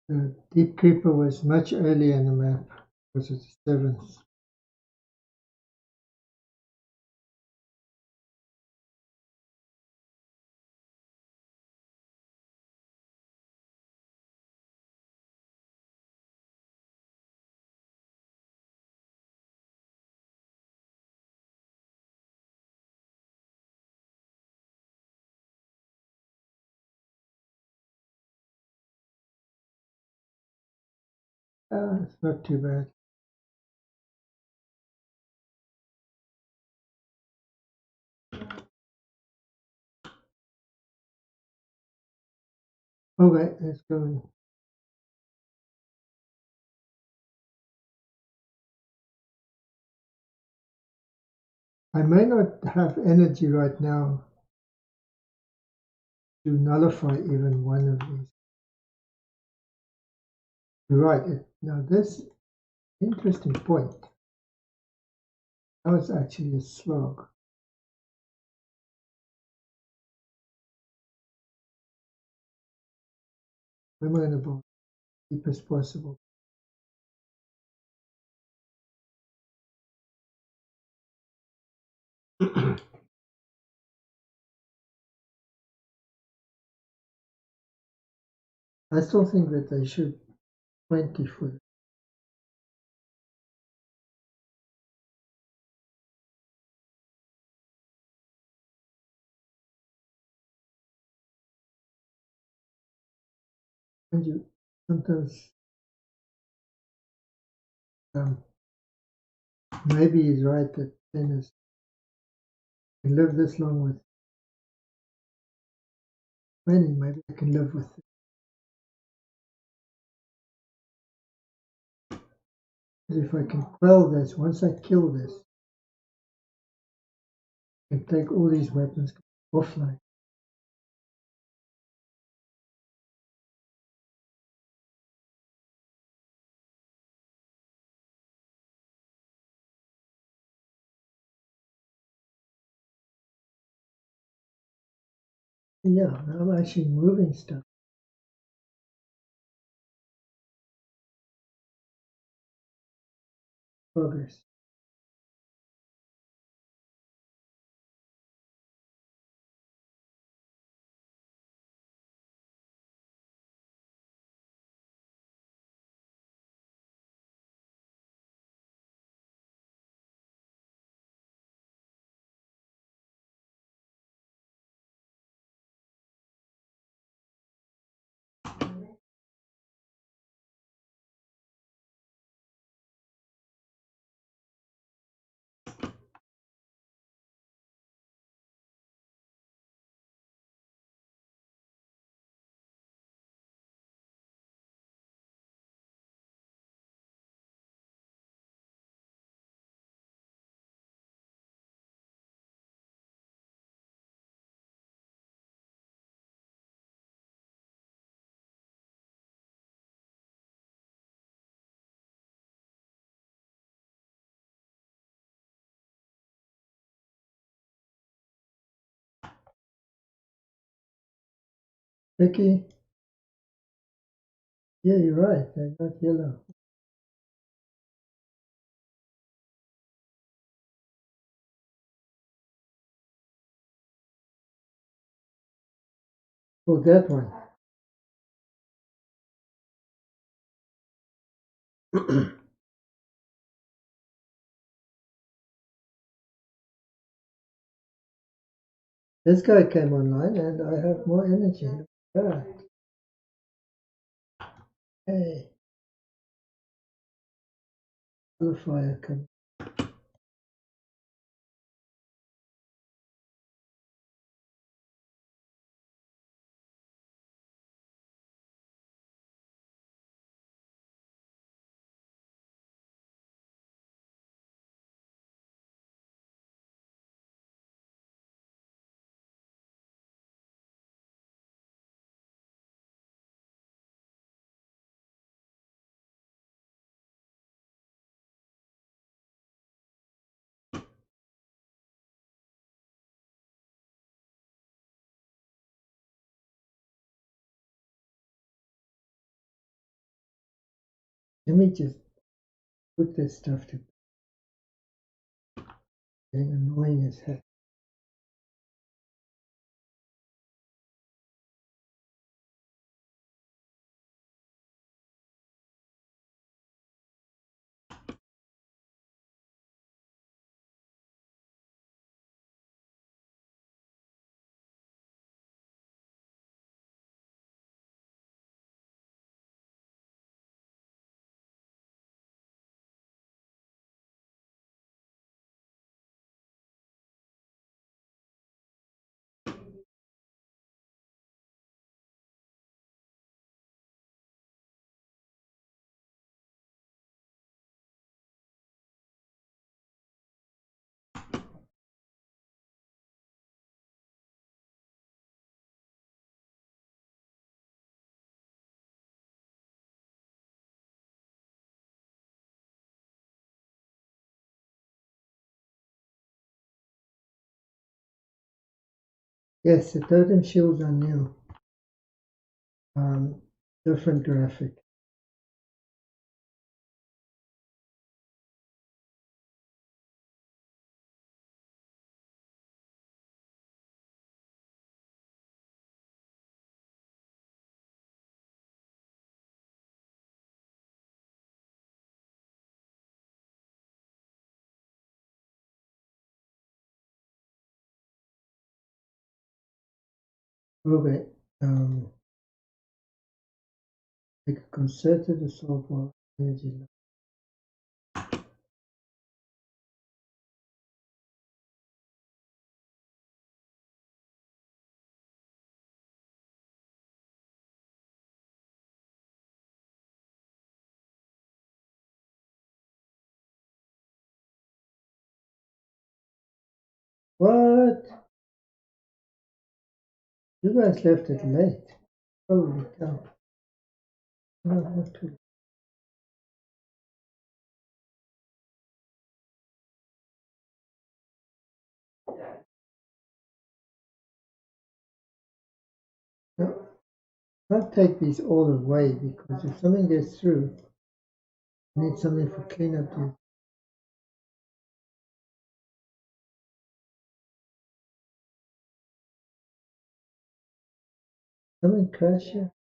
The Deep Creeper was much earlier in the map. Was it 7th? It's not too bad. Okay, let's go. I may not have energy right now to nullify even one of these. You're right. Now this interesting point. That was actually a slog. I'm going to go deep as possible. I still think that I should 20 for it. And you sometimes maybe he's right that Dennis can live this long with 20. Maybe I can live with it. If I can quell this, once I kill this, I can take all these weapons offline. Yeah, I'm actually moving stuff. Progress. Vicky, yeah, you're right. I got yellow. Oh, that one. This guy came online and I have more energy. Yeah. Hey, the fire come. Let me just put this stuff to getting annoying as heck. Yes, the totem shields are new. Different graphic. Okay. Make a concerted assault while energy low. What? You guys left it late. Holy cow. No, not too late. No, I'll take these all away because if something gets through, I need something for cleanup duty. Something crash here?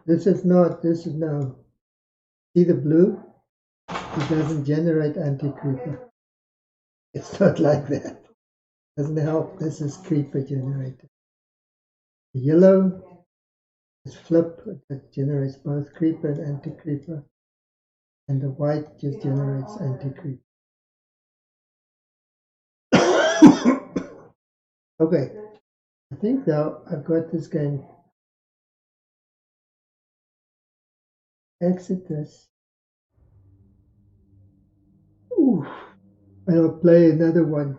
This is no. See the blue? It doesn't generate anti-creeper. It's not like that. Doesn't help. This is creeper generator. The yellow is flip that generates both creeper and anti-creeper. And the white just generates anti-creeper. Okay. I think now I've got this game. Exit this. Oof. And I'll play another one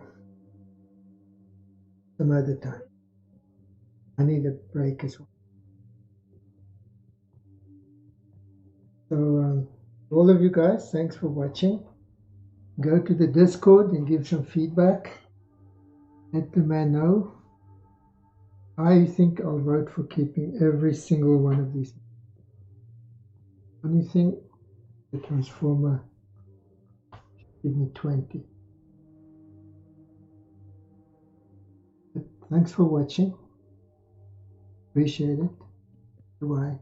some other time. I need a break as well. So, all of you guys, thanks for watching. Go to the Discord and give some feedback. Let the man know. I think I'll vote for keeping every single one of these. Only thing, the Transformer, give me 20. But thanks for watching. Appreciate it. Goodbye.